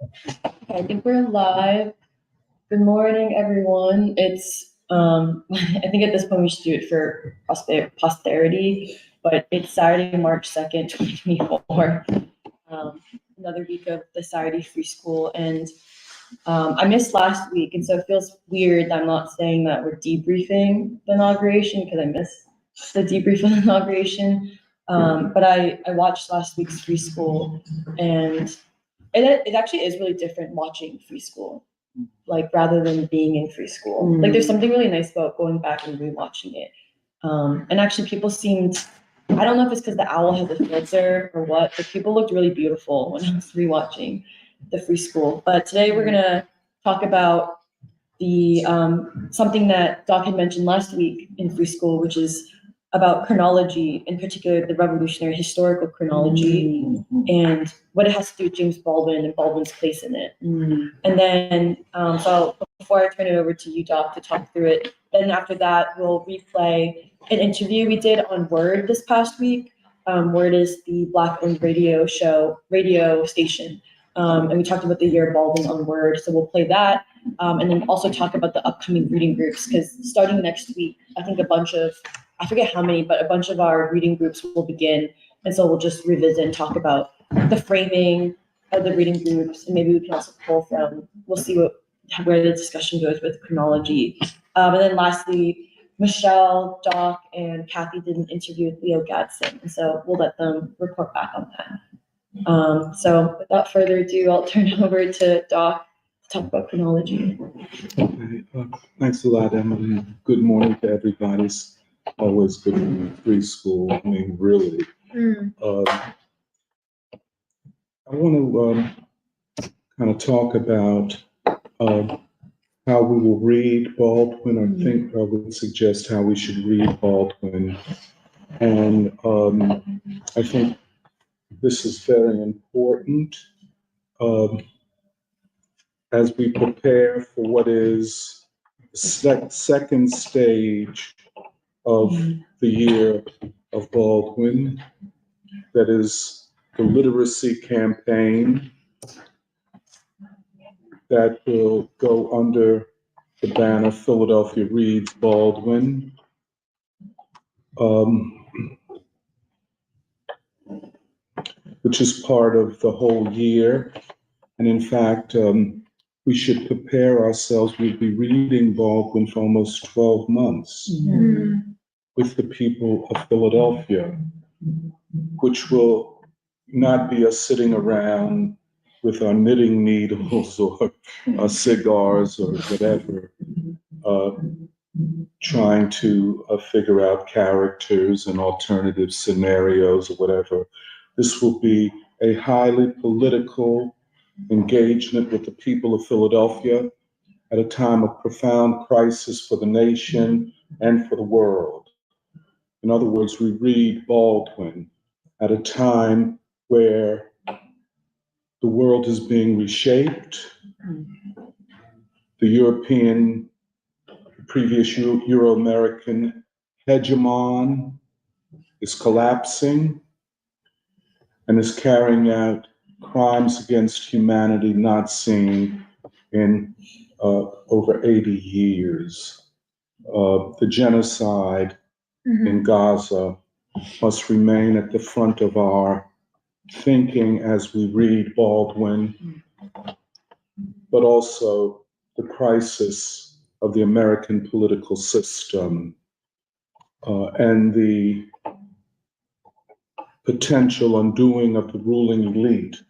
Okay, I think we're live. Good morning, everyone. It's I think at this point we should do it for posterity, but it's Saturday, March 2nd, 2024. Another week of the Saturday Free School, and I missed last week, and so it feels weird that I'm not saying that we're debriefing the inauguration because I missed the debrief of the inauguration. But I watched last week's Free School, and it actually is really different watching Free School, like rather than being in Free School. Like there's something really nice about going back and rewatching it. And actually people seemed, I don't know if it's because the owl has a filter or what, but people looked really beautiful when I was rewatching the Free School. But today we're gonna talk about the something that Doc had mentioned last week in Free School, which is about chronology, in particular the revolutionary historical chronology, and what it has to do with James Baldwin and Baldwin's place in it. And then, so before I turn it over to you, Doc, to talk through it, then after that, we'll replay an interview we did on Word this past week. Word is the Black-owned radio station. And we talked about the Year of Baldwin on Word, so we'll play that. And then also talk about the upcoming reading groups, because starting next week, I think I forget how many, but a bunch of our reading groups will begin. And so we'll just revisit and talk about the framing of the reading groups, and maybe we can also pull from, we'll see where the discussion goes with chronology. And then lastly, Michelle, Doc, and Kathy did an interview with Leo Gadsden, and so we'll let them report back on that. So without further ado, I'll turn it over to Doc to talk about chronology. Okay, thanks a lot, Emily. Good morning to everybody. It's always good to be in Free School. I mean, really. I want to kind of talk about how we will read Baldwin, or think, or would suggest how we should read Baldwin. And I think this is very important as we prepare for what is the second stage of the Year of Baldwin, that is the literacy campaign that will go under the banner Philadelphia Reads Baldwin. Which is part of the whole year. And in fact, we should prepare ourselves. We'll be reading Baldwin for almost 12 months with the people of Philadelphia, which will not be us sitting around with our knitting needles or our cigars or whatever, trying to figure out characters and alternative scenarios or whatever. This will be a highly political engagement with the people of Philadelphia at a time of profound crisis for the nation and for the world. In other words, we read Baldwin at a time where the world is being reshaped. The European, previous Euro-American hegemon is collapsing and is carrying out crimes against humanity not seen in over 80 years. The genocide in Gaza must remain at the front of our thinking as we read Baldwin, but also the crisis of the American political system and the potential undoing of the ruling elite,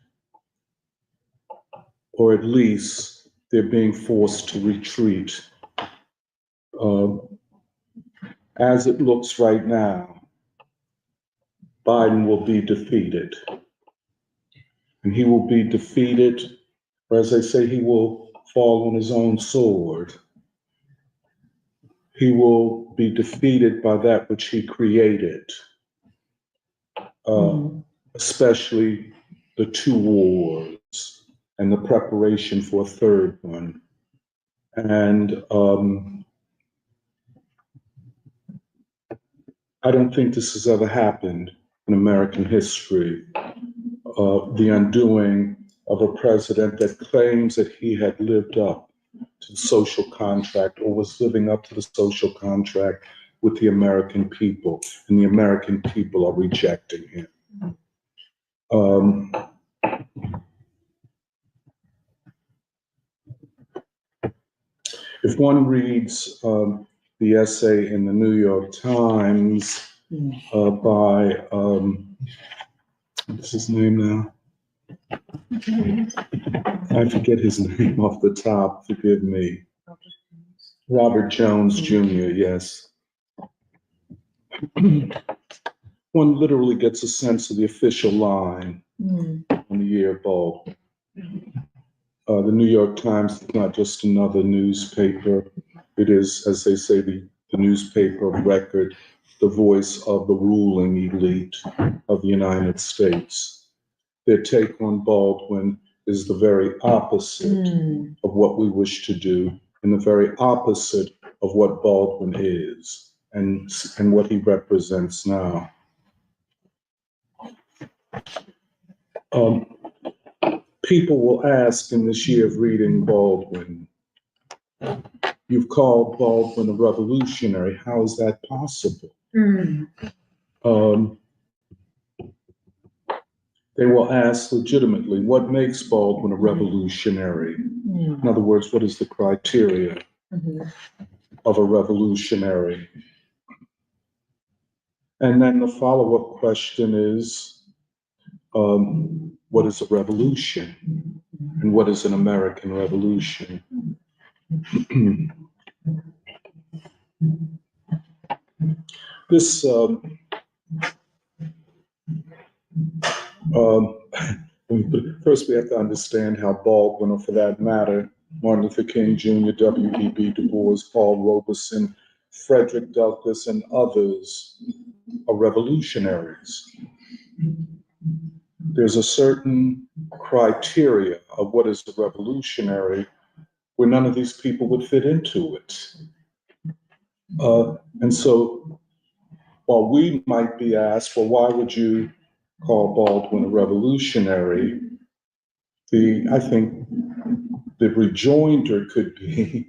or at least they're being forced to retreat. As it looks right now, Biden will be defeated. And he will be defeated, or as they say, he will fall on his own sword. He will be defeated by that which he created. Especially the two wars and the preparation for a third one. And I don't think this has ever happened in American history, the undoing of a president that claims that he had lived up to the social contract or was living up to the social contract with the American people, and the American people are rejecting him. If one reads the essay in the New York Times by, what's his name now? I forget his name off the top, forgive me. Robert Jones Jr., yes. One literally gets a sense of the official line on the Year of Baldwin. The New York Times is not just another newspaper. It is, as they say, the newspaper of record, the voice of the ruling elite of the United States. Their take on Baldwin is the very opposite of what we wish to do, and the very opposite of what Baldwin is and what he represents now. People will ask in this year of reading Baldwin, you've called Baldwin a revolutionary. How is that possible? They will ask legitimately, what makes Baldwin a revolutionary? In other words, what is the criteria of a revolutionary? And then the follow-up question is, what is a revolution? And what is an American revolution? This first we have to understand how Baldwin, or for that matter, Martin Luther King Jr., W.E.B. Du Bois, Paul Robeson, Frederick Douglass, and others are revolutionaries. There's a certain criteria of what is a revolutionary where none of these people would fit into it. And so while we might be asked, well, why would you call Baldwin a revolutionary? I think the rejoinder could be,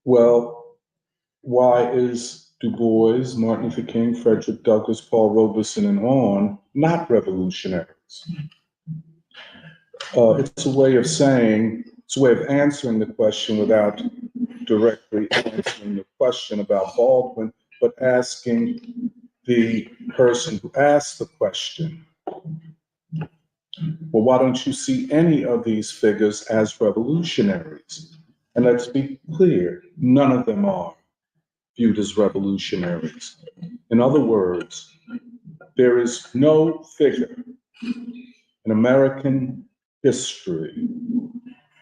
well, why is Du Bois, Martin Luther King, Frederick Douglass, Paul Robeson, and on not revolutionaries? It's a way of saying, it's a way of answering the question without directly answering the question about Baldwin, but asking the person who asked the question, well, why don't you see any of these figures as revolutionaries? And let's be clear, none of them are viewed as revolutionaries. In other words, there is no figure in American history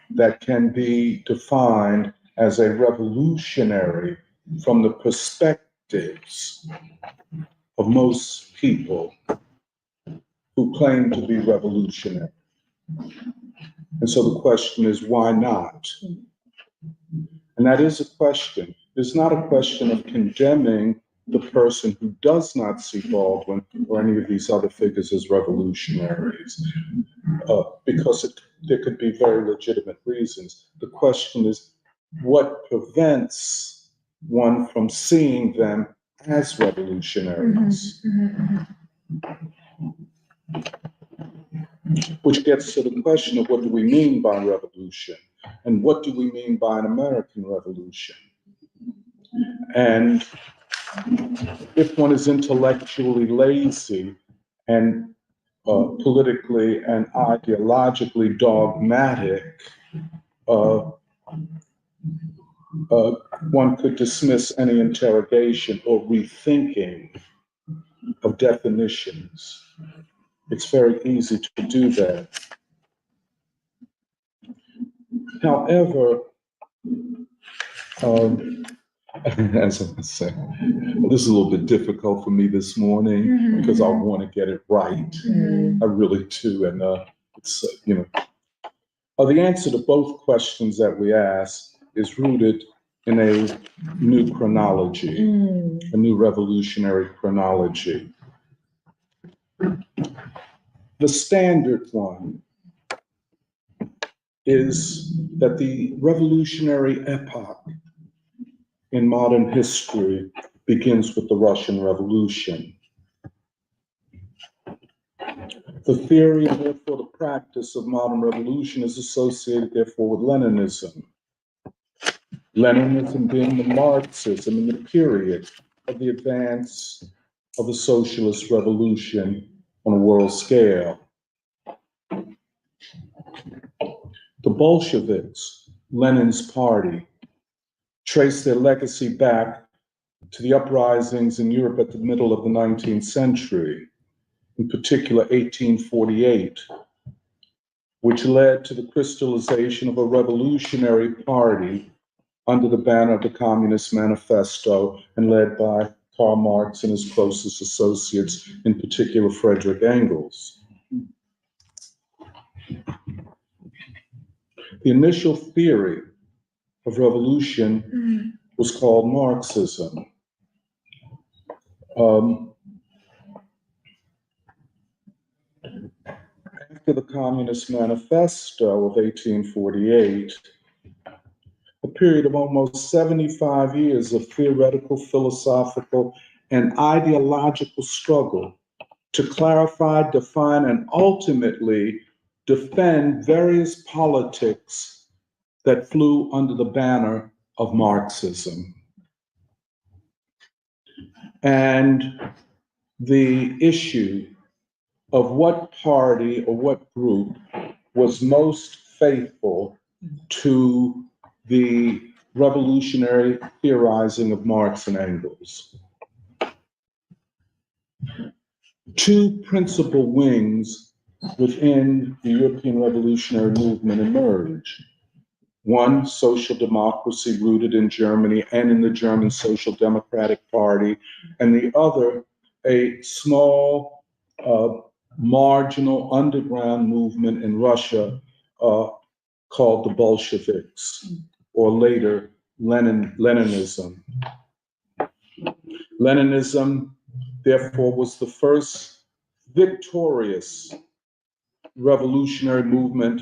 that can be defined as a revolutionary from the perspectives of most people who claim to be revolutionary. And so the question is, why not? And that is a question. It's not a question of condemning the person who does not see Baldwin or any of these other figures as revolutionaries, because there could be very legitimate reasons. The question is, what prevents one from seeing them as revolutionaries? Which gets to the question of what do we mean by revolution? And what do we mean by an American revolution? And if one is intellectually lazy and politically and ideologically dogmatic, one could dismiss any interrogation or rethinking of definitions. It's very easy to do that. However, as I say, this is a little bit difficult for me this morning because I want to get it right. I really do. And it's, the answer to both questions that we asked is rooted in a new chronology, a new revolutionary chronology. The standard one is that the revolutionary epoch in modern history begins with the Russian Revolution. The theory and therefore the practice of modern revolution is associated therefore with Leninism. Leninism being the Marxism in the period of the advance of the socialist revolution on a world scale. The Bolsheviks, Lenin's party, trace their legacy back to the uprisings in Europe at the middle of the 19th century, in particular 1848, which led to the crystallization of a revolutionary party under the banner of the Communist Manifesto and led by Karl Marx and his closest associates, in particular Frederick Engels. The initial theory of revolution was called Marxism. After the Communist Manifesto of 1848, a period of almost 75 years of theoretical, philosophical, and ideological struggle to clarify, define, and ultimately defend various politics that flew under the banner of Marxism. And the issue of what party or what group was most faithful to the revolutionary theorizing of Marx and Engels. Two principal wings within the European revolutionary movement emerged. One, social democracy rooted in Germany and in the German Social Democratic Party, and the other, a small, marginal underground movement in Russia called the Bolsheviks, or later Leninism. Leninism, therefore, was the first victorious revolutionary movement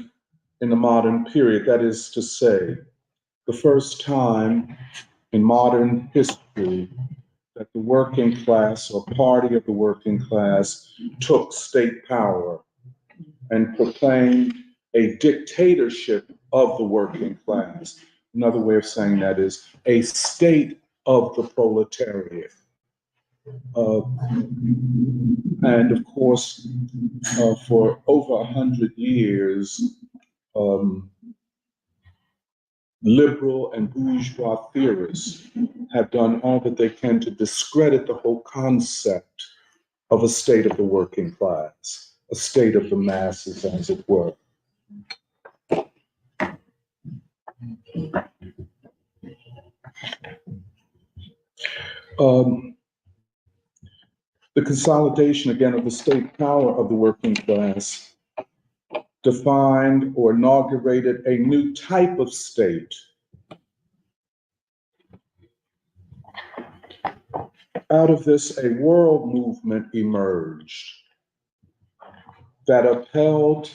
in the modern period. That is to say, the first time in modern history that the working class or party of the working class took state power and proclaimed a dictatorship of the working class. Another way of saying that is a state of the proletariat. And of course, for over 100 years, liberal and bourgeois theorists have done all that they can to discredit the whole concept of a state of the working class, a state of the masses, as it were. The consolidation, again, of the state power of the working class defined or inaugurated a new type of state. Out of this, a world movement emerged that upheld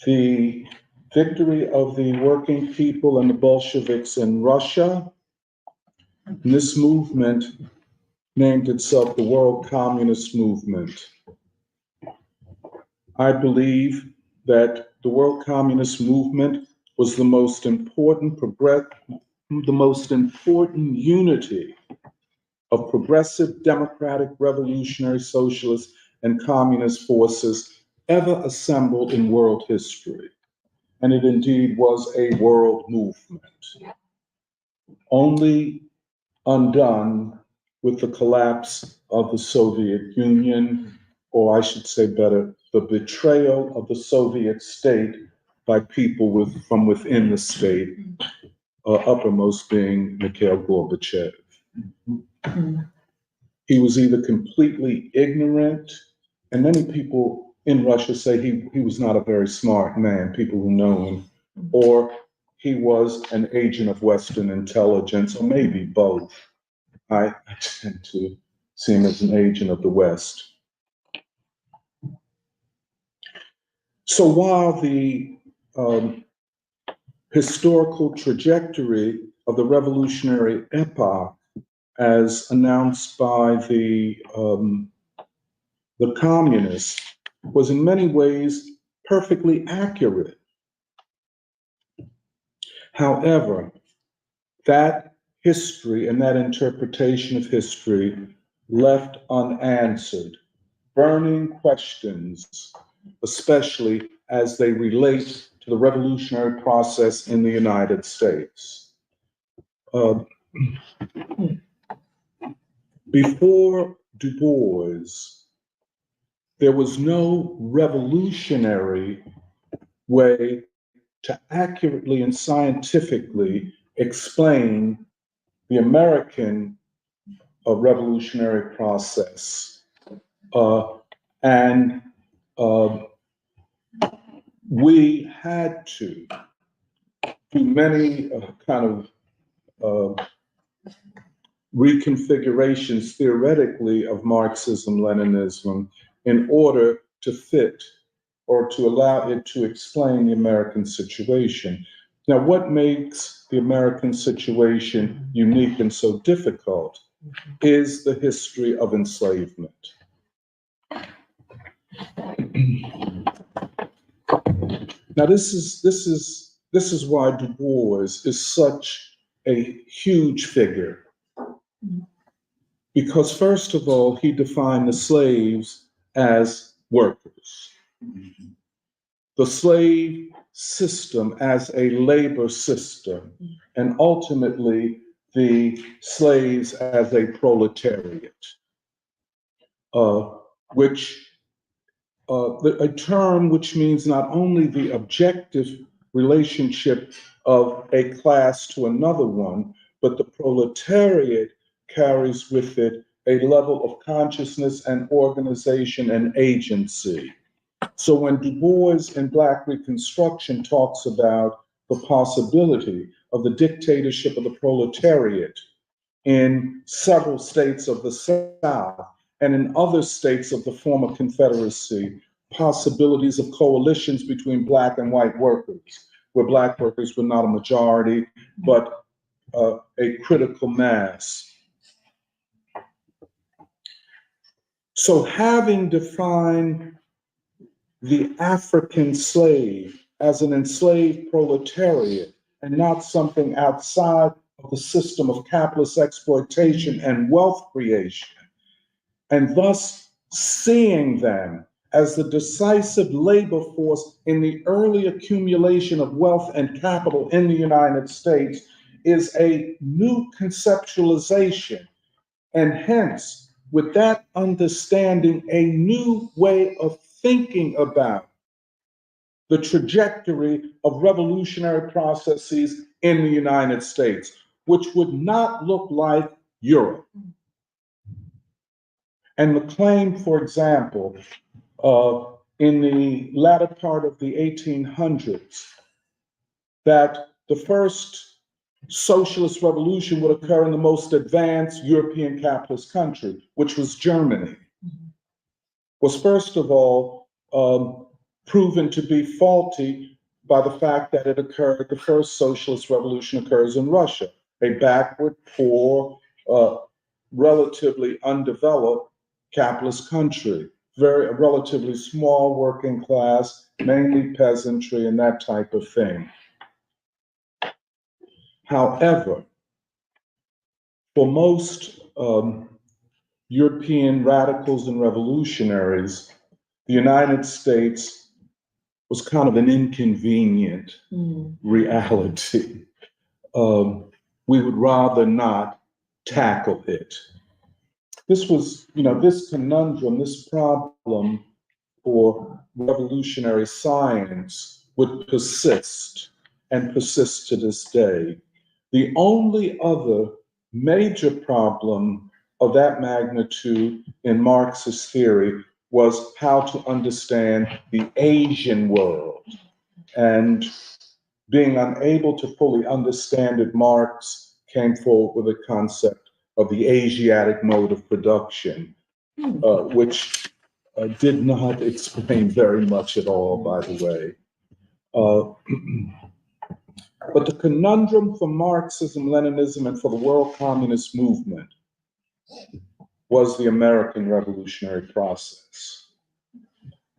the victory of the working people and the Bolsheviks in Russia. And this movement named itself the World Communist Movement. I believe that the World Communist Movement was the most important unity of progressive, democratic, revolutionary, socialist, and communist forces ever assembled in world history. And it indeed was a world movement, only undone with the collapse of the Soviet Union, or I should say better, the betrayal of the Soviet state by people from within the state, uppermost being Mikhail Gorbachev. He was either completely ignorant, and many people in Russia say he was not a very smart man, people who know him, or he was an agent of Western intelligence, or maybe both. I tend to see him as an agent of the West. So while the historical trajectory of the revolutionary epoch, as announced by the communists, was in many ways perfectly accurate. However, that history and that interpretation of history left unanswered burning questions, especially as they relate to the revolutionary process in the United States. Before Du Bois, there was no revolutionary way to accurately and scientifically explain the American revolutionary process. And we had to do many kind of reconfigurations theoretically of Marxism-Leninism in order to fit or to allow it to explain the American situation. Now, what makes the American situation unique and so difficult is the history of enslavement. Now, this is why Du Bois is such a huge figure. Because first of all, he defined the slaves as workers. The slave system as a labor system, and ultimately the slaves as a proletariat, a term which means not only the objective relationship of a class to another one, but the proletariat carries with it a level of consciousness and organization and agency. So when Du Bois in Black Reconstruction talks about the possibility of the dictatorship of the proletariat in several states of the South and in other states of the former Confederacy, possibilities of coalitions between Black and white workers, where Black workers were not a majority, but a critical mass. So having defined the African slave as an enslaved proletariat and not something outside of the system of capitalist exploitation and wealth creation, and thus seeing them as the decisive labor force in the early accumulation of wealth and capital in the United States, is a new conceptualization. And hence, with that understanding, a new way of thinking about the trajectory of revolutionary processes in the United States, which would not look like Europe. And the claim, for example, in the latter part of the 1800s, that the first socialist revolution would occur in the most advanced European capitalist country, which was Germany, was first of all proven to be faulty by the fact that it occurred, the first socialist revolution occurs in Russia, a backward, poor, relatively undeveloped capitalist country, very relatively small working class, mainly peasantry and that type of thing. However, for most European radicals and revolutionaries, the United States was kind of an inconvenient reality. We would rather not tackle it. This was, this conundrum, this problem for revolutionary science would persist and persist to this day. The only other major problem of that magnitude in Marxist theory was how to understand the Asian world. And being unable to fully understand it, Marx came forward with a concept of the Asiatic mode of production, which did not explain very much at all, by the way. But the conundrum for Marxism, Leninism, and for the world communist movement was the American revolutionary process.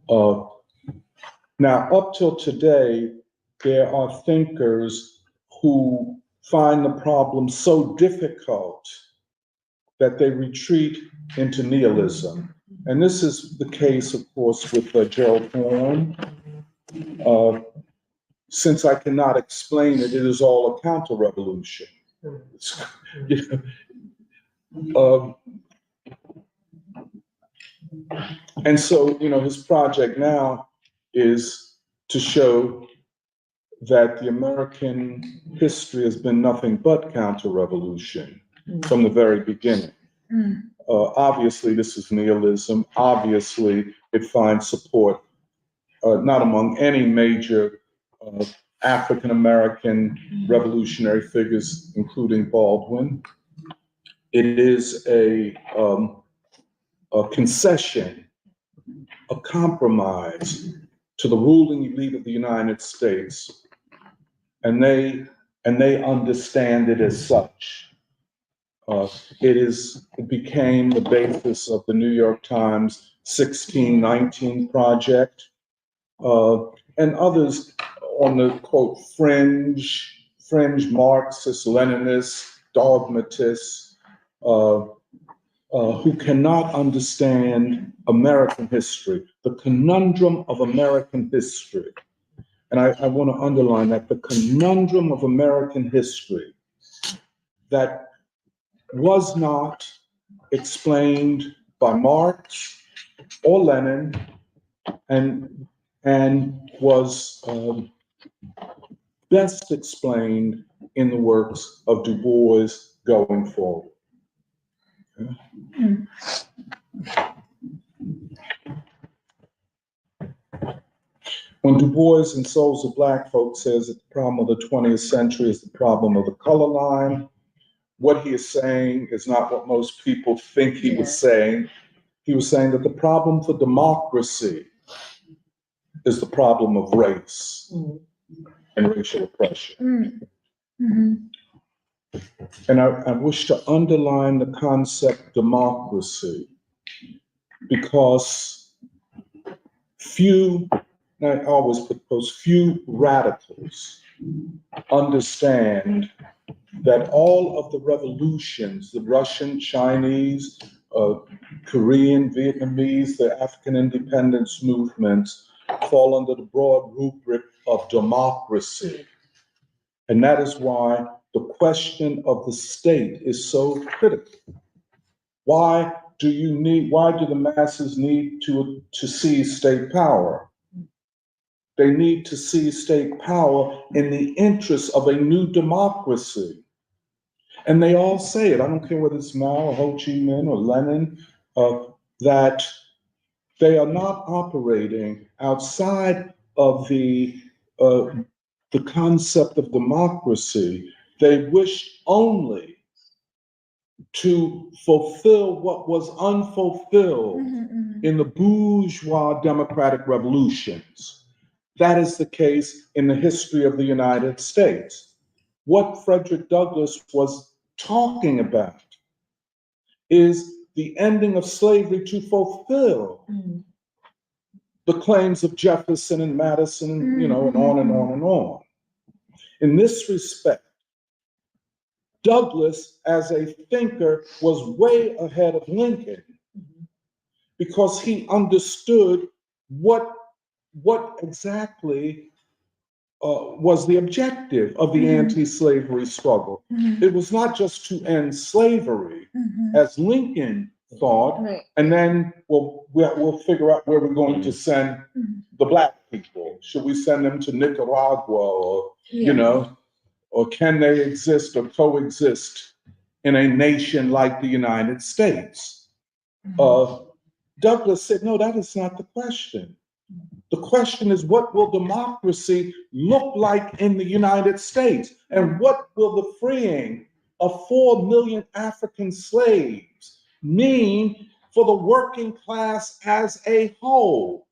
Now, up till today, there are thinkers who find the problem so difficult that they retreat into nihilism. And this is the case, of course, with Gerald Horne. Since I cannot explain it, it is all a counter-revolution. And so, his project now is to show that the American history has been nothing but counter-revolution from the very beginning. Obviously, this is nihilism. Obviously, it finds support not among any major African-American revolutionary figures, including Baldwin. It is a concession, a compromise to the ruling elite of the United States, and they understand it as such. It became the basis of the New York Times 1619 Project, and others on the, quote, fringe Marxist, Leninist, dogmatists, who cannot understand American history, the conundrum of American history. And I want to underline that, the conundrum of American history that was not explained by Marx or Lenin, and was best explained in the works of Du Bois going forward. When Du Bois in Souls of Black Folk says that the problem of the 20th century is the problem of the color line, what he is saying is not what most people think he was saying. He was saying that the problem for democracy is the problem of race and racial oppression. And I wish to underline the concept democracy, because I always propose, few radicals understand that all of the revolutions, the Russian, Chinese, Korean, Vietnamese, the African independence movements, fall under the broad rubric of democracy. And that is why the question of the state is so critical. Why do the masses need to seize state power? They need to seize state power in the interest of a new democracy. And they all say it. I don't care whether it's Mao or Ho Chi Minh or Lenin, that they are not operating outside of the concept of democracy. They wish only to fulfill what was unfulfilled in the bourgeois democratic revolutions. That is the case in the history of the United States. What Frederick Douglass was talking about is the ending of slavery to fulfill the claims of Jefferson and Madison, and on and on and on. In this respect, Douglass, as a thinker, was way ahead of Lincoln, because he understood what exactly was the objective of the anti-slavery struggle. It was not just to end slavery, as Lincoln thought, and then we'll figure out where we're going to send the Black people. Should we send them to Nicaragua, or or can they exist or coexist in a nation like the United States? Douglass said, no, that is not the question. The question is, what will democracy look like in the United States? And what will the freeing of 4 million African slaves mean for the working class as a whole.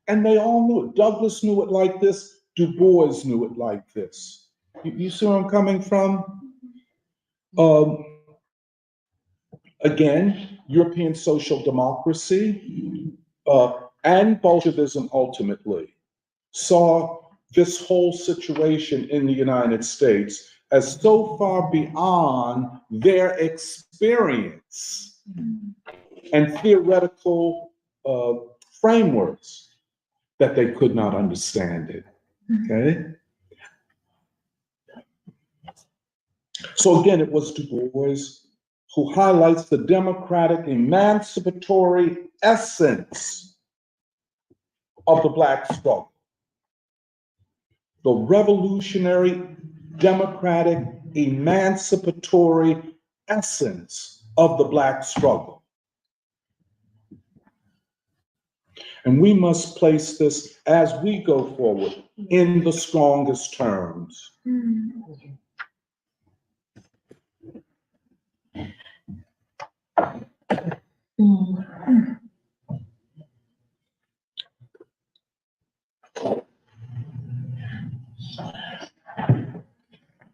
And they all knew it. Douglass knew it like this. Du Bois knew it like this. You see where I'm coming from? Again, European social democracy and Bolshevism ultimately saw this whole situation in the United States as so far beyond their experience and theoretical frameworks that they could not understand it. Okay? So again, it was Du Bois who highlights the democratic emancipatory essence of the Black struggle. The revolutionary democratic emancipatory essence of the Black struggle. And we must place this as we go forward in the strongest terms.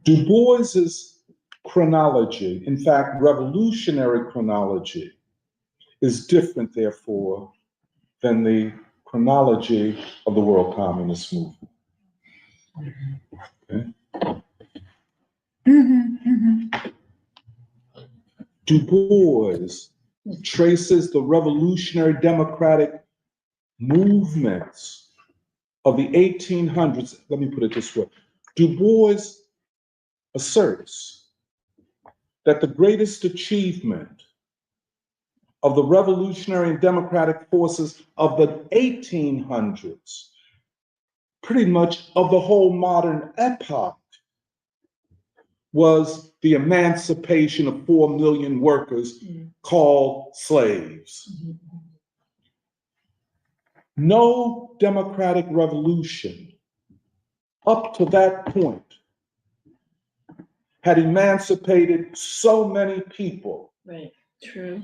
Du Bois's chronology, in fact, revolutionary chronology, is different, therefore, than the chronology of the World Communist Movement. Okay? Du Bois traces the revolutionary democratic movements of the 1800s. Let me put it this way. Du Bois asserts that the greatest achievement of the revolutionary and democratic forces of the 1800s, pretty much of the whole modern epoch, was the emancipation of 4 million workers called slaves. No democratic revolution up to that point had emancipated so many people. Right. True.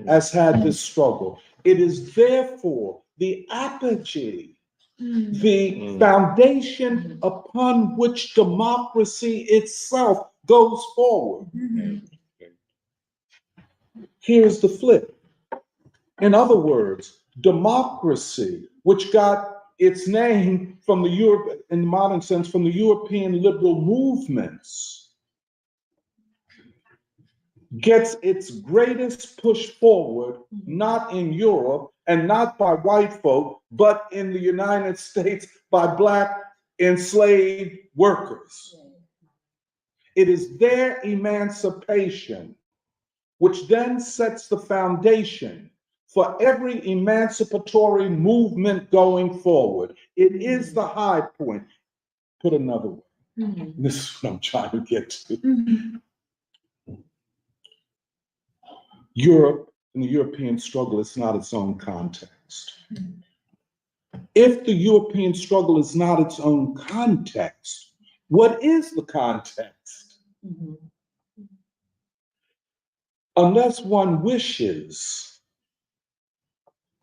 As had this struggle. It is therefore the apogee, the foundation upon which democracy itself goes forward. Here's the flip. In other words, democracy, which got its name from the Europe, in the modern sense, from the European liberal movements, gets its greatest push forward, not in Europe and not by white folk, but in the United States by Black enslaved workers. It is their emancipation which then sets the foundation for every emancipatory movement going forward. It is the high point. Put another way. This is what I'm trying to get to. Europe and the European struggle is not its own context. If the European struggle is not its own context, what is the context? Unless one wishes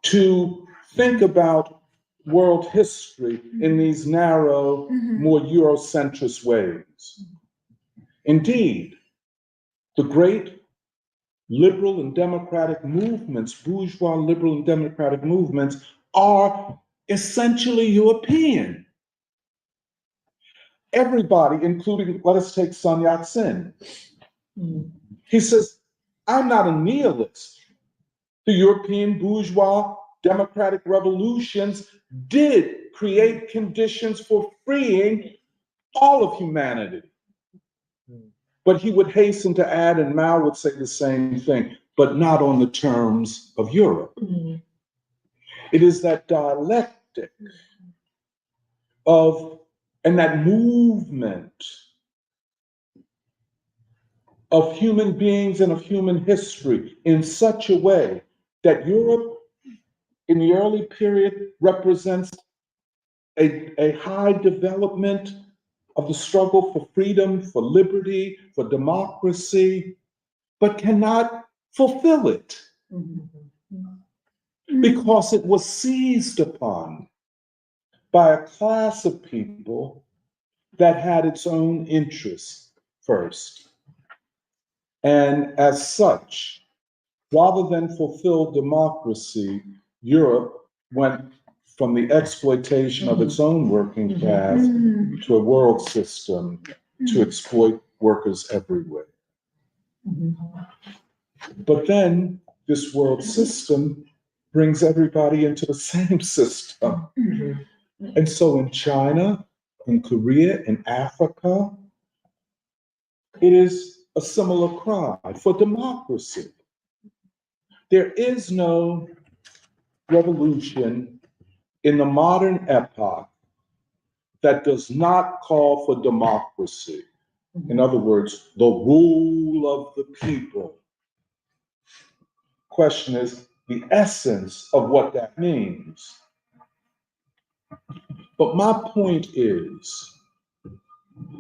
to think about world history in these narrow, more Eurocentrist ways. Indeed, the great liberal and democratic movements, bourgeois liberal and democratic movements, are essentially European. Everybody, including, let us take Sun Yat-sen. He says, I'm not a nihilist. The European bourgeois democratic revolutions did create conditions for freeing all of humanity. But he would hasten to add, and Mao would say the same thing, but not on the terms of Europe. It is that dialectic of, and that movement of human beings and of human history in such a way that Europe in the early period represents a high development of the struggle for freedom, for liberty, for democracy, but cannot fulfill it. because it was seized upon by a class of people that had its own interests first. And as such, rather than fulfill democracy, Europe went from the exploitation of its own working class to a world system to exploit workers everywhere. But then this world system brings everybody into the same system. And so in China, in Korea, in Africa, it is a similar cry for democracy. There is no revolution in the modern epoch that does not call for democracy. In other words, the rule of the people. Question is the essence of what that means. But my point is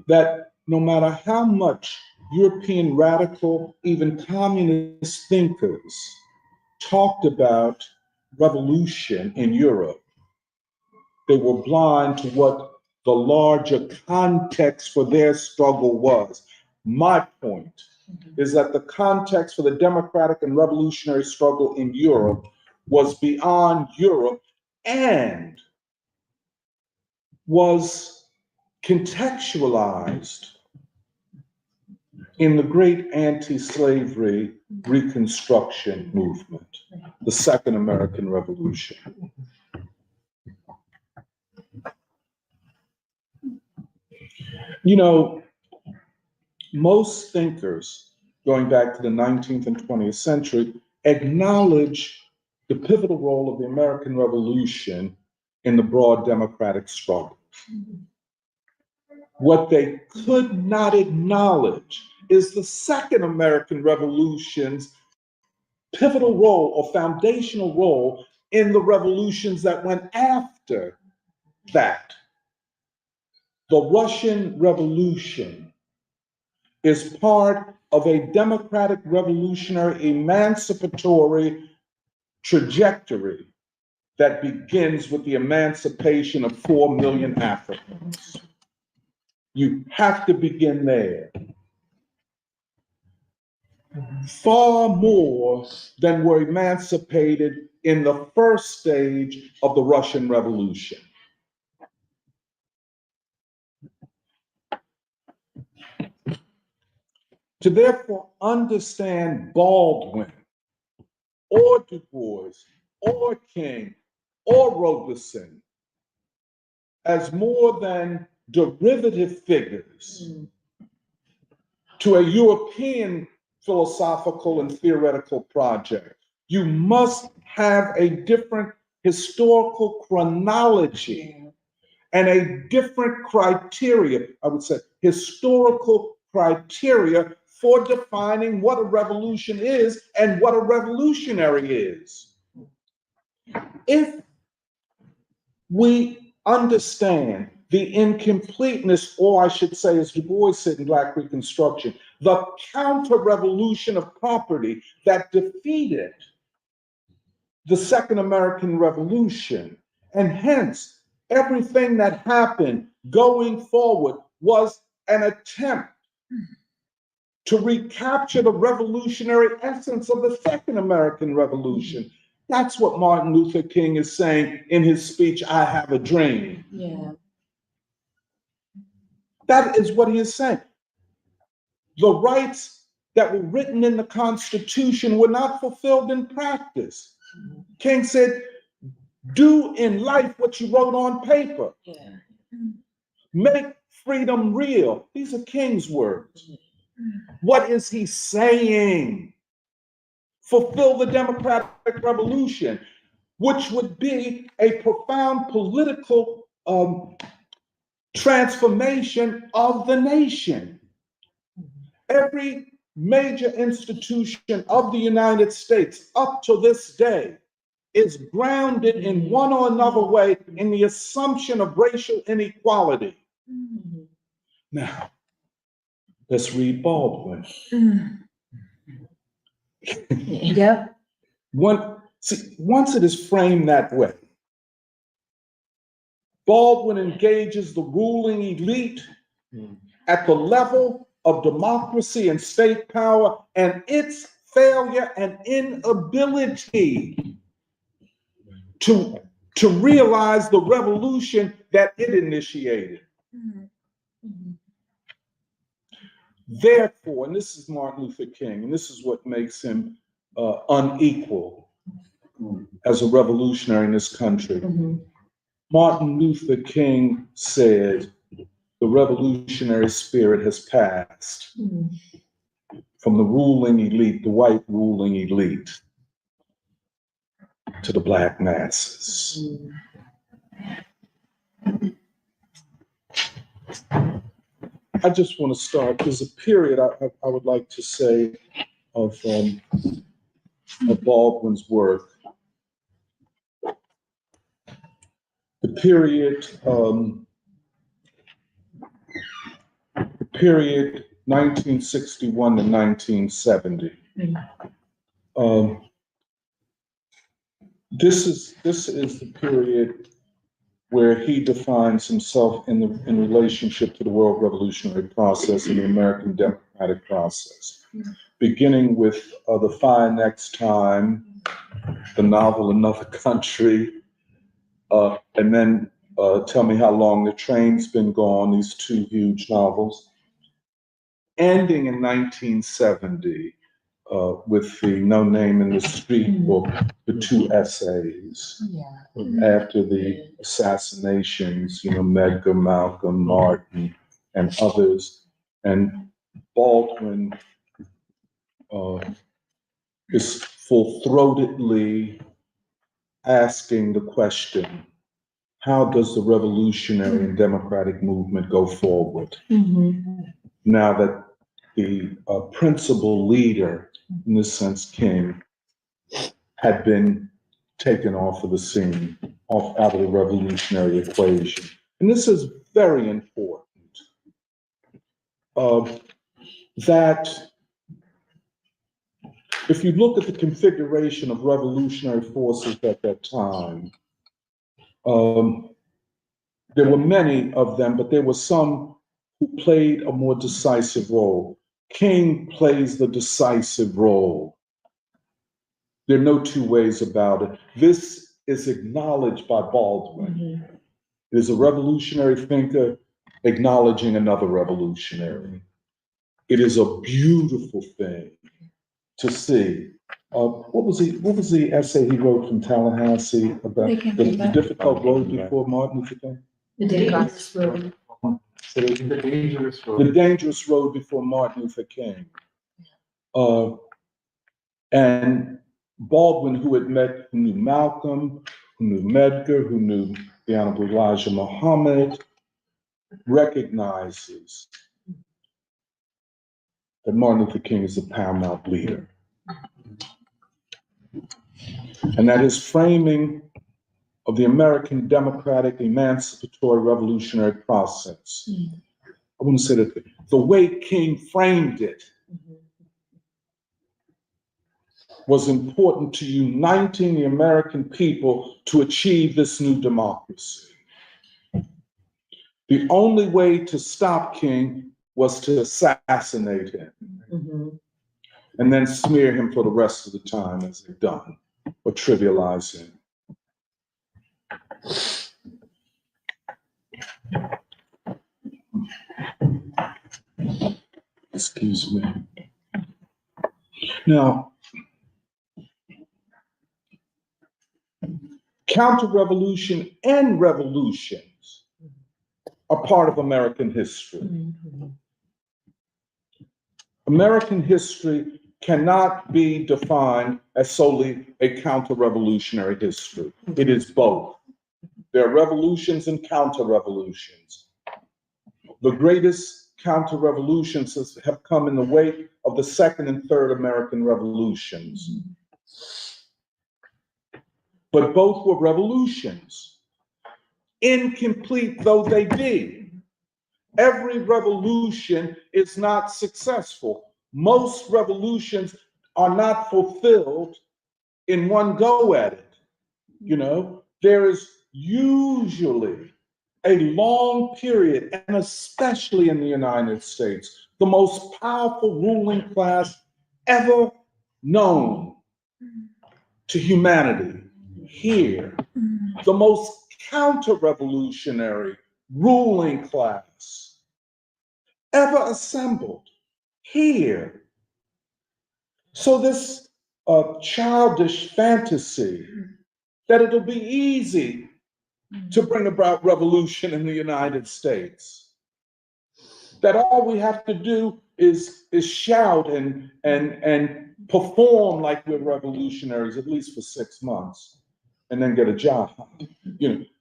that no matter how much European radical, even communist thinkers talked about revolution in Europe, they were blind to what the larger context for their struggle was. My point is that the context for the democratic and revolutionary struggle in Europe was beyond Europe and was contextualized in the great anti-slavery Reconstruction movement, the Second American Revolution. You know, most thinkers going back to the 19th and 20th century acknowledge the pivotal role of the American Revolution in the broad democratic struggle. What they could not acknowledge is the Second American Revolution's pivotal role or foundational role in the revolutions that went after that. The Russian Revolution is part of a democratic revolutionary emancipatory trajectory that begins with the emancipation of 4 million Africans. You have to begin there. Far more than were emancipated in the first stage of the Russian Revolution. To therefore understand Baldwin, or Du Bois, or King, or Robeson as more than derivative figures to a European philosophical and theoretical project, you must have a different historical chronology and a different criteria, I would say, historical criteria for defining what a revolution is and what a revolutionary is. If we understand the incompleteness, or I should say, as Du Bois said in Black Reconstruction, the counter-revolution of property that defeated the Second American Revolution, and hence everything that happened going forward was an attempt to recapture the revolutionary essence of the Second American Revolution. That's what Martin Luther King is saying in his speech, I Have a Dream. Yeah. That is what he is saying. The rights that were written in the Constitution were not fulfilled in practice. King said, do in life what you wrote on paper. Yeah. Make freedom real. These are King's words. What is he saying? Fulfill the democratic revolution, which would be a profound political transformation of the nation. Every major institution of the United States up to this day is grounded in one or another way in the assumption of racial inequality. Now, let's read Baldwin. Yep. Once it is framed that way, Baldwin engages the ruling elite at the level of democracy and state power and its failure and inability to realize the revolution that it initiated. Therefore, and this is Martin Luther King, and this is what makes him unequal as a revolutionary in this country. Martin Luther King said, the revolutionary spirit has passed from the ruling elite, the white ruling elite, to the Black masses. I just want to start. There's a period I would like to say of Baldwin's work. The period 1961 to 1970. This is the period where he defines himself in relationship to the world revolutionary process and the American democratic process, beginning with The Fire Next Time, the novel Another Country, and then Tell Me How Long the Train's Been Gone, these two huge novels, ending in 1970 with the No Name in the Street book, the two essays. After the assassinations, Medgar, Malcolm, Martin, and others. And Baldwin is full-throatedly asking the question, how does the revolutionary and democratic movement go forward? Now that the principal leader, in this sense King, had been taken off of the scene, out of the revolutionary equation. And this is very important, that if you look at the configuration of revolutionary forces at that time, there were many of them, but there were some who played a more decisive role. King plays the decisive role. There are no two ways about it. This is acknowledged by Baldwin. It is a revolutionary thinker acknowledging another revolutionary. It is a beautiful thing to see. What was the essay he wrote from Tallahassee about the difficult road before Martin Luther King? The dangerous road. The dangerous road. The dangerous road before Martin Luther King. And Baldwin, who knew Malcolm, who knew Medgar, who knew the Honorable Elijah Muhammad, recognizes that Martin Luther King is the paramount leader. And that his framing of the American democratic emancipatory revolutionary process, I want to say that the way King framed it was important to uniting the American people to achieve this new democracy. The only way to stop King was to assassinate him and then smear him for the rest of the time, as they've done, or trivialize him. Excuse me. Now, counter-revolution and revolutions are part of American history. American history cannot be defined as solely a counter-revolutionary history. It is both. There are revolutions and counter-revolutions. The greatest counter-revolutions have come in the wake of the Second and Third American Revolutions. But both were revolutions, incomplete though they be. Every revolution is not successful. Most revolutions are not fulfilled in one go at it. There is usually a long period, and especially in the United States, the most powerful ruling class ever known to humanity here, the most counter-revolutionary ruling class ever assembled here. So this childish fantasy that it'll be easy to bring about revolution in the United States, that all we have to do is shout and perform like we're revolutionaries, at least for 6 months, and then get a job.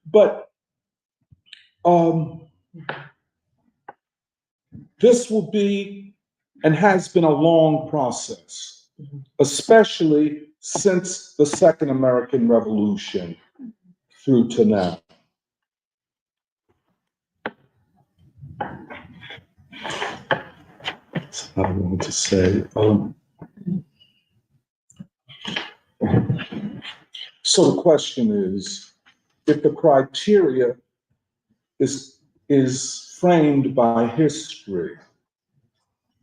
But this will be and has been a long process, especially since the Second American Revolution through to now. That's what I wanted to say. So the question is, if the criteria is framed by history,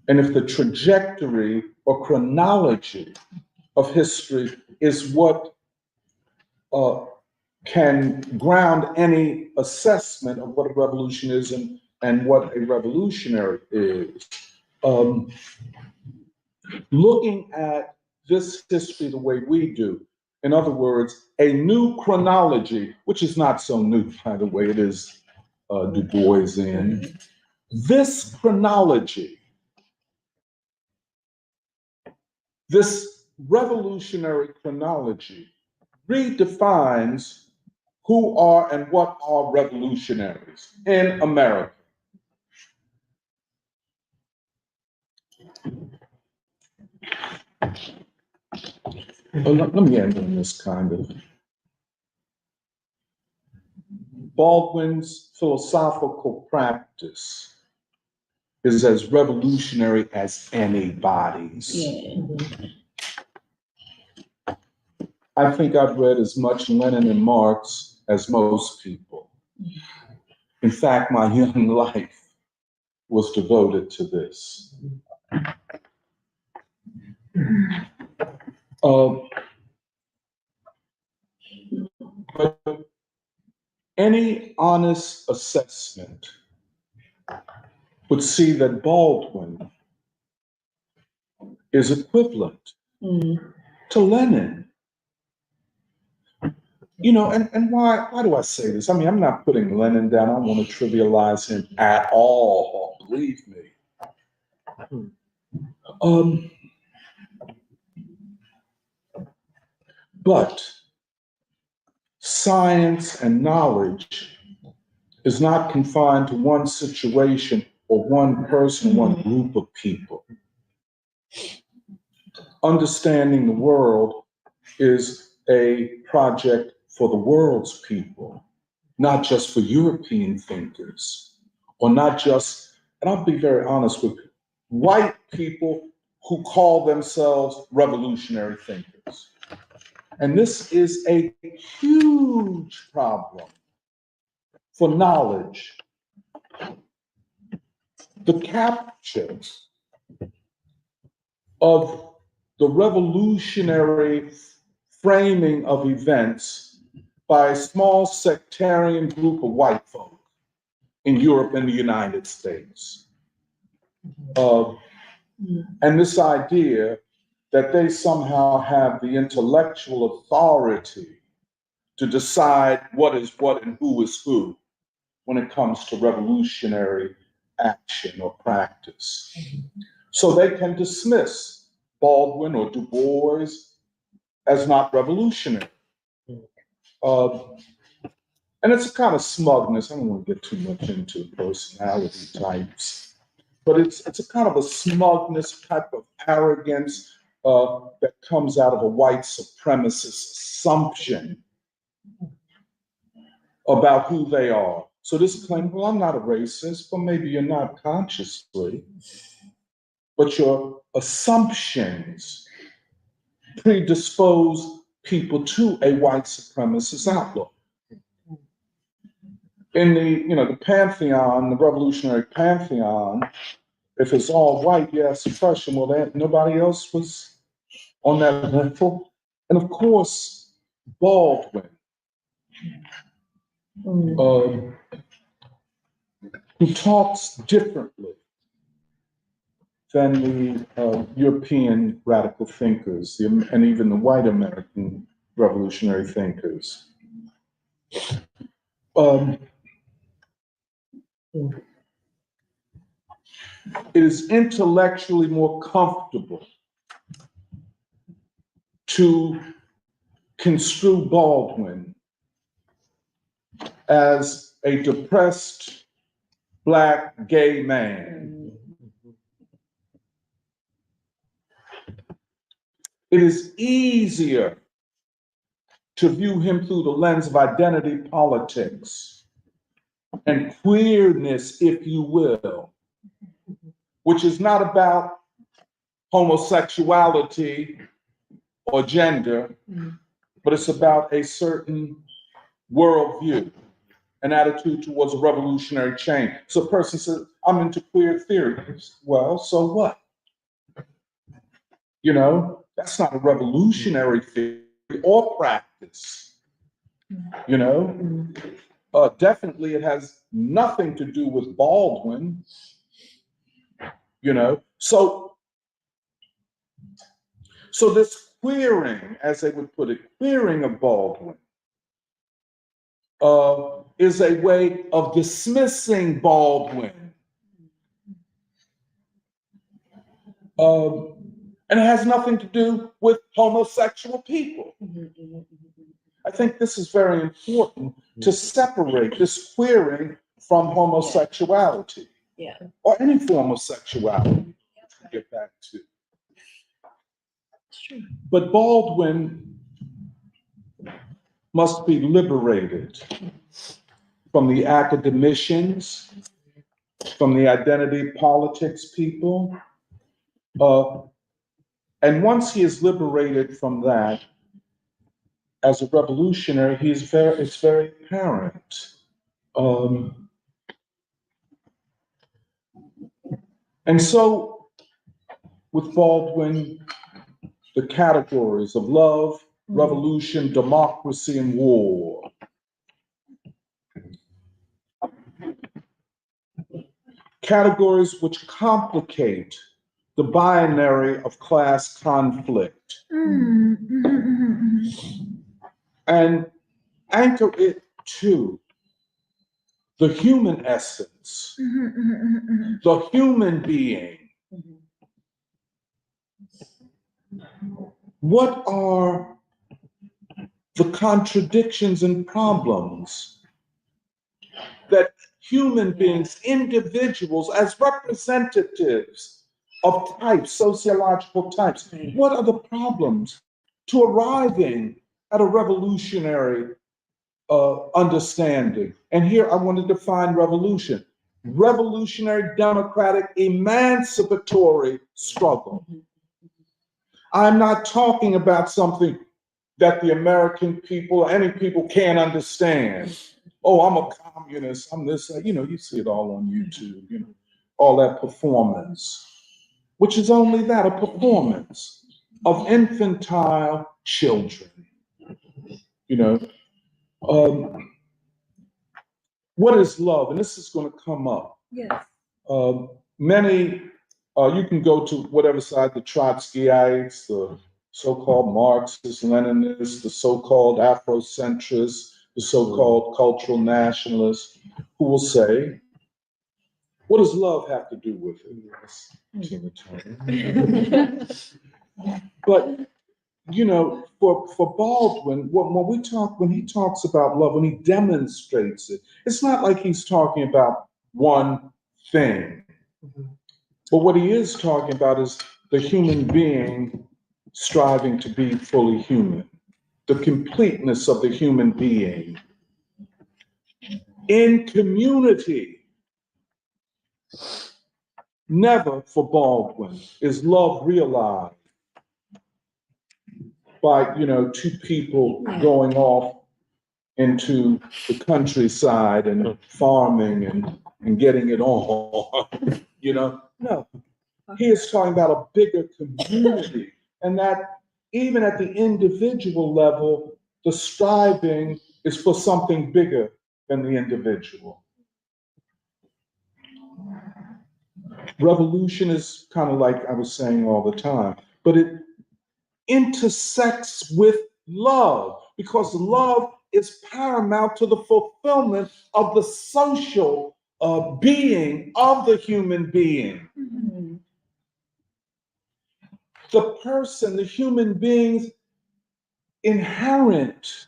and if the trajectory or chronology of history is what can ground any assessment of what a revolution is and what a revolutionary is, looking at this history the way we do, in other words, a new chronology, which is not so new, by the way, it is Du Boisian. This chronology, this revolutionary chronology, redefines who are and what are revolutionaries in America. Let me end on this kind of. Baldwin's philosophical practice is as revolutionary as anybody's. Yeah. I think I've read as much Lenin and Marx as most people. In fact, my young life was devoted to this. But any honest assessment would see that Baldwin is equivalent to Lenin. And why do I say this? I mean, I'm not putting Lenin down. I don't want to trivialize him at all, believe me. But science and knowledge is not confined to one situation or one person, one group of people. Understanding the world is a project for the world's people, not just for European thinkers, or not just, and I'll be very honest with you, white people who call themselves revolutionary thinkers. And this is a huge problem for knowledge. The capture of the revolutionary framing of events by a small sectarian group of white folk in Europe and the United States. And this idea that they somehow have the intellectual authority to decide what is what and who is who when it comes to revolutionary action or practice. So they can dismiss Baldwin or Du Bois as not revolutionary. And it's a kind of smugness. I don't want to get too much into personality types, but it's a kind of a smugness type of arrogance that comes out of a white supremacist assumption about who they are. So this claim, well, I'm not a racist, but maybe you're not consciously, but your assumptions predispose people to a white supremacist outlook. In the pantheon, the revolutionary pantheon, if it's all white, yeah, suppression, well, nobody else was on that level. And of course, Baldwin, who talks differently than the European radical thinkers and even the white American revolutionary thinkers. It is intellectually more comfortable to construe Baldwin as a depressed Black gay man. It is easier to view him through the lens of identity politics and queerness, if you will, which is not about homosexuality or gender, but it's about a certain worldview, an attitude towards a revolutionary change. So a person says, I'm into queer theories. Well, so what? That's not a revolutionary theory or practice. Definitely it has nothing to do with Baldwin. So this queering, as they would put it, queering of Baldwin, is a way of dismissing Baldwin. And it has nothing to do with homosexual people. I think this is very important to separate this queering from homosexuality. Or any form of sexuality, to get back to. But Baldwin must be liberated from the academicians, from the identity politics people. And once he is liberated from that, as a revolutionary, it's very apparent. And so, with Baldwin, the categories of love, revolution, democracy, and war. Categories which complicate the binary of class conflict and anchor it to the human essence, the human being. What are the contradictions and problems that human beings, individuals, as representatives of types, sociological types, what are the problems to arriving at a revolutionary understanding? And here I want to define revolution. Revolutionary, democratic, emancipatory struggle. I'm not talking about something that the American people, any people can't understand. Oh, I'm a communist, I'm this, you see it all on YouTube, all that performance, which is only that, a performance of infantile children. What is love? And this is going to come up. Yes. You can go to whatever side, the Trotskyites, the so-called Marxist-Leninists, the so-called Afrocentrists, the so-called cultural nationalists, who will say, what does love have to do with it? But, for Baldwin, when he talks about love, when he demonstrates it, it's not like he's talking about one thing. But what he is talking about is the human being striving to be fully human, the completeness of the human being. In community, never for Baldwin is love realized by, two people going off into the countryside and farming and getting it on, No. He is talking about a bigger community, and that even at the individual level, the striving is for something bigger than the individual. Revolution is kind of like I was saying all the time, but it intersects with love, because love is paramount to the fulfillment of the social being of the human being. Mm-hmm. The person, the human being's inherent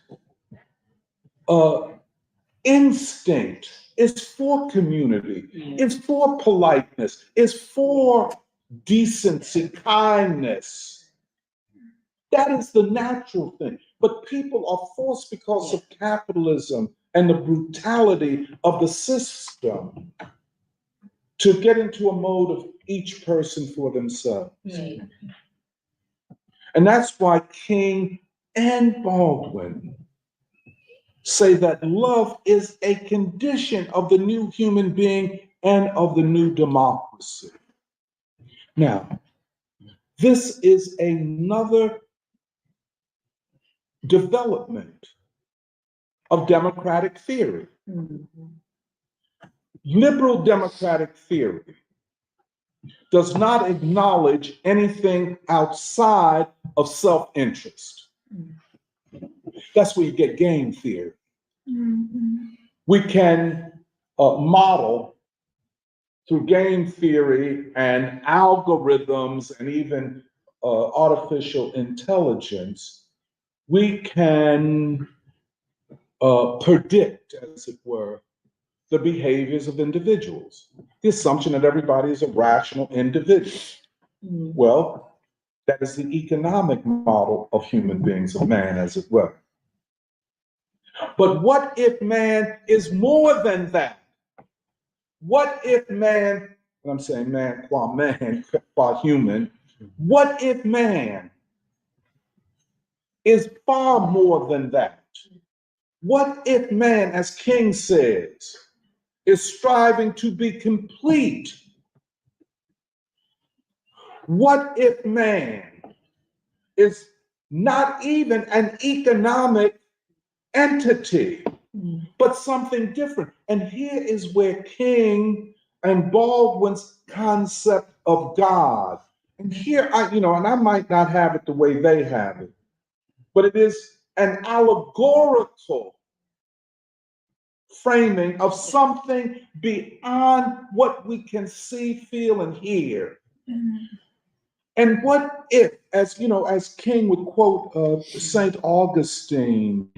instinct is for community, is for politeness, is for decency, kindness. That is the natural thing. But people are forced, because of capitalism and the brutality of the system, to get into a mode of each person for themselves. Right. And that's why King and Baldwin say that love is a condition of the new human being and of the new democracy. Now, this is another development of democratic theory. Mm-hmm. Liberal democratic theory does not acknowledge anything outside of self-interest. That's where you get game theory. Mm-hmm. We can model through game theory and algorithms and even artificial intelligence, we can predict, as it were, the behaviors of individuals. The assumption that everybody is a rational individual. Mm-hmm. Well, that is the economic model of human beings, of man, as it were. But what if man is more than that? What if man, and I'm saying man, qua human, what if man is far more than that? What if man, as King says, is striving to be complete? What if man is not even an economic entity, but something different? And here is where King and Baldwin's concept of God, and here and I might not have it the way they have it, but it is an allegorical framing of something beyond what we can see, feel, and hear. Mm-hmm. And what if, as King would quote St. Augustine,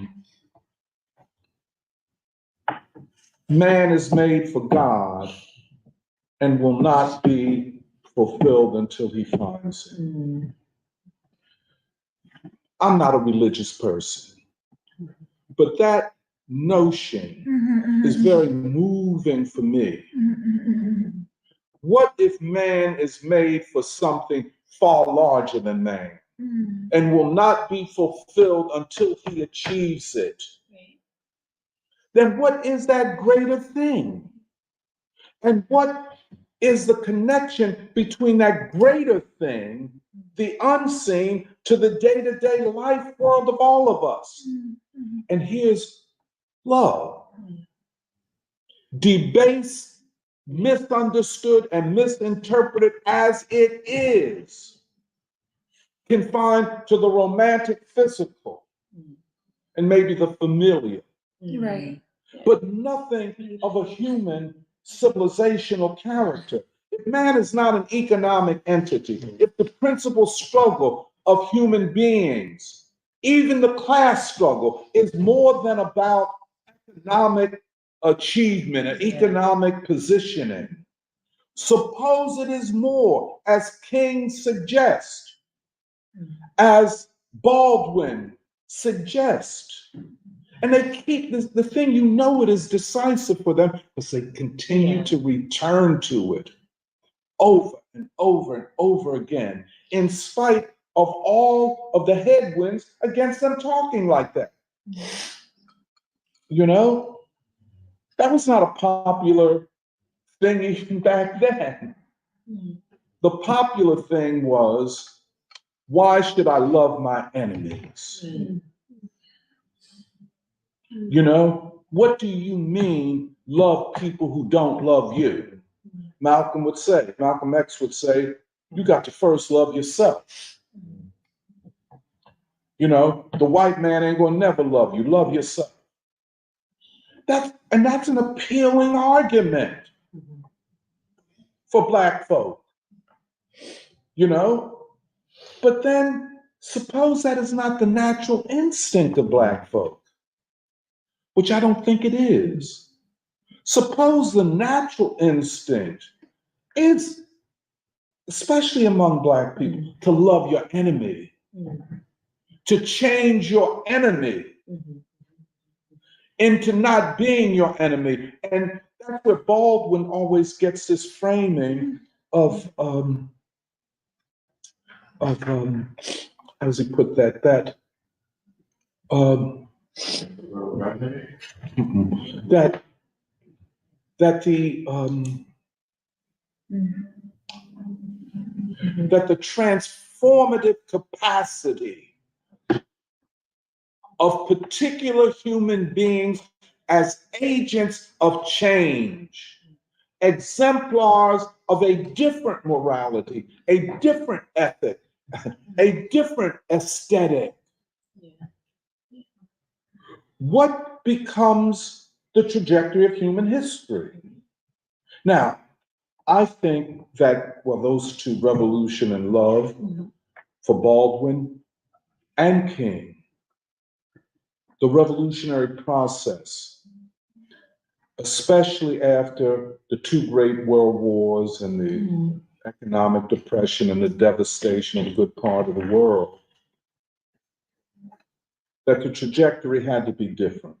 man is made for God and will not be fulfilled until he finds it. Mm-hmm. I'm not a religious person, but that notion is very moving for me. What if man is made for something far larger than man and will not be fulfilled until he achieves it? Then what is that greater thing? And what is the connection between that greater thing, the unseen, to the day-to-day life world of all of us? And here's love. Debased, misunderstood, and misinterpreted as it is, confined to the romantic, physical, and maybe the familiar. Right. But nothing of a human civilizational character. If man is not an economic entity, if the principal struggle of human beings, even the class struggle, is more than about economic achievement and economic positioning, suppose it is more, as King suggests, as Baldwin suggests. And they keep this, the thing, it is decisive for them, because they continue to return to it over and over and over again, in spite of all of the headwinds against them talking like that. You know, that was not a popular thing even back then. The popular thing was, why should I love my enemies? You know, what do you mean love people who don't love you? Malcolm X would say, you got to first love yourself. You know, the white man ain't gonna never love you. Love yourself. That's an appealing argument for Black folk. You know? But then suppose that is not the natural instinct of Black folk, which I don't think it is. Suppose the natural instinct is, especially among Black people, to love your enemy, to change your enemy into not being your enemy. And that's where Baldwin always gets this framing of how does he put that? That the transformative capacity of particular human beings as agents of change, exemplars of a different morality, a different ethic, a different aesthetic. What becomes the trajectory of human history? Now, I think that, well, those two, revolution and love, for Baldwin and King, the revolutionary process, especially after the two great world wars and the economic depression and the devastation of a good part of the world, that the trajectory had to be different.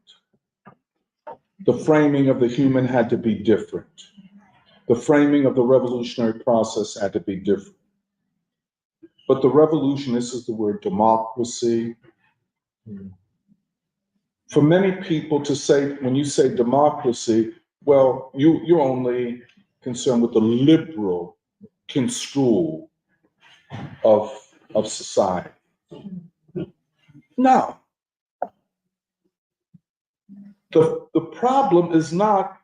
The framing of the human had to be different. The framing of the revolutionary process had to be different. But the revolution, this is the word democracy. For many people to say, when you say democracy, well, you're only concerned with the liberal construal of society. No. The problem is not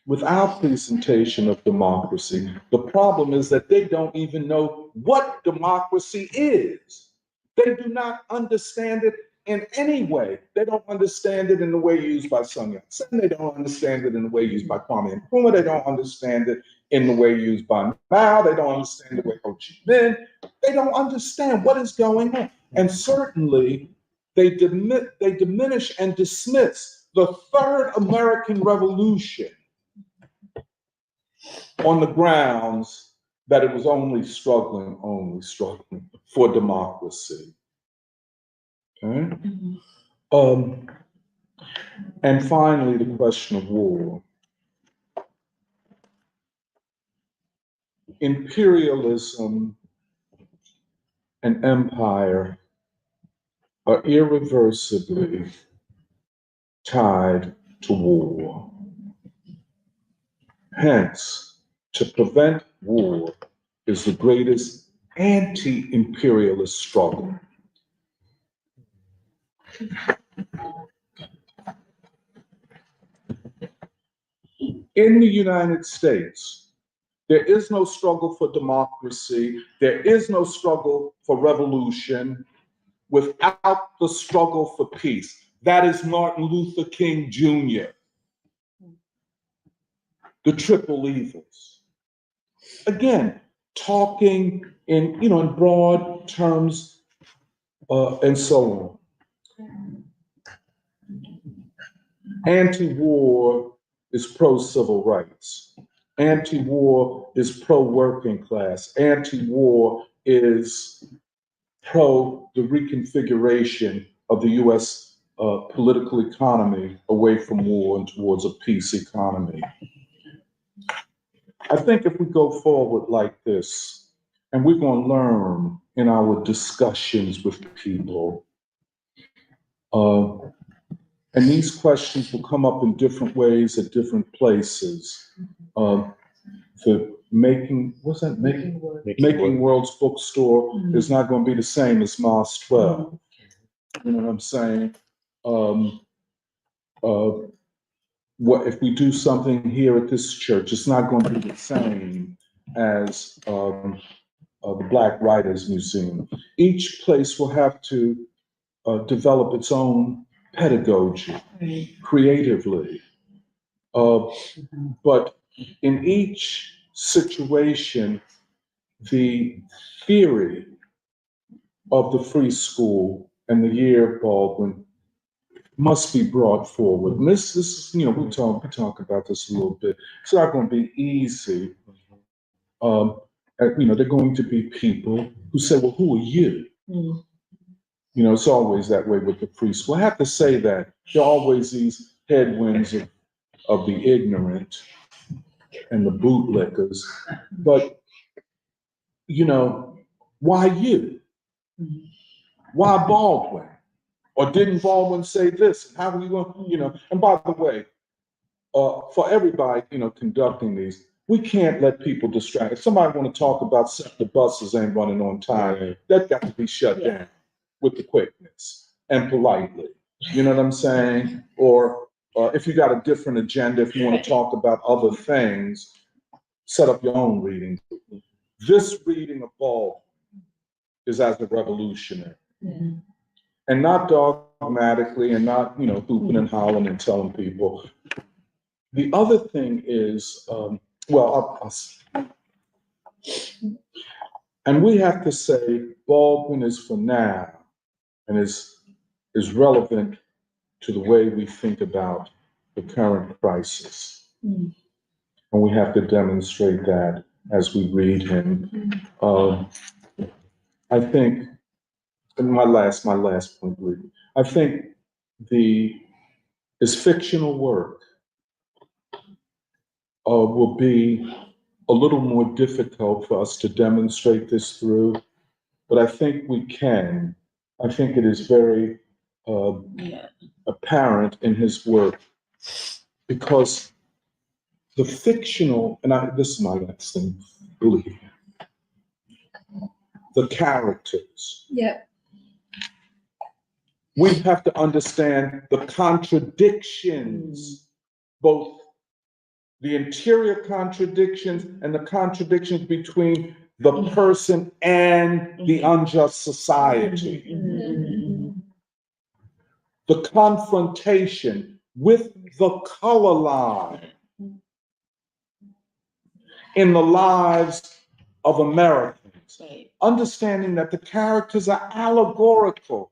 with our presentation of democracy. The problem is that they don't even know what democracy is. They do not understand it in any way. They don't understand it in the way used by Sun Yat-sen. They don't understand it in the way used by Kwame Nkrumah. They don't understand it in the way used by Mao. They don't understand the way Ho Chi Minh. They don't understand what is going on. And certainly, they diminish and dismiss the third American Revolution on the grounds that it was only struggling for democracy. Okay? And finally, the question of war. Imperialism and empire are irreversibly tied to war. Hence, to prevent war is the greatest anti-imperialist struggle. In the United States, there is no struggle for democracy, there is no struggle for revolution without the struggle for peace. That is Martin Luther King Jr. The triple evils. Again, talking in broad terms and so on. Anti-war is pro-civil rights. Anti-war is pro-working class. Anti-war is pro the reconfiguration of the U.S. Political economy away from war and towards a peace economy. I think if we go forward like this, and we're going to learn in our discussions with people. And these questions will come up in different ways at different places. The Making World's bookstore is not going to be the same as Mars 12. You know what I'm saying? What if we do something here at this church? It's not going to be the same as the Black Writers Museum. Each place will have to develop its own pedagogy creatively. But in each situation, the theory of the free school and the Year of Baldwin must be brought forward. And this is, we talk about this a little bit. It's not going to be easy. There are going to be people who say, well, who are you? It's always that way with the free school. I have to say that there are always these headwinds of the ignorant and the bootlickers. But, why you? Why Baldwin? Or didn't Baldwin say this? How are you going, And by the way, for everybody, conducting these, we can't let people distract. If somebody want to talk about the buses ain't running on time, that got to be shut down with the quickness and politely. You know what I'm saying? Or if you got a different agenda, if you want to talk about other things, set up your own reading. This reading of Baldwin is as a revolutionary. And not dogmatically and not, hooping and howling and telling people. The other thing is, and we have to say Baldwin is for now and is relevant to the way we think about the current crisis. And we have to demonstrate that as we read him. I think, and my last point, really, I think his fictional work will be a little more difficult for us to demonstrate this through, but I think we can. I think it is very apparent in his work because the fictional, and this is my last thing, believe me, the characters. We have to understand the contradictions, both the interior contradictions and the contradictions between the person and the unjust society. The confrontation with the color line in the lives of Americans. Understanding that the characters are allegorical.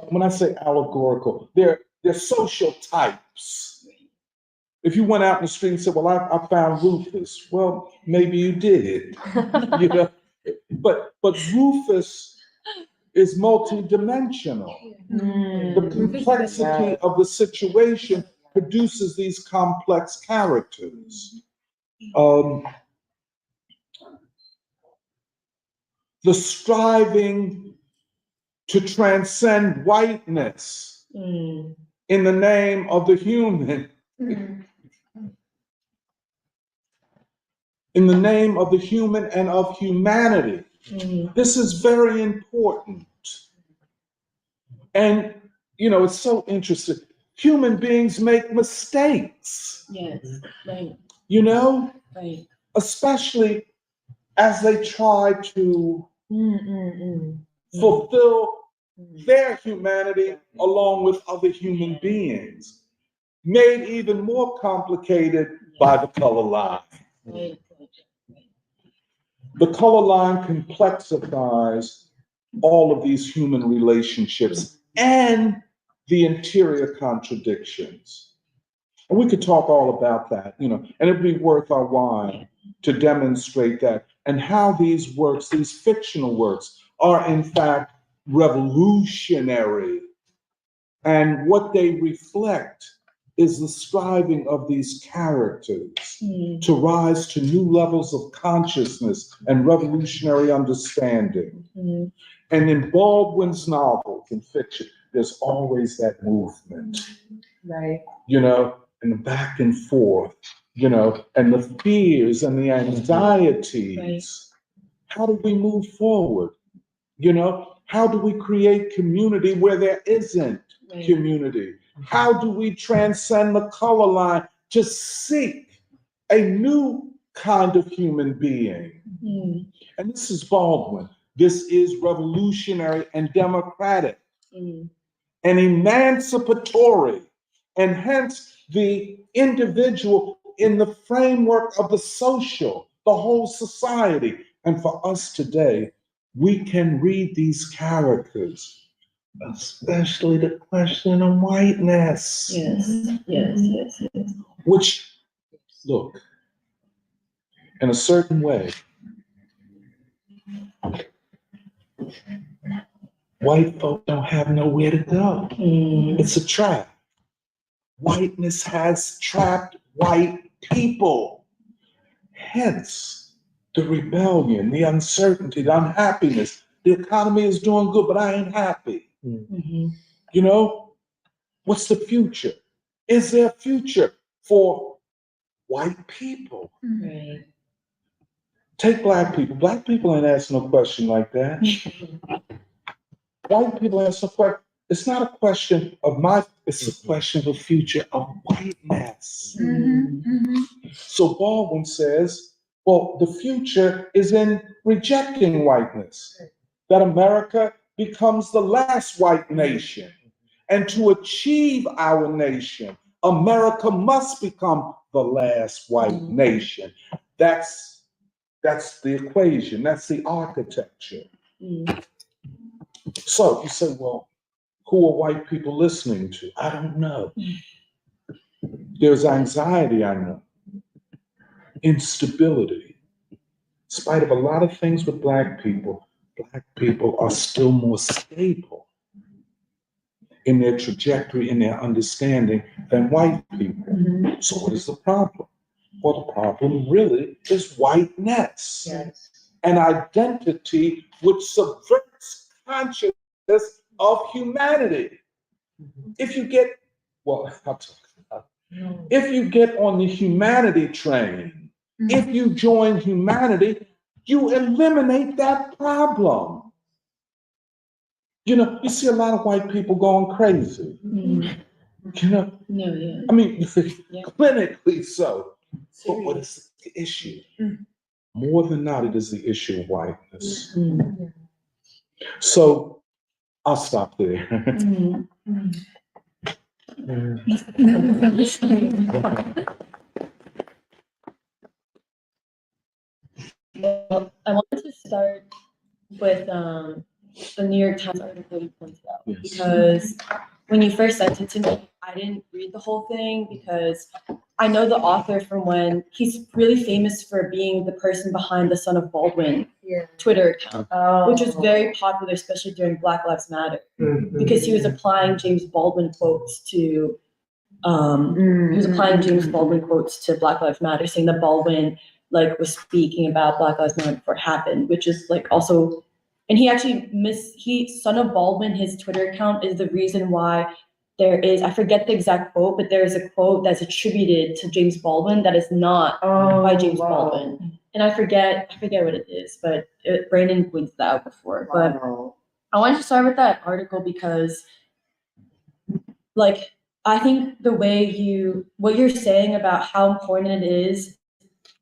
When I say allegorical, they're social types. If you went out in the street and said, well, I found Rufus, well, maybe you did, But Rufus is multidimensional. The complexity of the situation produces these complex characters. The striving to transcend whiteness in the name of the human. In the name of the human and of humanity. This is very important. And, it's so interesting. Human beings make mistakes. Especially as they try to fulfill their humanity along with other human beings, made even more complicated by the color line. The color line complexifies all of these human relationships and the interior contradictions. And we could talk all about that, and it'd be worth our while to demonstrate that and how these works, these fictional works, are in fact revolutionary and what they reflect is the striving of these characters to rise to new levels of consciousness and revolutionary understanding. And in Baldwin's novels and fiction, there's always that movement, Right. you know, and the back and forth, you know, and the fears and the anxieties. Right. How do we move forward? You know, how do we create community where there isn't community? How do we transcend the color line to seek a new kind of human being? And this is Baldwin. This is revolutionary and democratic and emancipatory, and hence the individual in the framework of the social, the whole society. And for us today, we can read these characters, especially the question of whiteness. Yes. Which, look, in a certain way, white folk don't have nowhere to go. It's a trap. Whiteness has trapped white people. Hence, the rebellion, the uncertainty, the unhappiness. The economy is doing good, but I ain't happy. You know, what's the future? Is there a future for white people? Right. Take black people. Black people ain't asking no question like that. White people ask no question. It's not a question of it's a question of the future of whiteness. So Baldwin says, well, the future is in rejecting whiteness, that America becomes the last white nation. And to achieve our nation, America must become the last white nation. That's the equation, that's the architecture. So you say, well, who are white people listening to? I don't know. There's anxiety, I know. Instability. In spite of a lot of things with black people are still more stable in their trajectory, in their understanding than white people. So what is the problem? Well, the problem really is whiteness. Yes. An identity which subverts consciousness of humanity. If you get, well, I'll talk about it. If you get on the humanity train, if you join humanity, you eliminate that problem. You know, you see a lot of white people going crazy. You know, I mean, clinically so. But what is the issue? More than not, it is the issue of whiteness. So I'll stop there. Well, I wanted to start with the New York Times article you pointed out, because when you first sent it to me, I didn't read the whole thing because I know the author from when he's really famous for being the person behind the Son of Baldwin Twitter account, which was very popular, especially during Black Lives Matter, because he was applying James Baldwin quotes to Black Lives Matter, saying that Baldwin was speaking about Black Lives Matter before it happened, which is also, and he actually Son of Baldwin, his Twitter account is the reason why there is, I forget the exact quote, but there is a quote that's attributed to James Baldwin that is not by James Baldwin. And I forget what it is, but Brandon pointed that out before. But I wanted to start with that article because I think the way what you're saying about how important it is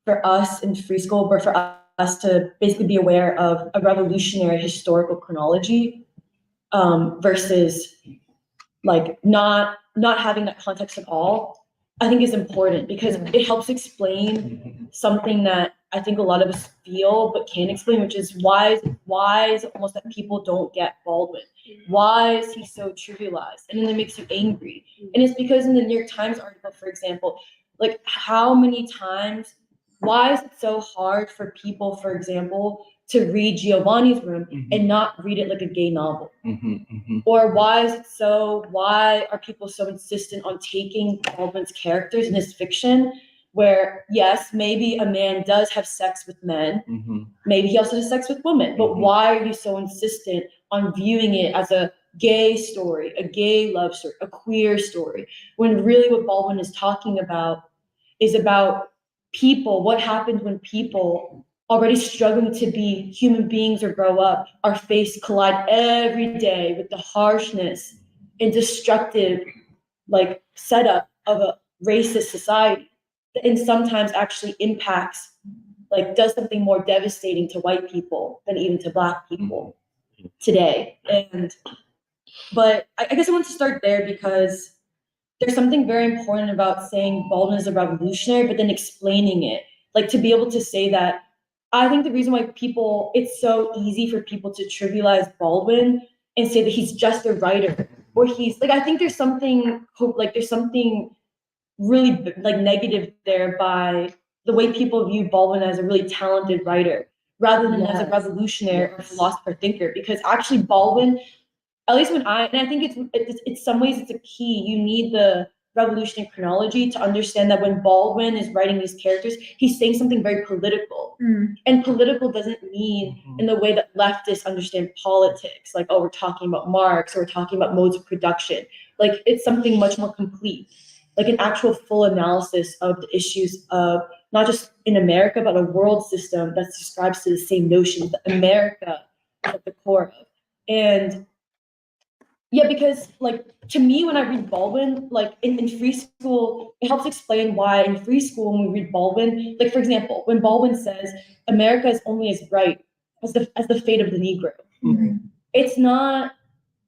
for us in free school, but for us to basically be aware of a revolutionary historical chronology versus not having that context at all, I think is important because it helps explain something that I think a lot of us feel but can't explain, which is why is it almost that people don't get Baldwin? Why is he so trivialized? And then it makes you angry. And it's because in the New York Times article, for example, how many times, why is it so hard for people, for example, to read Giovanni's Room and not read it like a gay novel? Or why are people so insistent on taking Baldwin's characters in his fiction, where yes, maybe a man does have sex with men, maybe he also has sex with women, but why are you so insistent on viewing it as a gay story, a gay love story, a queer story, when really what Baldwin is talking about is about people, what happens when people already struggling to be human beings or grow up, our faces collide every day with the harshness and destructive like setup of a racist society, and sometimes actually impacts, like does something more devastating to white people than even to Black people today. But I guess I want to start there because there's something very important about saying Baldwin is a revolutionary, but then explaining it. Like to be able to say that, I think the reason why it's so easy for people to trivialize Baldwin and say that he's just a writer, or he's like, I think there's something really like negative there by the way people view Baldwin as a really talented writer, rather than as a revolutionary or philosopher thinker. Because actually Baldwin, at least and I think it's some ways it's a key. You need the revolutionary chronology to understand that when Baldwin is writing these characters, he's saying something very political. And political doesn't mean in the way that leftists understand politics, like, oh, we're talking about Marx or we're talking about modes of production. Like it's something much more complete, like an actual full analysis of the issues of not just in America, but a world system that subscribes to the same notions that America is at the core of. And yeah, because like to me, when I read Baldwin, like in free school, it helps explain why in free school when we read Baldwin, like for example, when Baldwin says America is only as bright as the fate of the Negro, it's not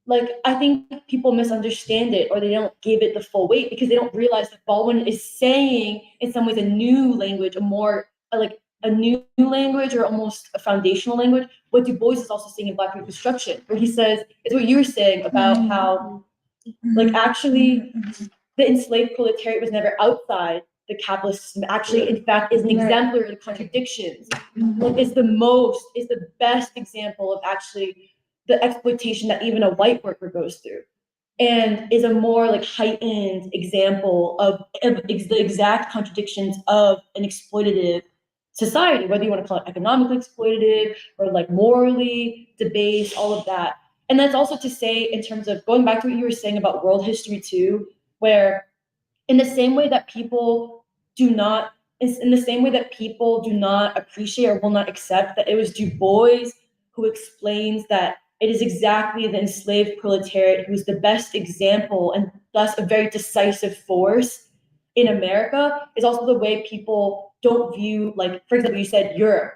like, I think people misunderstand it or they don't give it the full weight because they don't realize that Baldwin is saying in some ways a new language, a new language or almost a foundational language. What Du Bois is also saying in Black Reconstruction, where he says, it's what you were saying about how like actually the enslaved proletariat was never outside the capitalist system. Actually, in fact, is an exemplar of the contradictions. Like is the best example of actually the exploitation that even a white worker goes through, and is a more like heightened example of the exact contradictions of an exploitative society, whether you want to call it economically exploitative or like morally debased, all of that. And that's also to say, in terms of going back to what you were saying about world history too, where in the same way that people do not appreciate or will not accept that it was Du Bois who explains that it is exactly the enslaved proletariat who is the best example and thus a very decisive force in America, is also the way people don't view, like, for example, you said Europe,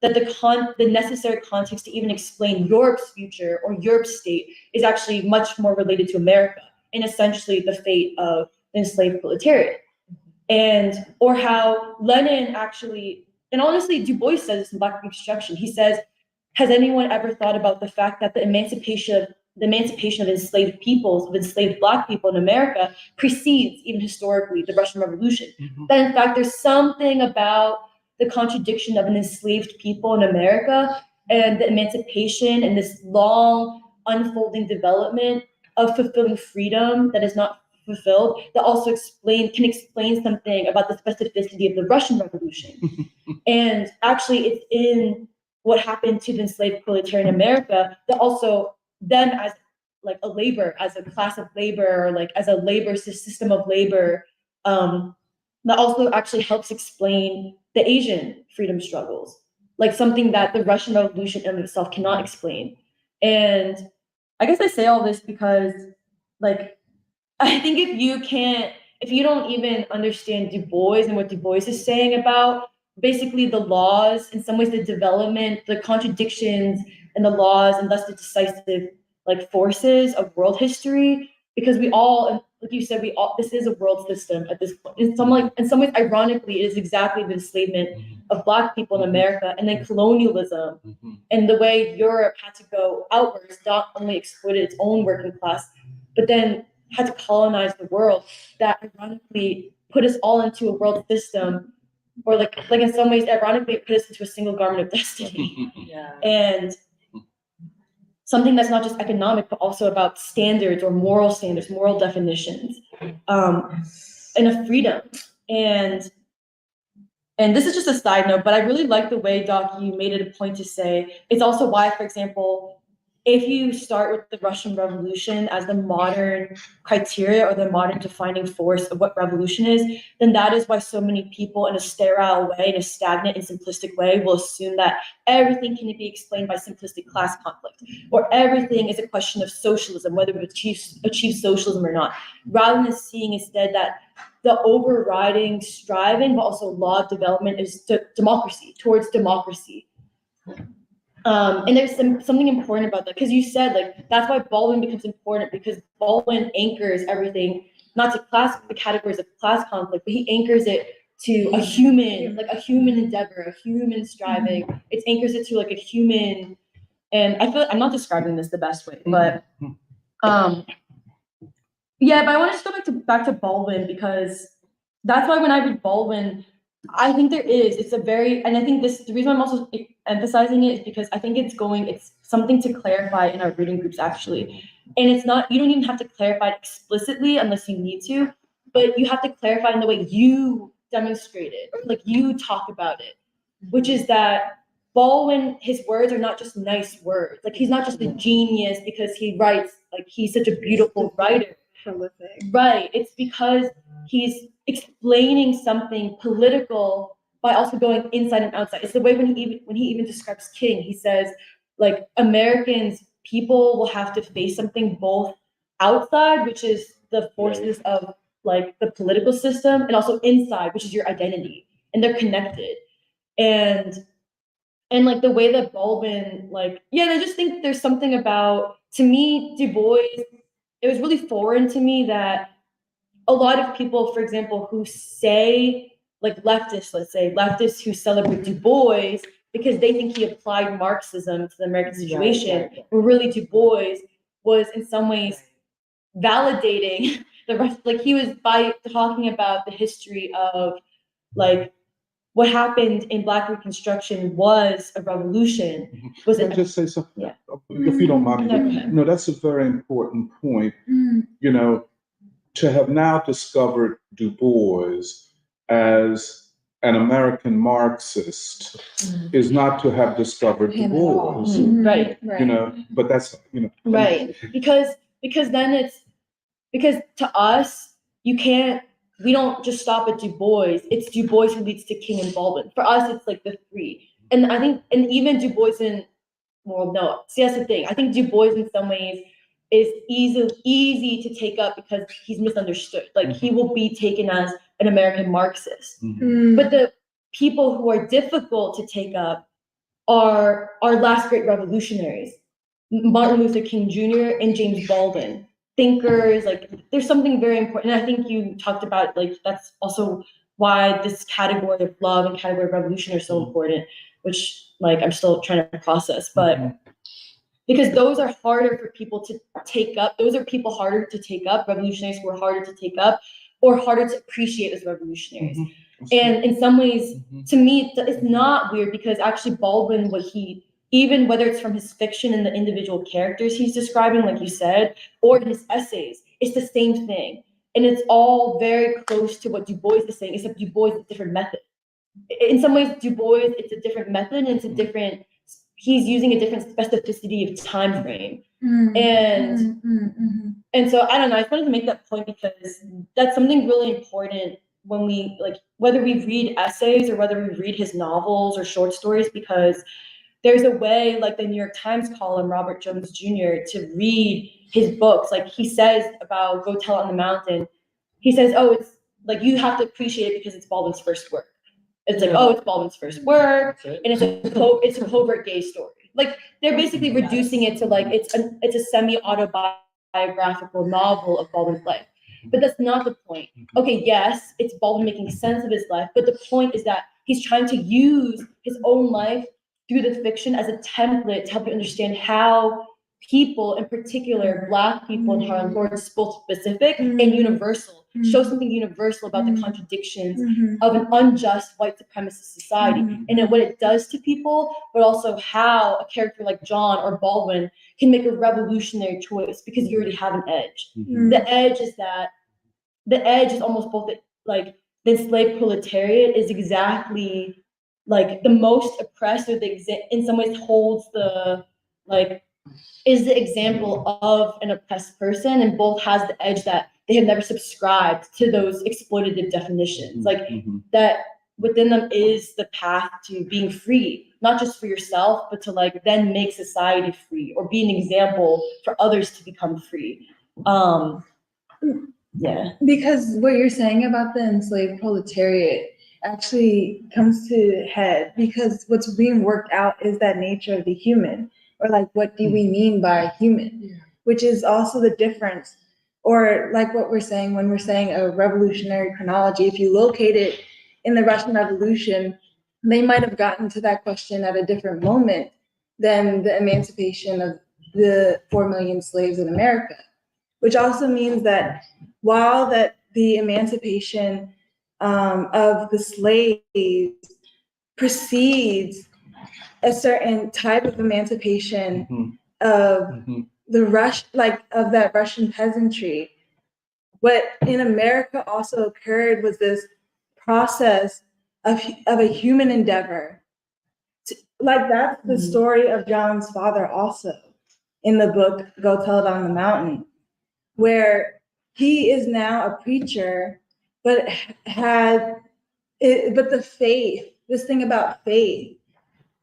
that the necessary context to even explain Europe's future or Europe's state is actually much more related to America and essentially the fate of the enslaved proletariat. And, or how Lenin actually, and honestly, Du Bois says this in Black Reconstruction, he says, has anyone ever thought about the fact that the emancipation of enslaved peoples, of enslaved Black people in America precedes, even historically, the Russian Revolution? That in fact, there's something about the contradiction of an enslaved people in America and the emancipation and this long unfolding development of fulfilling freedom that is not fulfilled, that also can explain something about the specificity of the Russian Revolution. And actually, it's in what happened to the enslaved proletariat in America that also them as like as a class of labor, or like as a labor system of labor, that also actually helps explain the Asian freedom struggles, like something that the Russian Revolution in itself cannot explain. And I guess I say all this because, like, I think if you don't even understand Du Bois and what Du Bois is saying about basically the laws, in some ways the development, the contradictions and the laws, and thus the decisive like forces of world history, because we all, like you said, this is a world system at this point. In some ways, ironically, it is exactly the enslavement of Black people in America, and then colonialism, and the way Europe had to go outwards, not only exploited its own working class, but then had to colonize the world, that ironically put us all into a world system or like in some ways, ironically, it put us into a single garment of destiny. And something that's not just economic, but also about standards or moral standards, moral definitions, and a freedom. And this is just a side note, but I really like the way, Doc, you made it a point to say it's also why, for example, if you start with the Russian Revolution as the modern criteria or the modern defining force of what revolution is, then that is why so many people in a sterile way, in a stagnant and simplistic way, will assume that everything can be explained by simplistic class conflict, or everything is a question of socialism, whether we achieve socialism or not, rather than seeing instead that the overriding striving, but also law of development is democracy, towards democracy. And there's something important about that, because you said like that's why Baldwin becomes important, because Baldwin anchors everything not to the categories of class conflict, but he anchors it to a human, like a human endeavor, a human striving. It anchors it to like a human, and I feel like I'm not describing this the best way, but yeah, but I want to just go back to Baldwin, because that's why when I read Baldwin, I think it's a very, and I think the reason I'm also emphasizing it is because I think it's something to clarify in our reading groups actually. And it's not, you don't even have to clarify it explicitly unless you need to, but you have to clarify in the way you demonstrate it, or like you talk about it, which is that Baldwin, his words are not just nice words. Like he's not just a genius because he writes, like he's such a beautiful writer. Prolific. Right. It's because he's explaining something political by also going inside and outside. It's the way when he even describes King, he says like people will have to face something both outside, which is the forces of like the political system, and also inside, which is your identity, and they're connected. And like the way that Baldwin, like, yeah, and I just think there's something about, to me, Du Bois, it was really foreign to me that a lot of people, for example, who say, like leftists, let's say, leftists who celebrate Du Bois because they think he applied Marxism to the American situation, when really Du Bois was in some ways validating the rest, like he was, by talking about the history of like what happened in Black Reconstruction was a revolution. Can I just say something? Yeah. If you don't mind. No, that's a very important point. You know, to have now discovered Du Bois as an American Marxist is not to have discovered Du Bois. Right. You know, but that's, you know. Right. Because then because to us, we don't just stop at Du Bois. It's Du Bois who leads to King and Baldwin. For us, it's like the three. And I think, and even Du Bois see, that's the thing. I think Du Bois in some ways is easy to take up because he's misunderstood. Like he will be taken as an American Marxist. But the people who are difficult to take up are our last great revolutionaries, Martin Luther King Jr. and James Baldwin. Thinkers, like there's something very important. And I think you talked about like that's also why this category of love and category of revolution are so important, which like I'm still trying to process, but because those are harder for people to take up. Those are people harder to take up, revolutionaries who are harder to take up or harder to appreciate as revolutionaries. And in some ways, to me, it's not weird, because actually Baldwin, even whether it's from his fiction and the individual characters he's describing, like you said, or in his essays, it's the same thing. And it's all very close to what Du Bois is saying, except Du Bois is a different method. In some ways, Du Bois, it's a different method, and he's using a different specificity of time frame. And so I don't know, I just wanted to make that point because that's something really important when we, like, whether we read essays or whether we read his novels or short stories, because there's a way, like the New York Times column, Robert Jones Jr., to read his books. Like he says about Go Tell It on the Mountain, he says, oh, it's like you have to appreciate it because it's Baldwin's first work. It's like, oh, it's Baldwin's first work, and it's a covert gay story. Like they're basically reducing it to like it's a semi-autobiographical novel of Baldwin's life. But that's not the point. Okay, yes, it's Baldwin making sense of his life, but the point is that he's trying to use his own life through the fiction as a template to help you understand how people, in particular Black people in Harlem, who are both specific and universal, show something universal about the contradictions of an unjust white supremacist society, and what it does to people, but also how a character like John or Baldwin can make a revolutionary choice because you already have an edge. The edge is almost both like the enslaved proletariat is exactly like the most oppressed, or in some ways holds the like is the example of an oppressed person, and both has the edge that they have never subscribed to those exploitative definitions. Like that within them is the path to being free, not just for yourself, but to like then make society free or be an example for others to become free. Yeah. Because what you're saying about the enslaved proletariat actually comes to head, because what's being worked out is that nature of the human, or like what do we mean by human, which is also the difference, or like what we're saying when we're saying a revolutionary chronology. If you locate it in the Russian Revolution, they might have gotten to that question at a different moment than the emancipation of the 4 million slaves in America, which also means that while that the emancipation of the slaves precedes a certain type of emancipation of of that Russian peasantry, what in America also occurred was this process of a human endeavor. Like that's the story of John's father also in the book Go Tell It on the Mountain, where he is now a preacher, but but the faith, this thing about faith,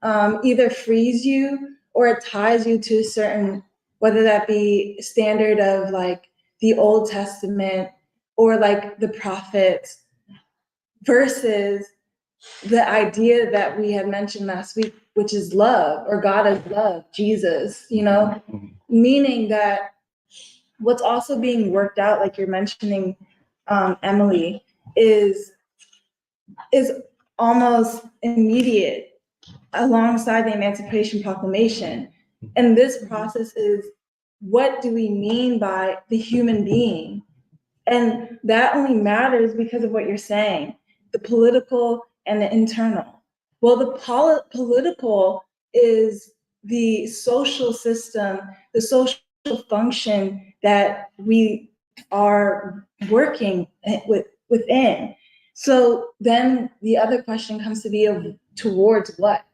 either frees you or it ties you to a certain, whether that be standard of like the Old Testament or like the prophets, versus the idea that we had mentioned last week, which is love, or God is love, Jesus, meaning that what's also being worked out, like you're mentioning, Emily, is almost immediate alongside the Emancipation Proclamation. And this process is, what do we mean by the human being? And that only matters because of what you're saying, the political and the internal. Well, the political is the social system, the social function that we are working within. So then the other question comes to be towards what?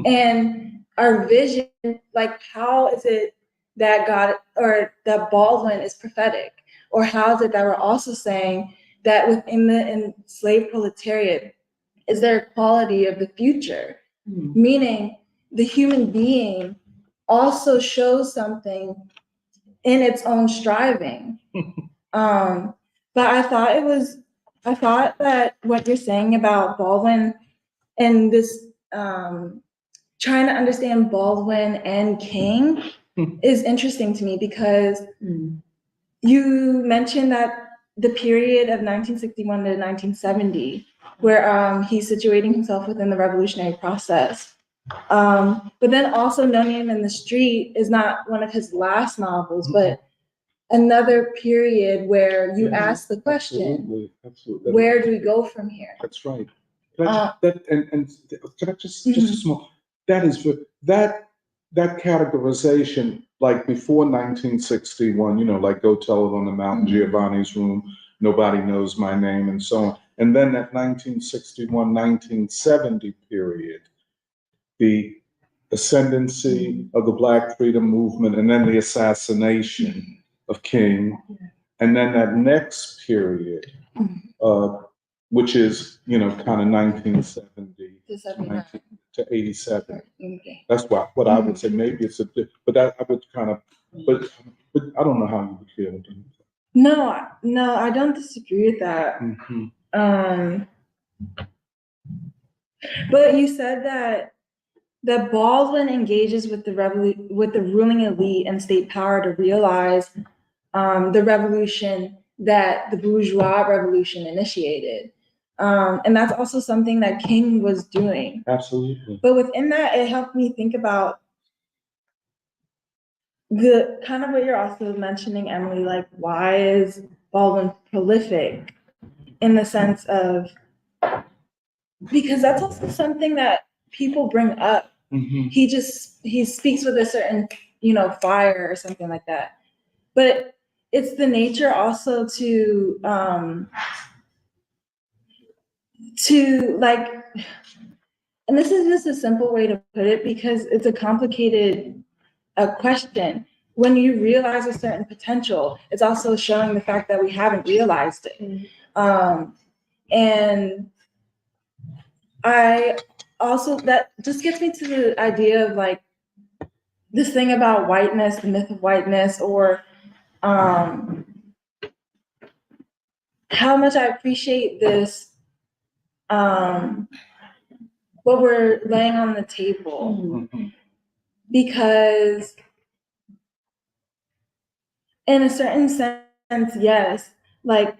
And our vision, like how is it that God or that Baldwin is prophetic? Or how is it that we're also saying that within the enslaved proletariat, is there a quality of the future? Meaning the human being also shows something in its own striving. But I thought that what you're saying about Baldwin and this trying to understand Baldwin and King is interesting to me, because you mentioned that the period of 1961 to 1970, where he's situating himself within the revolutionary process. But then also No Name in the Street is not one of his last novels, but another period where you ask the question, absolutely. where do we go from here? That's right. Can I just a small, that is that categorization, like before 1961, like Go Tell It on the Mountain, Giovanni's Room, Nobody Knows My Name, and so on. And then that 1961, 1970 period, the ascendancy of the Black freedom movement, and then the assassination of King. And then that next period, which is, kind of 1970 to 87. Okay. That's what I would say. Maybe it's but that I would kind of, but I don't know how you would feel. No, I don't disagree with that. But you said that Baldwin engages with the ruling elite and state power to realize the revolution that the bourgeois revolution initiated. And that's also something that King was doing. Absolutely. But within that, it helped me think about the kind of what you're also mentioning, Emily, like why is Baldwin prolific in the sense of, because that's also something that people bring up. Mhm. He speaks with a certain, fire or something like that. But it's the nature also to like, and this is just a simple way to put it because it's a complicated question. When you realize a certain potential, it's also showing the fact that we haven't realized it. And I also, that just gets me to the idea of like this thing about whiteness, the myth of whiteness, or how much I appreciate this, what we're laying on the table. Mhm. Because in a certain sense, yes, like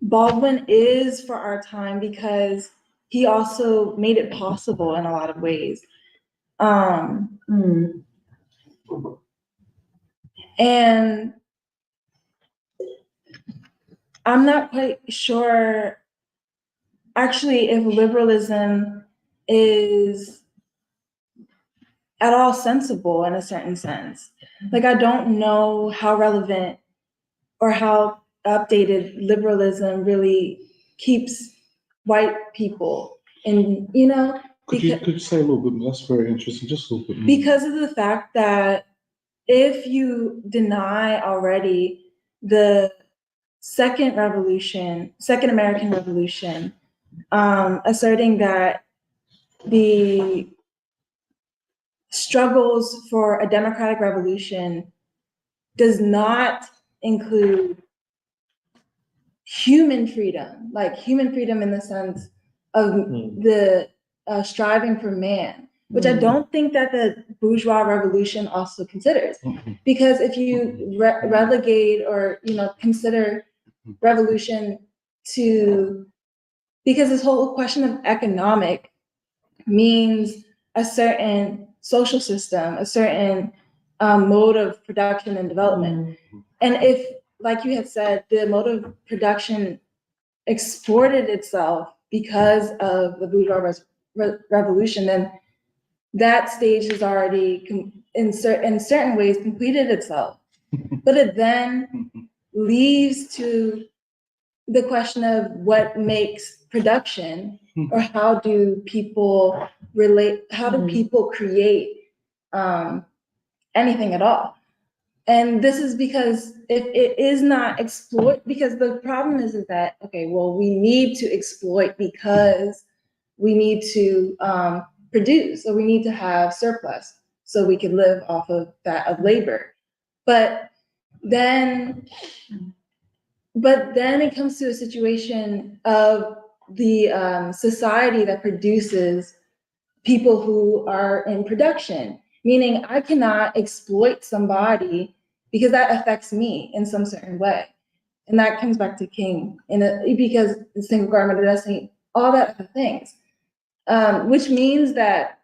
Baldwin is for our time because he also made it possible in a lot of ways. And I'm not quite sure actually if liberalism is at all sensible in a certain sense. Like, I don't know how relevant or how updated liberalism really keeps white people. And, Could you say a little bit more? That's very interesting. Just a little bit more. because of the fact that if you deny already the second American Revolution, asserting that the struggles for a democratic revolution does not include human freedom, like human freedom in the sense of the striving for man, which I don't think that the bourgeois revolution also considers. Because if you relegate or, consider revolution to, because this whole question of economic means a certain social system, a certain mode of production and development. And if, like you had said, the mode of production exported itself because of the bourgeois revolution, then that stage has already, in certain ways, completed itself. But it then leaves to the question of what makes production, or how do people relate, how do people create anything at all? And this is because if it is not because the problem is that, okay, well, we need to exploit because we need to produce, or we need to have surplus so we can live off of that, of labor. But then it comes to a situation of the society that produces people who are in production, meaning I cannot exploit somebody because that affects me in some certain way. And that comes back to King, because the single garment of destiny, all that other things, which means that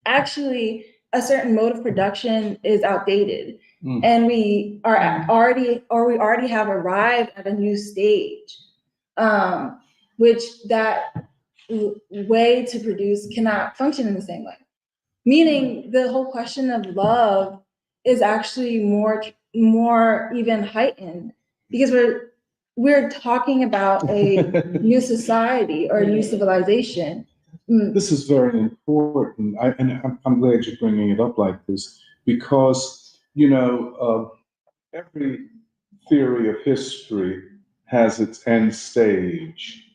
actually a certain mode of production is outdated. And we already have arrived at a new stage, which that way to produce cannot function in the same way. Meaning the whole question of love is actually more even heightened, because we're talking about a new society or a new civilization. This is very important, I'm glad you're bringing it up like this, because every theory of history has its end stage.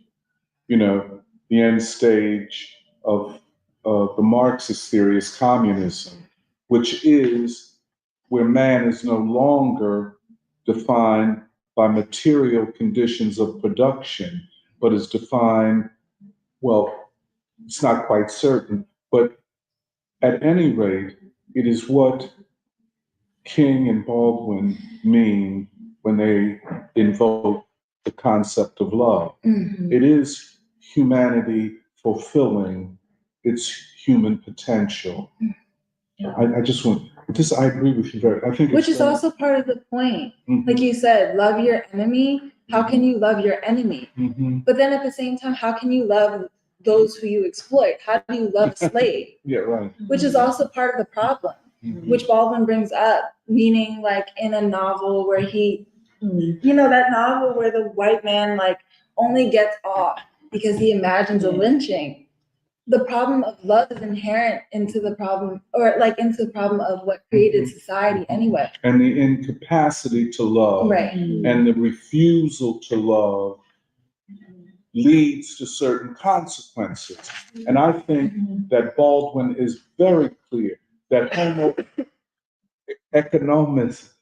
The end stage of the Marxist theory is communism, which is where man is no longer defined by material conditions of production, but is defined, well, it's not quite certain, but at any rate, it is what King and Baldwin mean when they invoke the concept of love. It is humanity fulfilling its human potential. I just want this. I agree with you very. I think Which it's is also part of the point. Mhm. Like you said, love your enemy. How can you love your enemy? Mhm. But then at the same time, how can you love those who you exploit? How do you love a slave? Yeah, right. Which is also part of the problem, Mhm. which Baldwin brings up, meaning like in a novel where he, you know, that novel where the white man like only gets off because he imagines a lynching. The problem of love is inherent into the problem, or like into the problem of what created society anyway. And the incapacity to love, Right. and the refusal to love leads to certain consequences. And I think that Baldwin is very clear that homo economics,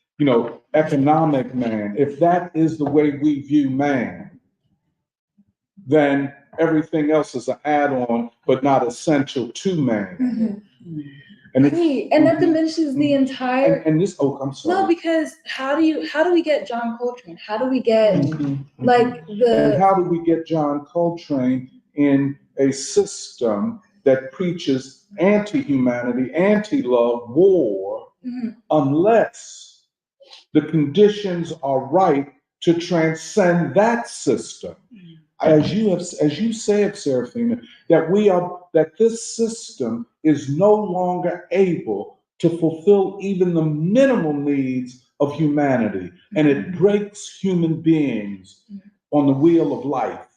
economic man, if that is the way we view man, then everything else is an add-on, but not essential to man. And Right. And that diminishes the entire. and this. Oh, I'm sorry. No, because how do we get John Coltrane? How do we get like And the how do we get John Coltrane in a system that preaches anti-humanity, anti-love, war, unless the conditions are right to transcend that system? As you said, Serafina, that this system is no longer able to fulfill even the minimal needs of humanity, and it breaks human beings on the wheel of life.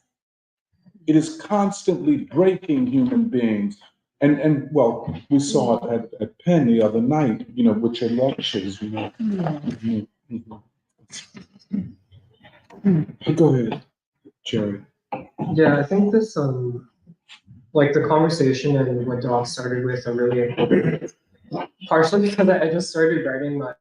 It is constantly breaking human beings. And well, we saw it at Penn the other night, with your lectures, Mhm, mhm. Go ahead, Jerry. Yeah, I think this like the conversation and what Doc started with are really important. Partially because I just started writing my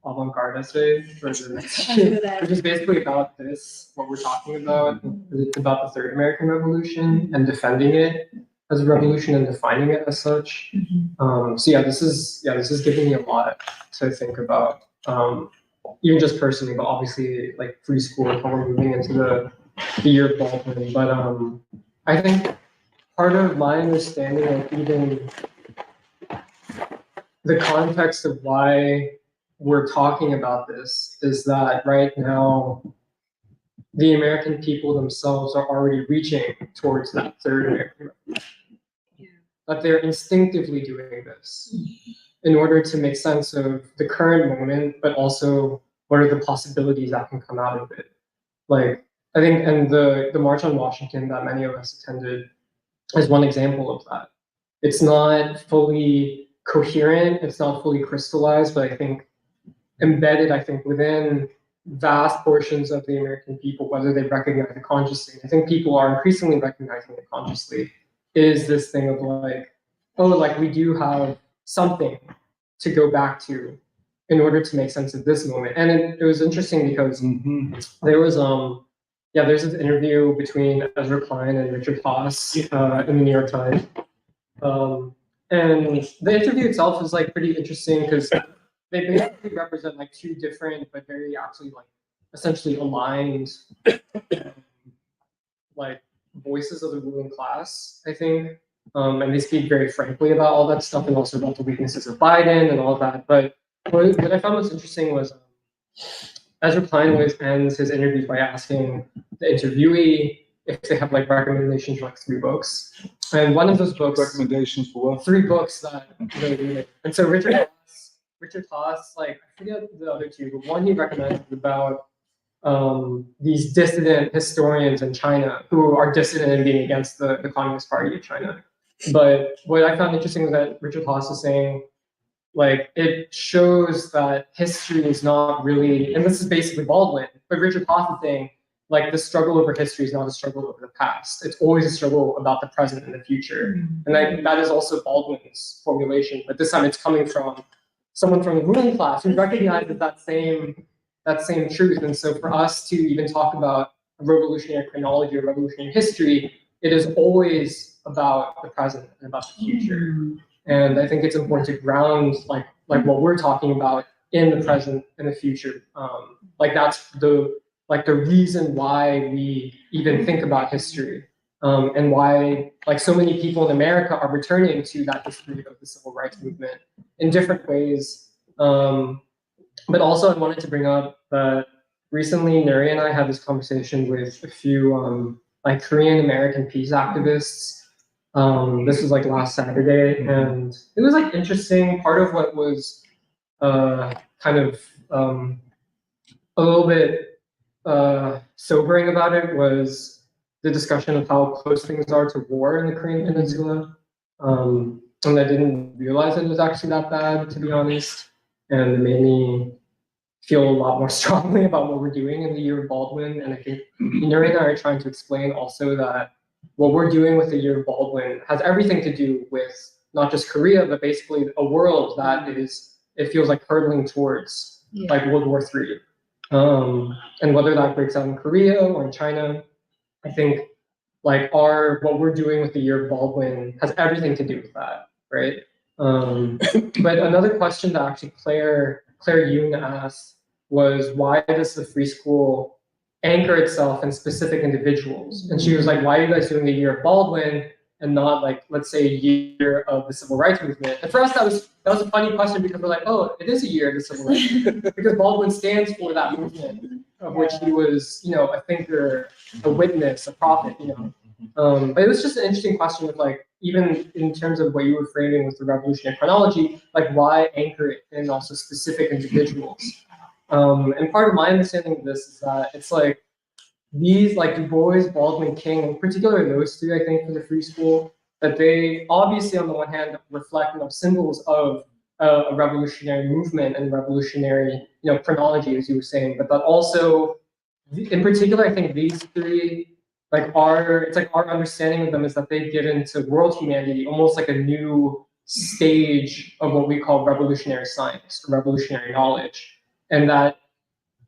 avant-garde essay for the next year, which is basically about this, what we're talking about. It's about the Third American Revolution and defending it as a revolution and defining it as such. So this is giving me a lot to think about. Even just personally, but obviously like free school and how we're moving into the year of Baldwin. But I think part of my understanding of even the context of why we're talking about this is that right now the American people themselves are already reaching towards that third American Revolution. That they're instinctively doing this in order to make sense of the current moment, but also what are the possibilities that can come out of it. Like I think, and the March on Washington that many of us attended is one example of that. It's not fully coherent, it's not fully crystallized, but I think embedded, within vast portions of the American people, whether they recognize it consciously. I think people are increasingly recognizing it consciously, is this thing of like, oh, like we do have something to go back to in order to make sense of this moment. And it was interesting because there was there's this interview between Ezra Klein and Richard Haas in the New York Times. And the interview itself is like pretty interesting because they basically represent like two different but very actually like essentially aligned like voices of the ruling class, I think. And they speak very frankly about all that stuff and also about the weaknesses of Biden and all of that. But what I found most interesting was Ezra Klein always ends his interviews by asking the interviewee if they have like recommendations for like 3 books. And one of those books, Recommendations for what? 3 books that they're reading. And so Richard Haas, like I forget the other 2, but one he recommended about these dissident historians in China who are dissident in being against the Communist Party of China. But what I found interesting was that Richard Haas is saying, like, it shows that history is not really, and this is basically Baldwin, but Richard Haas is saying, like, the struggle over history is not a struggle over the past. It's always a struggle about the present and the future. And that is also Baldwin's formulation, but this time it's coming from someone from the ruling class who recognizes that same truth. And so for us to even talk about a revolutionary chronology or revolutionary history, it is always about the present and about the future. And I think it's important to ground like what we're talking about in the present and the future. Like that's the reason why we even think about history and why like so many people in America are returning to that history of the civil rights movement in different ways. But also I wanted to bring up that recently Nuri and I had this conversation with a few like Korean American peace activists. This was like last Saturday, and it was like interesting. Part of what was kind of a little bit sobering about it was the discussion of how close things are to war in the Korean Peninsula. And I didn't realize it was actually that bad, to be honest. And it made me feel a lot more strongly about what we're doing in the Year of Baldwin. And I think Nuri and I are trying to explain also that what we're doing with the Year of Baldwin has everything to do with not just Korea, but basically a world that is, it feels like hurtling towards like World War III. And whether that breaks out in Korea or in China, I think like what we're doing with the Year of Baldwin has everything to do with that, right? But another question that actually Claire Yoon asked was, why does the free school anchor itself in specific individuals? And she was like, why are you guys doing the Year of Baldwin and not like, let's say, a year of the civil rights movement? And for us, that was a funny question, because we're like, oh, it is a year of the civil rights movement, because Baldwin stands for that movement, of which he was, a thinker, a witness, a prophet, But it was just an interesting question of like, even in terms of what you were framing with the revolutionary chronology, like why anchor it in also specific individuals? And part of my understanding of this is that it's like these, like Du Bois, Baldwin, King, in particular those three, I think, for the free school, that they obviously on the one hand reflect symbols of a revolutionary movement and revolutionary chronology, as you were saying, but that also, in particular, I think these three, like it's like our understanding of them is that they get into world humanity almost like a new stage of what we call revolutionary science, revolutionary knowledge. And that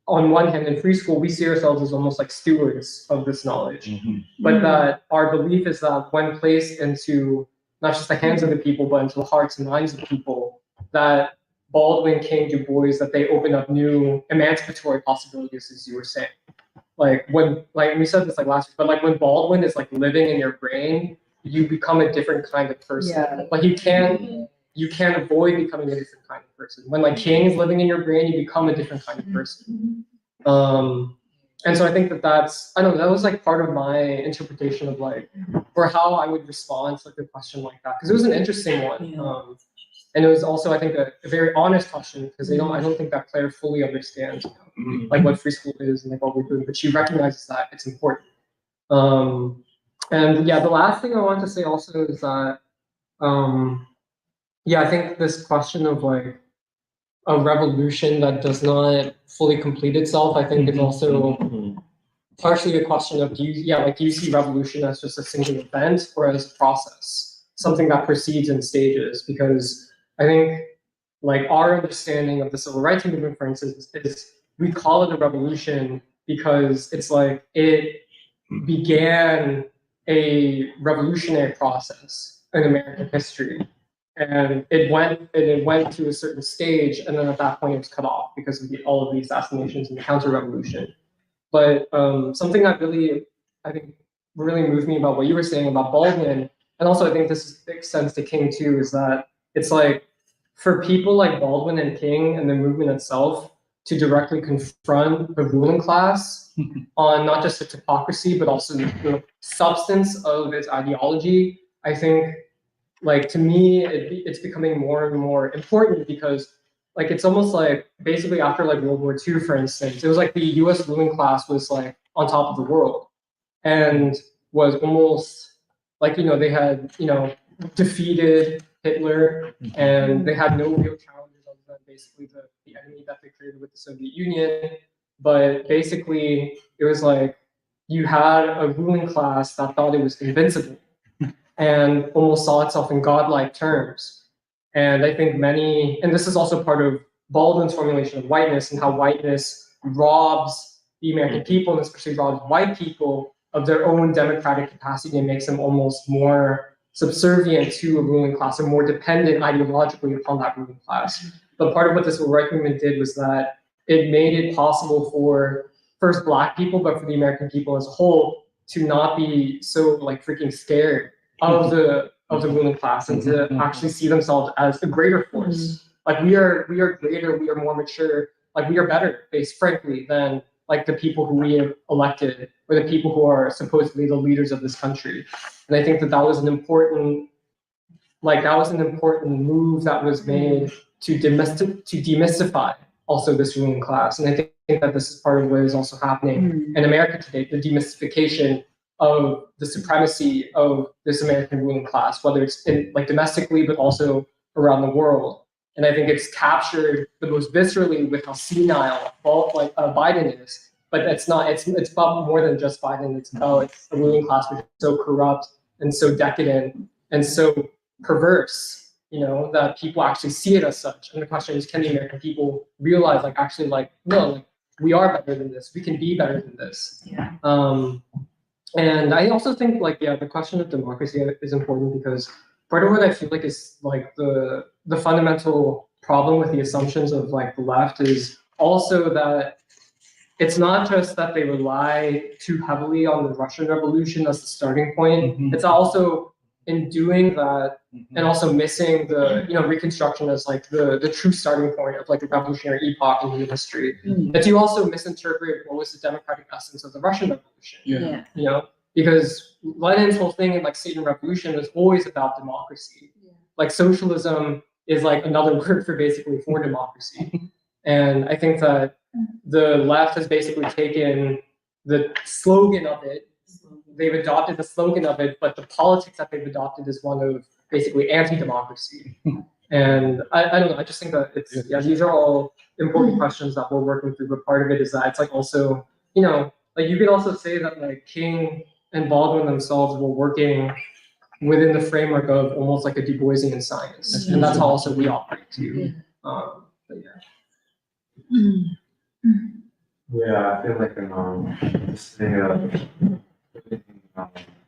on one hand, in free school, we see ourselves as almost like stewards of this knowledge, but that our belief is that when placed into not just the hands of the people, but into the hearts and minds of the people, that Baldwin, King, Du Bois, that they open up new emancipatory possibilities, as you were saying. Like when, like we said this like last week, but like when Baldwin is like living in your brain, you become a different kind of person. Yeah. Like you can't avoid becoming a different kind of person. When like King is living in your brain, you become a different kind of person. And so I think that that was like part of my interpretation of like, or how I would respond to like a question like that, because it was an interesting one. And it was also, I think, a very honest question, because I don't think that Claire fully understands like what free school is and like what we're doing, but she recognizes that it's important. And yeah, the last thing I want to say also is that I think this question of like a revolution that does not fully complete itself, I think is also partially a question of do you see revolution as just a single event or as a process, something that proceeds in stages? Because I think like our understanding of the civil rights movement, for instance, is we call it a revolution because it's like it began a revolutionary process in American history. And it went to a certain stage, and then at that point it was cut off because of all of the assassinations and the counter-revolution. But something that I think really moved me about what you were saying about Baldwin, and also I think this extends to King too, is that it's like for people like Baldwin and King and the movement itself to directly confront the ruling class on not just its hypocrisy, but also the substance of its ideology, I think, like to me, it's becoming more and more important, because like it's almost like basically after like World War II, for instance, it was like the U.S. ruling class was like on top of the world and was almost like they had defeated Hitler, and they had no real challenges other than basically the enemy that they created with the Soviet Union. But basically, it was like you had a ruling class that thought it was invincible and almost saw itself in godlike terms. And I think and this is also part of Baldwin's formulation of whiteness and how whiteness robs the American people, and especially robs white people, of their own democratic capacity and makes them almost more subservient to a ruling class and more dependent ideologically upon that ruling class. But part of what the civil rights movement did was that it made it possible for first Black people, but for the American people as a whole, to not be so like freaking scared of the ruling class and to actually see themselves as a greater force. Like we are greater, we are more mature, like we are better, frankly, than like the people who we have elected or the people who are supposedly the leaders of this country. And I think that was an important move that was made to demystify also this ruling class. And I think that this is part of what is also happening in America today, the demystification of the supremacy of this American ruling class, whether it's like domestically, but also around the world. And I think it's captured the most viscerally with how senile Biden is. But it's about more than just Biden. It's about a ruling class which is so corrupt and so decadent and so perverse, that people actually see it as such. And the question is, can the American people realize, no, we are better than this. We can be better than this. Yeah. And I also think, the question of democracy is important because part of what I feel like is like the fundamental problem with the assumptions of like the left is also that it's not just that they rely too heavily on the Russian Revolution as the starting point. It's also in doing that and also missing the Reconstruction as like the true starting point of like a revolutionary epoch in human history. But you also misinterpret what was the democratic essence of the Russian Revolution. Because Lenin's whole thing in like Satan Revolution was always about democracy. Like socialism is like another word for democracy. And I think that the left has basically taken the slogan of it. They've adopted the slogan of it, but the politics that they've adopted is one of basically anti-democracy. And I don't know, I just think that these are all important questions that we're working through, but part of it is that it's like also, like you could also say that like King and Baldwin themselves were working within the framework of almost like a Du Boisian science. And that's how also we operate too. But yeah, I feel like this thing of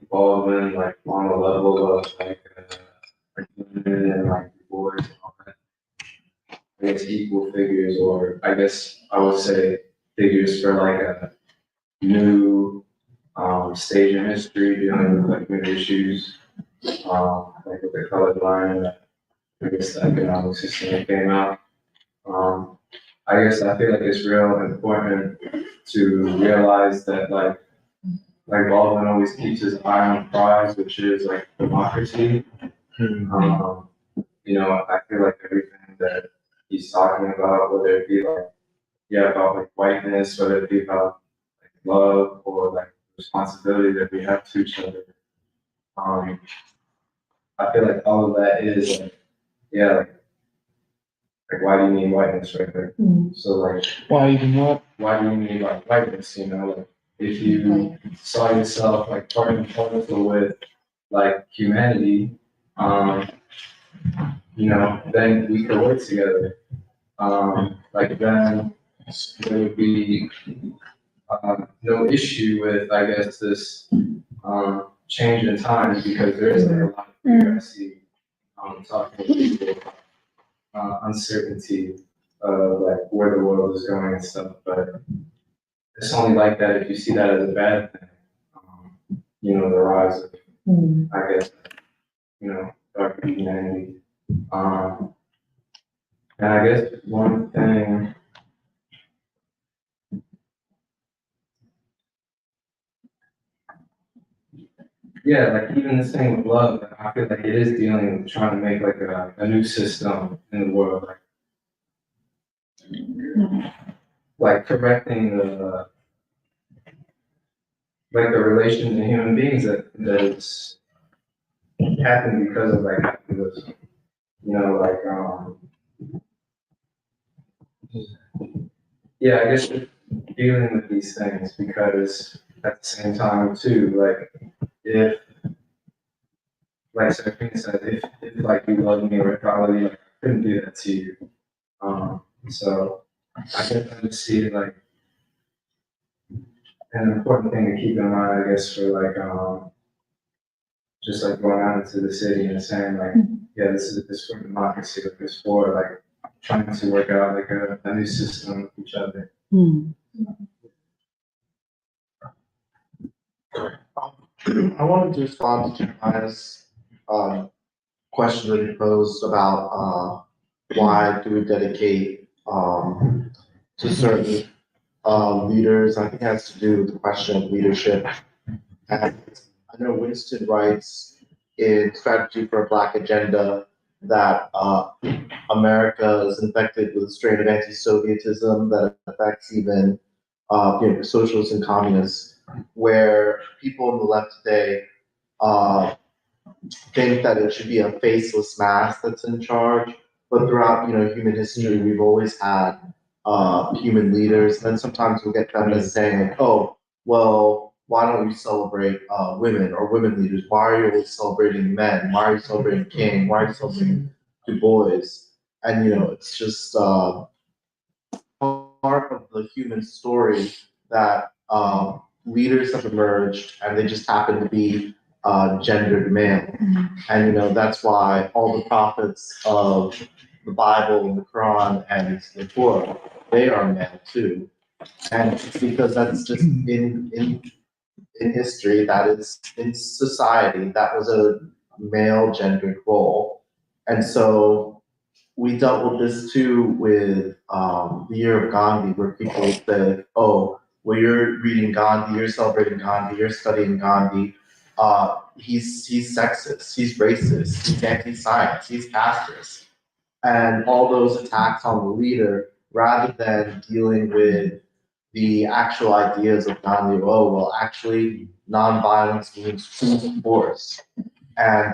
Baldwin like on a level of like Lenin and like Du Bois and all that. I guess equal figures, or I guess I would say figures for like a new stage in history dealing with like new issues, like with the colored line, I guess the economic system came out. I guess I feel like it's real important to realize that like Baldwin always keeps his eye on the prize, which is like democracy. I feel like everything that he's talking about, whether it be about like whiteness, whether it be about like love or like responsibility that we have to each other. I feel like all of that is like why do you need whiteness right there? So like Why even what? why do you need like whiteness? Like if you saw yourself like part and parcel with like humanity, then we could work together. Like then there would be no issue with I guess this change in times because there is like a lot of bureaucracy talking to people uncertainty of like where the world is going and stuff, but it's only like that if you see that as a bad thing. The rise of I guess dark humanity. And I guess one thing like even this thing with love, I feel like it is dealing with trying to make like a new system in the world, like correcting the relations in human beings that's happened because of like capitalism. I guess just dealing with these things because at the same time too, like if like Serafina said, if like you love me or probably like I couldn't do that to you. So I guess I just see it like an important thing to keep in mind, I guess, for like just like going out into the city and saying like, this is for democracy, like this for like trying to work out like a new system with each other. I wanted to respond to Jeremiah's question that he posed about why do we dedicate to certain leaders. I think it has to do with the question of leadership. And I know Winston writes in Strategy for a Black Agenda that America is infected with a strain of anti-Sovietism that affects even socialists and communists, where people on the left today think that it should be a faceless mass that's in charge. But throughout human history, we've always had human leaders. And then sometimes we'll get feminists saying like, oh, well, why don't you celebrate women or women leaders? Why are you always celebrating men? Why are you celebrating King? Why are you celebrating Du Bois? And it's just part of the human story that leaders have emerged and they just happen to be gendered male. And that's why all the prophets of the Bible and the Quran and the Torah, they are male too. And it's because that's just in history, that is in society, that was a male gendered role. And so we dealt with this too with the Year of Gandhi, where people said, oh, well, you're reading Gandhi, you're celebrating Gandhi, you're studying Gandhi. He's sexist, he's racist, he's anti-science, he's castrist. And all those attacks on the leader, rather than dealing with the actual ideas of Gandhi, oh, well, actually, nonviolence means true force. And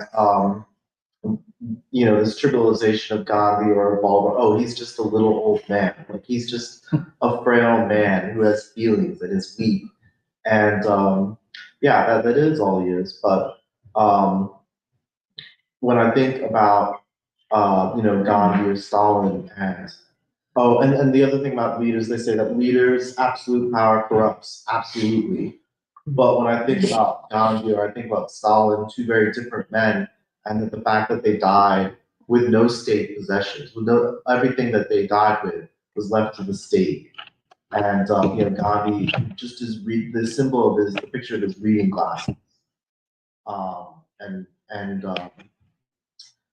this trivialization of Gandhi or Baldwin, oh, he's just a little old man. Like, he's just a frail man who has feelings and is weak. And that is all he is. But when I think about, Gandhi or Stalin and the other thing about leaders, they say that leaders, absolute power corrupts, absolutely. But when I think about Gandhi or I think about Stalin, two very different men, and that the fact that they died with no state possessions, with everything that they died with was left to the state. And Gandhi just the symbol of the picture of his reading glasses.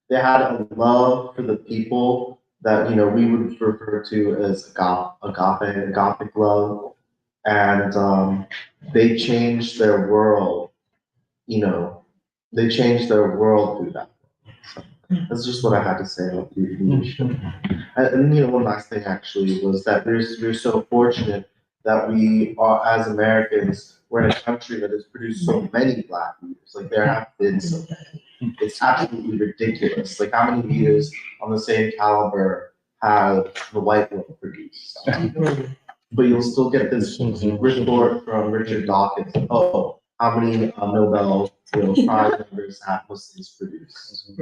They had a love for the people that we would refer to as agaphic love, and they changed their world. They changed their world through that. So that's just what I had to say about the leadership. And one last thing actually was that we're so fortunate that we are, as Americans, we're in a country that has produced so many Black leaders. Like, there have been so many. It's absolutely ridiculous. Like, how many leaders on the same caliber have the white world produced? But you'll still get this report from Richard Dawkins. Oh, how many Nobel Prize members have Muslims produced?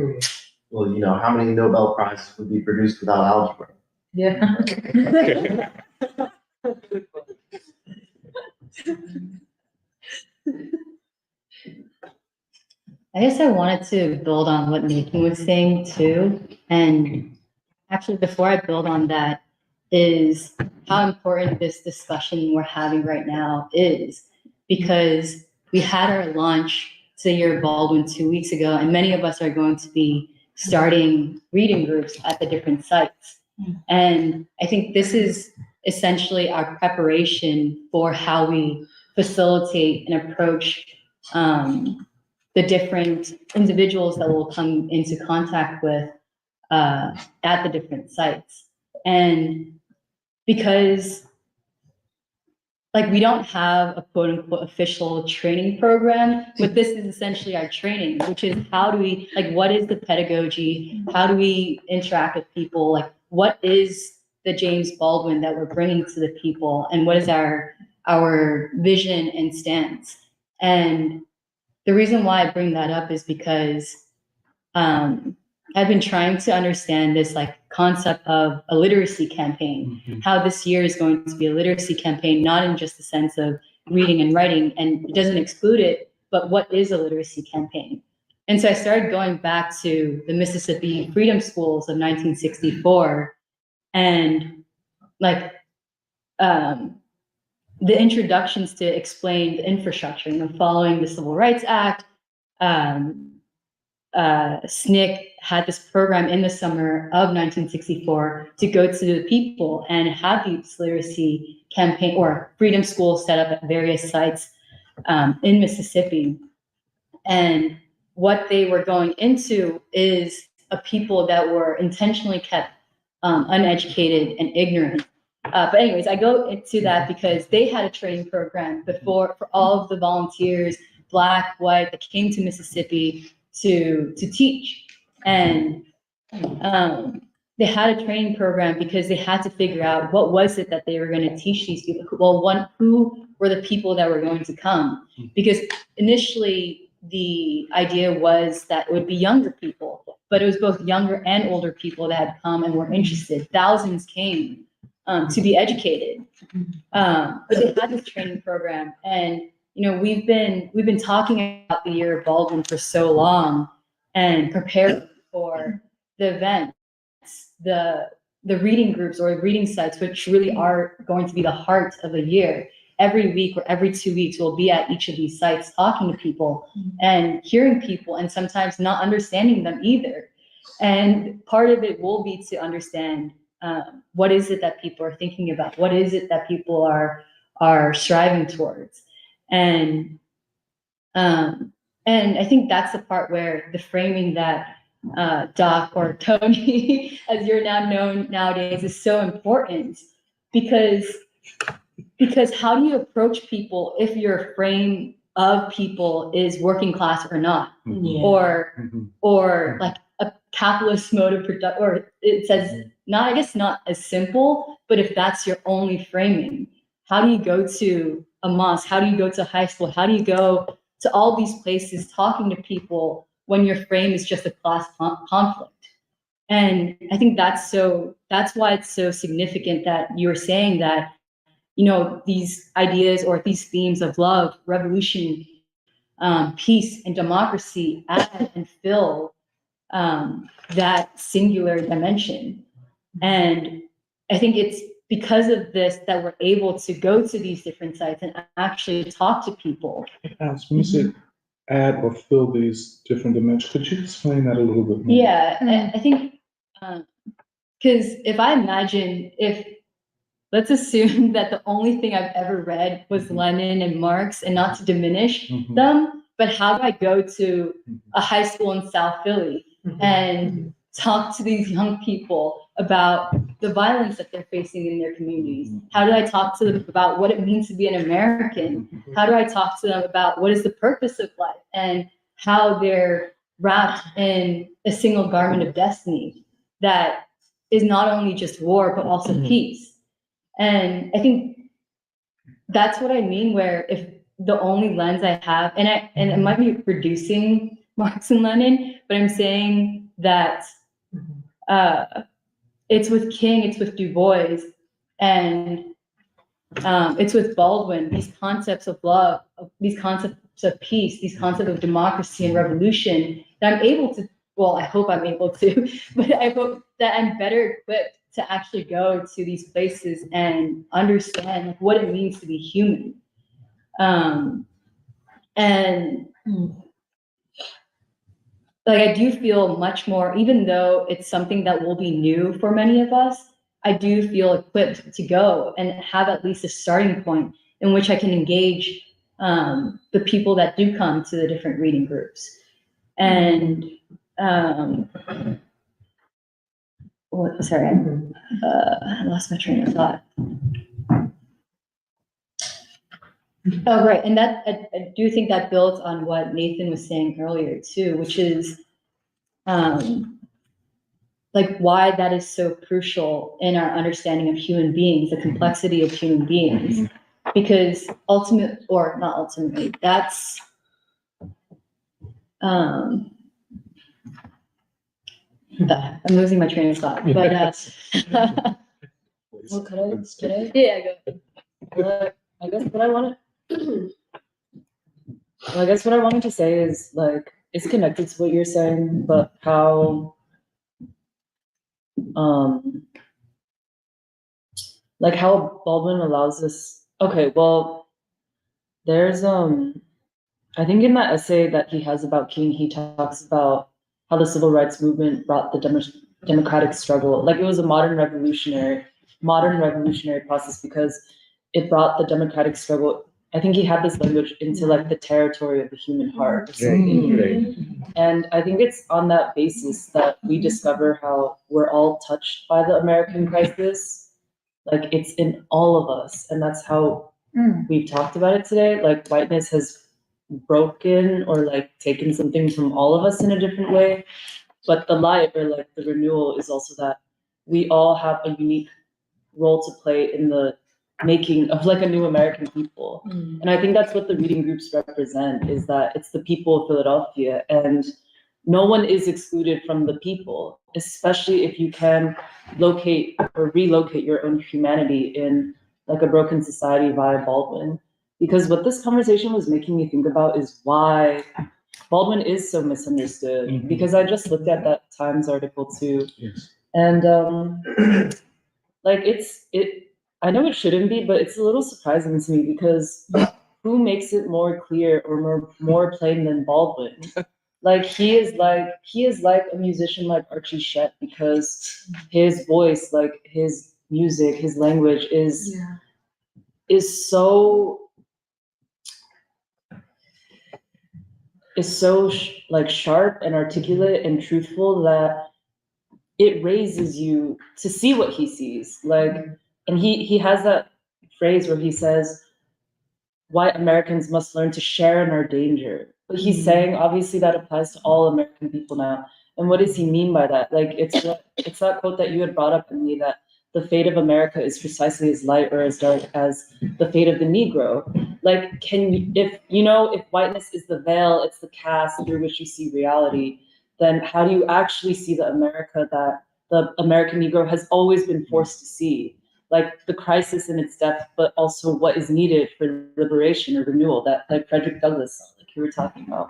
Well, how many Nobel Prizes would be produced without algebra? Yeah. I guess I wanted to build on what Nathan was saying too. And actually, before I build on that, is how important this discussion we're having right now is, because we had our launch to the Year of Baldwin 2 weeks ago, and many of us are going to be starting reading groups at the different sites. And I think this is essentially our preparation for how we facilitate and approach the different individuals that will come into contact with at the different sites. And because we don't have a quote unquote official training program, but this is essentially our training, which is how do we, what is the pedagogy? How do we interact with people? What is the James Baldwin that we're bringing to the people? And what is our vision and stance? And the reason why I bring that up is because I've been trying to understand this concept of a literacy campaign, how this year is going to be a literacy campaign, not in just the sense of reading and writing, and it doesn't exclude it, but what is a literacy campaign? And so I started going back to the Mississippi Freedom Schools of 1964, and the introductions to explain the infrastructure, following the Civil Rights Act. SNCC had this program in the summer of 1964 to go to the people and have these literacy campaign or freedom schools set up at various sites in Mississippi. And what they were going into is a people that were intentionally kept uneducated and ignorant. But anyways, I go into that because they had a training program before for all of the volunteers, Black, white, that came to Mississippi to teach. And they had a training program because they had to figure out what was it that they were going to teach these people. Well, who were the people that were going to come? Because initially the idea was that it would be younger people, but it was both younger and older people that had come and were interested. Thousands came to be educated. But they had this training program, and we've been talking about the Year of Baldwin for so long and preparing for the events, the reading groups or reading sites, which really are going to be the heart of the year. Every week or every 2 weeks, we'll be at each of these sites talking to people and hearing people, and sometimes not understanding them either. And part of it will be to understand what is it that people are thinking about? What is it that people are striving towards? And I think that's the part where the framing that Doc or Tony, as you're now known nowadays, is so important, because how do you approach people if your frame of people is working class or not, or like a capitalist mode of production, or it says not as simple, but if that's your only framing, how do you go to a mosque? How do you go to high school? How do you go to all these places talking to people when your frame is just a class conflict? And I think that's why it's so significant that you were saying that, these ideas or these themes of love, revolution, peace, and democracy add and fill that singular dimension. And I think it's because of this that we're able to go to these different sites and actually talk to people. When you say add or fill these different dimensions, could you explain that a little bit more? Yeah, I think because let's assume that the only thing I've ever read was Lenin and Marx, and not to diminish them, but how do I go to a high school in South Philly and talk to these young people about the violence that they're facing in their communities? How do I talk to them about what it means to be an American? How do I talk to them about what is the purpose of life and how they're wrapped in a single garment of destiny that is not only just war, but also peace? And I think that's what I mean, where if the only lens I have, and it might be reducing Marx and Lenin, but I'm saying that it's with King, it's with Du Bois, and it's with Baldwin, these concepts of love, these concepts of peace, these concepts of democracy and revolution, that I'm able to, well, I hope I'm able to, but I hope that I'm better equipped to actually go to these places and understand what it means to be human. And I do feel much more, even though it's something that will be new for many of us, I do feel equipped to go and have at least a starting point in which I can engage the people that do come to the different reading groups. And sorry, I lost my train of thought. Oh, right. And that I do think that builds on what Nathan was saying earlier too, which is why that is so crucial in our understanding of human beings, the complexity of human beings. Because that's I'm losing my train of thought, but Well, could I? yeah, go. I guess what I wanted to say is it's connected to what you're saying, but how how Baldwin allows us Okay, well, there's I think in that essay that he has about King, he talks about how the civil rights movement brought the democratic struggle. Like it was a modern revolutionary process because it brought the democratic struggle. I think he had this language into like the territory of the human heart or something. And I think it's on that basis that we discover how we're all touched by the American crisis. Like it's in all of us. And that's how we've talked about it today. Like whiteness has broken or like taken something from all of us in a different way. But the light or like the renewal is also that we all have a unique role to play in the making of like a new American people. And I think that's what the reading groups represent, is that it's the people of Philadelphia, and no one is excluded from the people, especially if you can locate or relocate your own humanity in like a broken society via Baldwin. Because what this conversation was making me think about is why Baldwin is so misunderstood. Because I just looked at that Times article too. Yes. And like I know it shouldn't be, but it's a little surprising to me because who makes it more clear or more plain than Baldwin? Like he is like a musician like Archie Shett, because his voice, like his music, his language is so like sharp and articulate and truthful that it raises you to see what he sees. Like, and he has that phrase where he says, white Americans must learn to share in our danger. But he's saying, obviously, that applies to all American people now. And what does he mean by that? Like, it's that quote that you had brought up in me, that the fate of America is precisely as light or as dark as the fate of the Negro. Like, if whiteness is the veil, it's the cast through which you see reality, then how do you actually see the America that the American Negro has always been forced to see? Like the crisis in its depth, but also what is needed for liberation or renewal, that like Frederick Douglass, like you were talking about.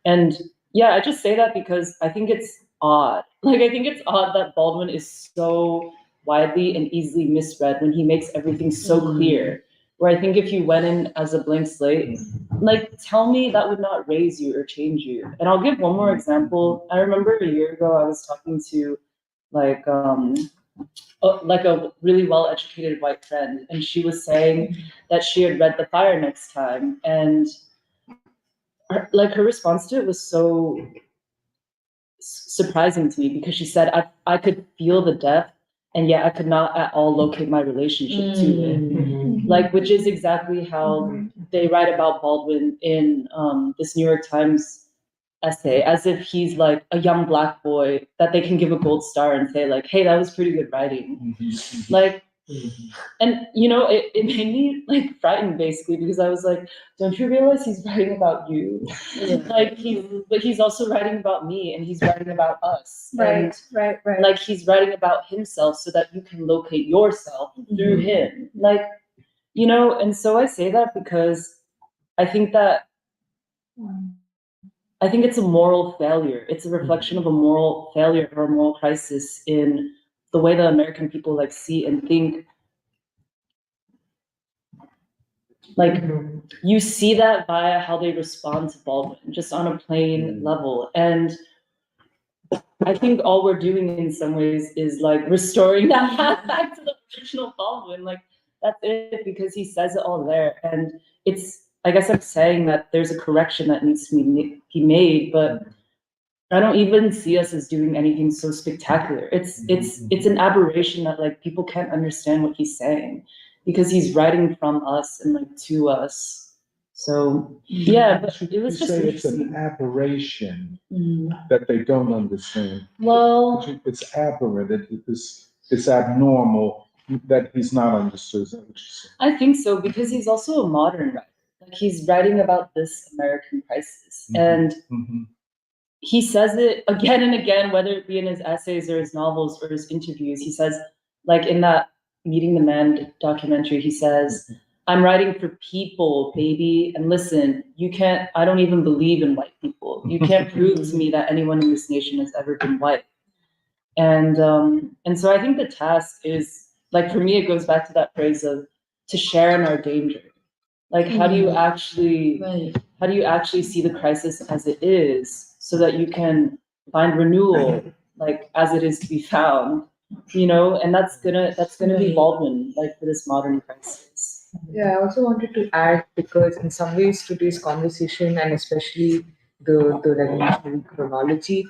And yeah, I just say that because I think it's odd. Like I think it's odd that Baldwin is so widely and easily misread when he makes everything so clear. Where I think if you went in as a blank slate, like tell me that would not raise you or change you. And I'll give one more example. I remember a year ago I was talking to like a really well-educated white friend, and she was saying that she had read The Fire Next Time, and her response to it was so surprising to me, because she said, I could feel the depth, and yet I could not at all locate my relationship to it. Like, which is exactly how they write about Baldwin in this New York Times essay, as if he's like a young Black boy that they can give a gold star and say like, hey, that was pretty good writing. Like, and it made me like frightened, basically, because I was like, don't you realize he's writing about you? Like but he's also writing about me, and he's writing about us. Right. Like he's writing about himself so that you can locate yourself through him. Like, and so I say that because I think it's a moral failure. It's a reflection of a moral failure or a moral crisis in the way the American people like see and think. Like you see that via how they respond to Baldwin, just on a plain level. And I think all we're doing in some ways is like restoring that back to the original Baldwin. Like that's it, because he says it all there. And I guess I'm saying that there's a correction that needs to be made, but I don't even see us as doing anything so spectacular. It's an aberration that like people can't understand what he's saying, because he's writing from us and like to us. So yeah, but it was just it's an aberration that they don't understand. Well, It's aberrant. It's abnormal that he's not understood. Is that what you say? I think so, because he's also a modern writer. Like he's writing about this American crisis, and he says it again and again, whether it be in his essays or his novels or his interviews. He says, like in that Meeting the Man documentary, he says, I'm writing for people, baby. And listen, I don't even believe in white people. You can't prove to me that anyone in this nation has ever been white. And so I think the task is, like, for me, it goes back to that phrase of to share in our danger? Like, how do you actually Right. how do you actually see the crisis as it is so that you can find renewal, like as it is to be found, and that's gonna be Baldwin, like for this modern crisis. Yeah, I also wanted to add because in some ways today's conversation and especially the revolutionary chronology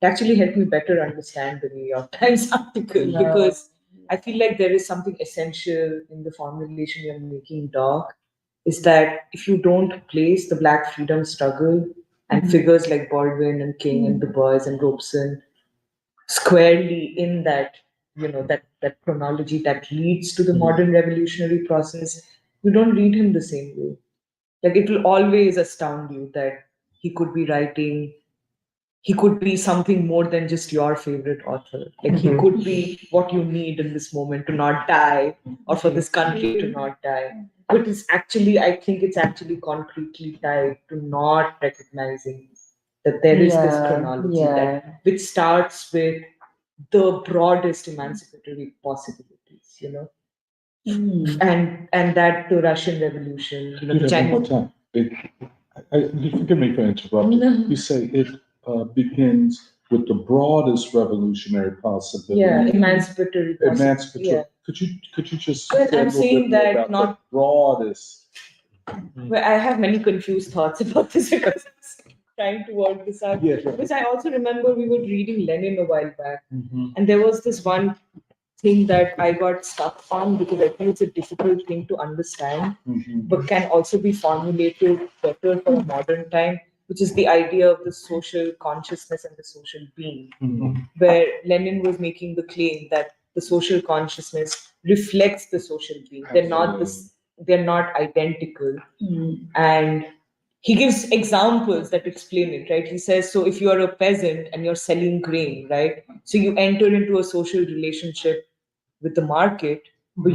it actually helped me better understand the New York Times article Yeah. because I feel like there is something essential in the formulation you're making, Doc, is that if you don't place the Black freedom struggle and figures like Baldwin and King and Du Bois and Robeson squarely in that that chronology that leads to the modern revolutionary process, you don't read him the same way. Like it will always astound you that he could be writing, he could be something more than just your favorite author. Like he could be what you need in this moment to not die or for this country to not die. But I think it's actually concretely tied to not recognizing that there is this chronology that which starts with the broadest emancipatory possibilities, and that the Russian Revolution, Do that one more time. You forgive me for interrupting. You say it begins with the broadest revolutionary possibility. yeah, emancipatory possibilities. Emancipatory. Yeah. Could you just Well, say a I'm little saying bit more that about not- the broadest? Well, I have many confused thoughts about this because I'm trying to work this out. Yeah. Because I also remember we were reading Lenin a while back, Mhm. and there was this one thing that I got stuck on because I think it's a difficult thing to understand, Mhm. but can also be formulated better for a modern time, which is the idea of the social consciousness and the social being, Mhm. where Lenin was making the claim that the social consciousness reflects the social being. They're not identical. And he gives examples that explain it, right? He says, so if you're a peasant and you're selling grain, right? So you enter into a social relationship with the market, but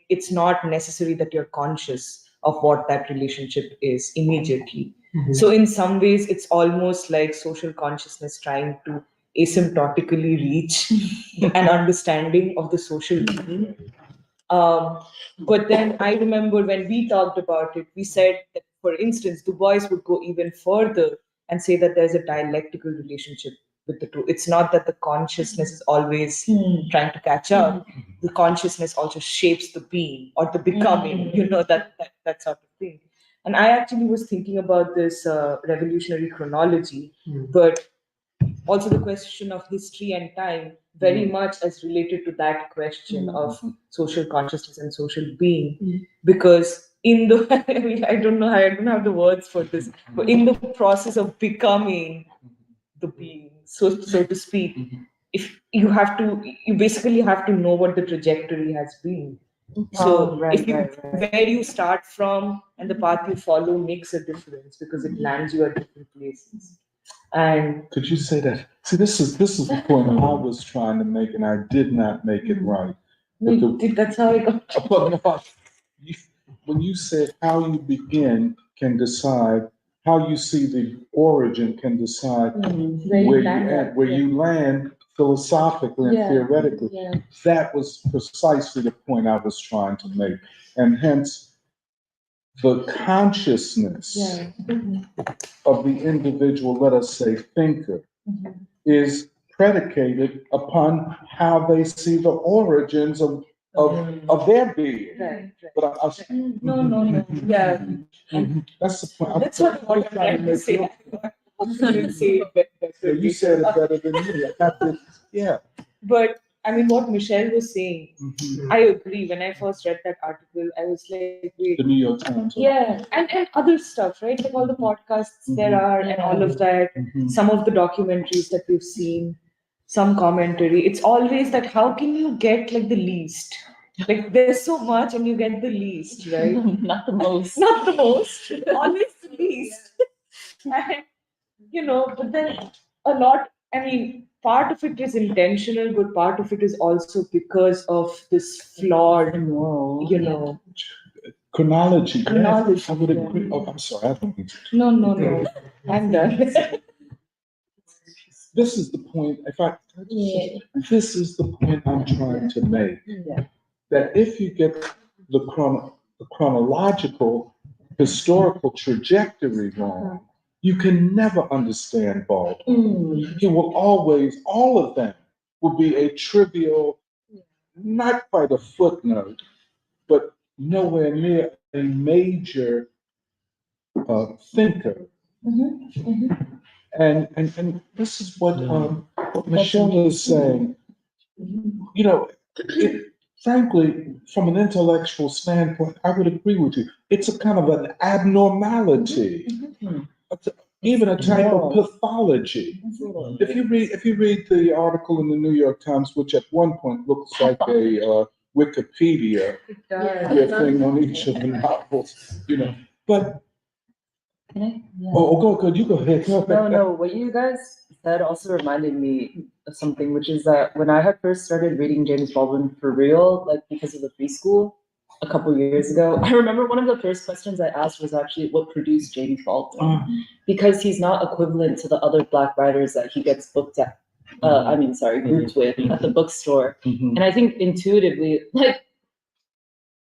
it's not necessary that you're conscious of what that relationship is immediately. So in some ways, it's almost like social consciousness trying to asymptotically reach an understanding of the social being. But then I remember when we talked about it, we said that, for instance, Du Bois would go even further and say that there's a dialectical relationship with the two. It's not that the consciousness is always trying to catch up. The consciousness also shapes the being or the becoming, that sort of thing. And I actually was thinking about this revolutionary chronology, but also the question of history and time very much as related to that question of social consciousness and social being, because in the I don't have the words for this, but in the process of becoming the being, so to speak, if you basically have to know what the trajectory has been. So where you start from and the path you follow makes a difference because it lands you at different places. And Could you say that? See, this is the point I was trying to make, and I did not make it right. that's how I got. Well, no, when you said how you begin can decide, how you see the origin can decide where you land philosophically and theoretically. Yeah. That was precisely the point I was trying to make, and hence the consciousness of the individual, let us say, thinker, is predicated upon how they see the origins of their being. Right. But No. Yeah. That's the point. That's what I'm trying to say. I didn't say it better. You said it better than me. Yeah. But I mean, what Michelle was saying, I agree. When I first read that article, I was like, wait. The New York Times. Yeah, and other stuff, right? Like all the podcasts there are and all of that. Some of the documentaries that we've seen, some commentary. It's always that how can you get like the least? Like there's so much and you get the least, right? Not the most. Not the most, always the least. And but then a lot, I mean, part of it is intentional, but part of it is also because of this flawed, Chronology. Chronology, I would agree. Oh, I'm sorry. I don't need to. No. I'm done. This is the point. This is the point I'm trying to make. Yeah. That if you get the chronological historical trajectory wrong, you can never understand Baldwin. He will always, all of them will be a trivial, not quite a footnote, but nowhere near a major thinker. And this is what Michelle is saying. You know, frankly, from an intellectual standpoint, I would agree with you. It's a kind of an abnormality, even a type of pathology. If you read the article in the New York Times, which at one point looks like a Wikipedia thing on each of the novels, you know, but. Can I? Yeah. Go, you go ahead. No, what you guys said also reminded me of something, which is that when I had first started reading James Baldwin for real, like because of the free school a couple years ago, I remember one of the first questions I asked was actually what produced James Baldwin, because he's not equivalent to the other Black writers that he gets booked at. Grouped with at the bookstore. And I think intuitively, like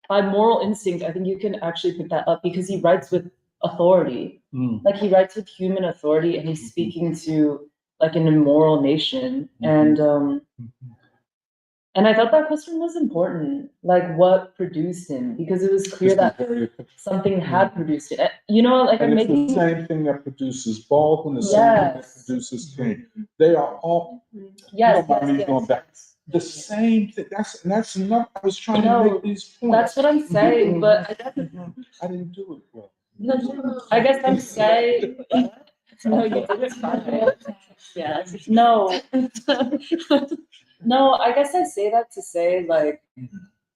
by moral instinct, I think you can actually pick that up because he writes with authority. Like he writes with human authority and he's speaking to like an immoral nation. And I thought that question was important, like what produced him, because it was clear that something had produced it. You know, like and I'm it's making the same thing that produces Baldwin, the same thing that produces King. They are all going back. The same thing. That's enough. I was trying to make these points. That's what I'm saying, but I didn't do it well. I guess I'm saying. No, you did it fine. Yeah. No. No, I guess I say that to say, like,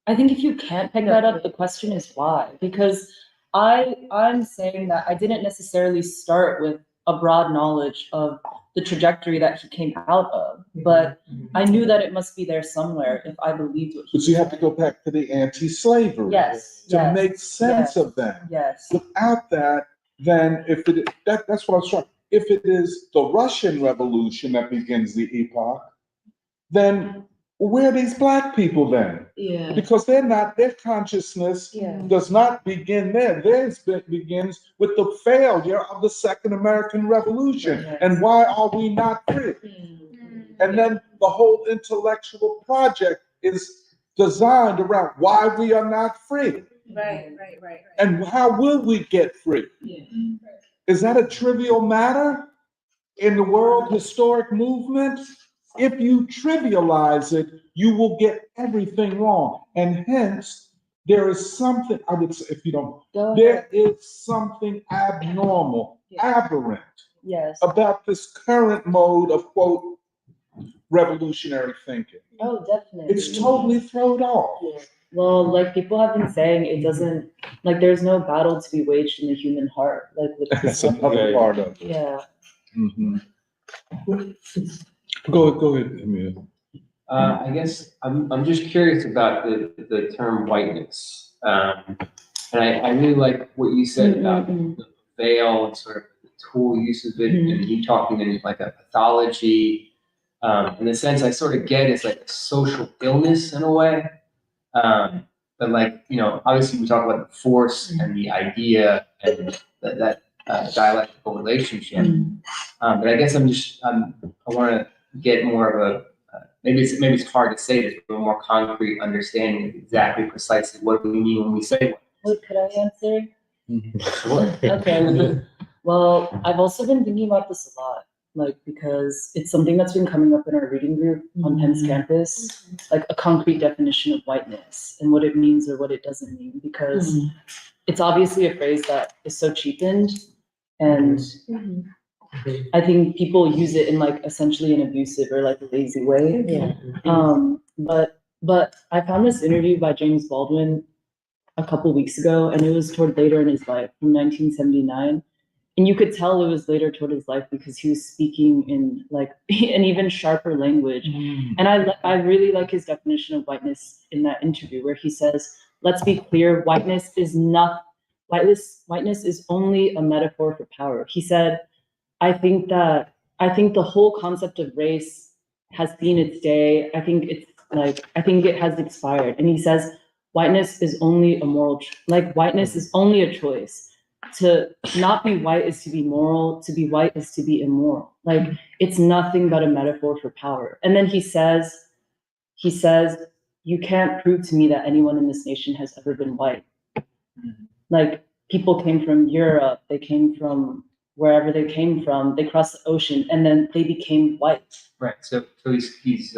I think if you can't pick that up, the question is why. Because I'm saying that I didn't necessarily start with a broad knowledge of the trajectory that he came out of, but I knew that it must be there somewhere if I believed what he But you have to go back to the anti-slavery to make sense of them. Yes. Without that, then that's what I was trying. If it is the Russian Revolution that begins the epoch, then where are these Black people then? Yeah. Because their consciousness does not begin there. Theirs begins with the failure of the Second American Revolution. And why are we not free? And then the whole intellectual project is designed around why we are not free. Right. And how will we get free? Is that a trivial matter in the world historic movement? If you trivialize it, you will get everything wrong. And hence, there is something, I would say, if you don't, there is something abnormal, aberrant about this current mode of, quote, revolutionary thinking. Oh, definitely. It's totally thrown off. Well, like people have been saying, it doesn't, like there's no battle to be waged in the human heart. Like with That's another part of it. Yeah. Go ahead, Emil. I guess I'm just curious about the term whiteness. And I really like what you said about the veil and sort of the tool use of it, and you talking in like a pathology. In the sense I sort of get it's like a social illness in a way. But like, you know, obviously we talk about the force and the idea and that dialectical relationship. But I guess I want to get more of a, maybe it's hard to say this, but a more concrete understanding of exactly precisely what we mean when we say what. Wait, could I answer? Sure. Okay. Well, I've also been thinking about this a lot, like because it's something that's been coming up in our reading group on Penn's campus, like a concrete definition of whiteness and what it means or what it doesn't mean, because it's obviously a phrase that is so cheapened, and I think people use it in like essentially an abusive or like a lazy way. But I found this interview by James Baldwin a couple weeks ago, and it was toward later in his life, from 1979. And you could tell it was later toward his life because he was speaking in like an even sharper language. And I really like his definition of whiteness in that interview, where he says, let's be clear, whiteness is only a metaphor for power. He said, I think the whole concept of race has seen its day. I think it has expired. And he says, whiteness is only a moral, whiteness is only a choice. To not be white is to be moral, to be white is to be immoral. Like, it's nothing but a metaphor for power. And then he says, you can't prove to me that anyone in this nation has ever been white. Like, people came from Europe, they came from wherever they came from, they crossed the ocean, and then they became white. Right. So he's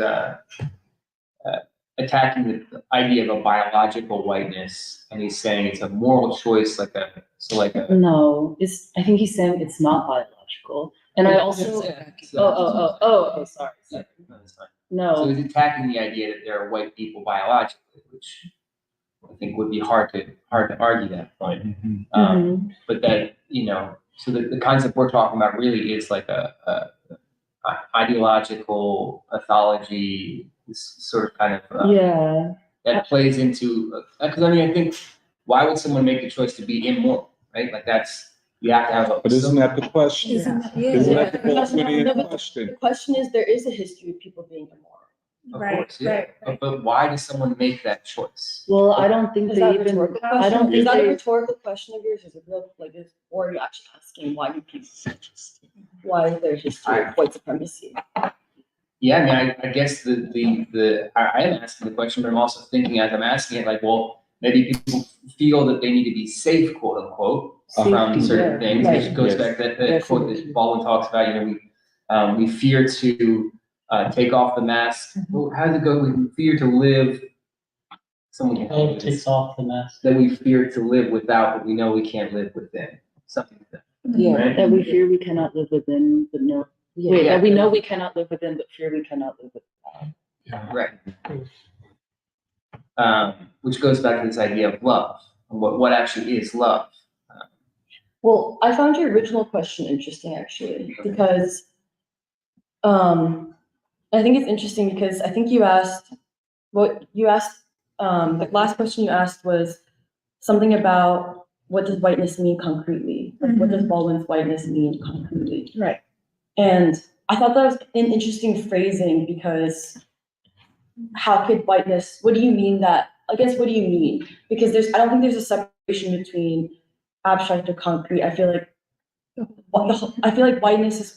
attacking the idea of a biological whiteness, and he's saying it's a moral choice, No, I think he's saying it's not biological. And I also, sorry. Yeah, no, that's fine. No. So he's attacking the idea that there are white people biologically, which I think would be hard to argue that point. But that, so the concept we're talking about really is like a ideological pathology, this sort of kind of that plays into, because I think, why would someone make the choice to be immoral, right? Like, you have to have a. But isn't that the question? Isn't that- Isn't yeah. that the question? The question is, there is a history of people being immoral. Of Right, course, yeah. right. But why does someone make that choice? Well, I don't think Is they that a even, rhetorical I question? don't Is think that a they, rhetorical question of yours? Is it real, or are you actually asking why do people, why is there a history of white supremacy? Yeah, I mean, I guess I am asking the question, but I'm also thinking as I'm asking it, like, well, maybe people feel that they need to be safe, quote unquote, from certain things, which goes back to that quote that Baldwin talks about. We fear to take off the mask. Well, how does it go? We fear to live. Someone takes off the mask. that we fear to live without, but we know we can't live within. Something like that. Yeah. Right? that we fear we cannot live within, but no. Wait, Yeah. that we know we cannot live within, but fear we cannot live without. Right. Which goes back to this idea of love, and what actually is love. Well, I found your original question interesting, actually, because I think it's interesting because I think the last question you asked was something about what does whiteness mean concretely? Like, what does Baldwin's whiteness mean concretely? Right. And I thought that was an interesting phrasing because how could whiteness, what do you mean that, I guess, what do you mean? Because I don't think there's a separation between abstract or concrete. I feel like whiteness is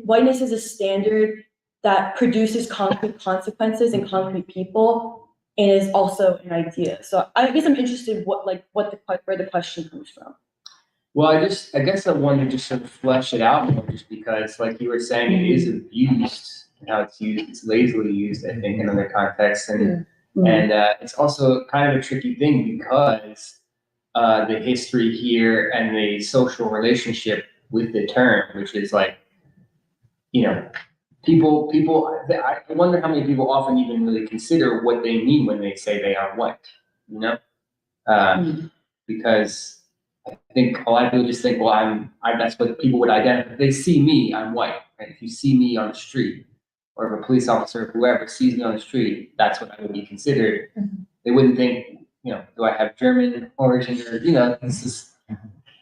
whiteness is a standard that produces concrete consequences and concrete people, and is also an idea. So I guess I'm interested where the question comes from. Well, I guess I wanted to just sort of flesh it out more, just because, like you were saying, it is abused and how it's used. It's lazily used, I think, in other contexts, and it's also kind of a tricky thing because the history here and the social relationship with the term, which is like, people. I wonder how many people often even really consider what they mean when they say they are white. Because I think a lot of people just think, well, that's what people would identify. If they see me, I'm white. Right? If you see me on the street, or if a police officer or whoever sees me on the street, that's what I would be considered. They wouldn't think, do I have German origin, or this is,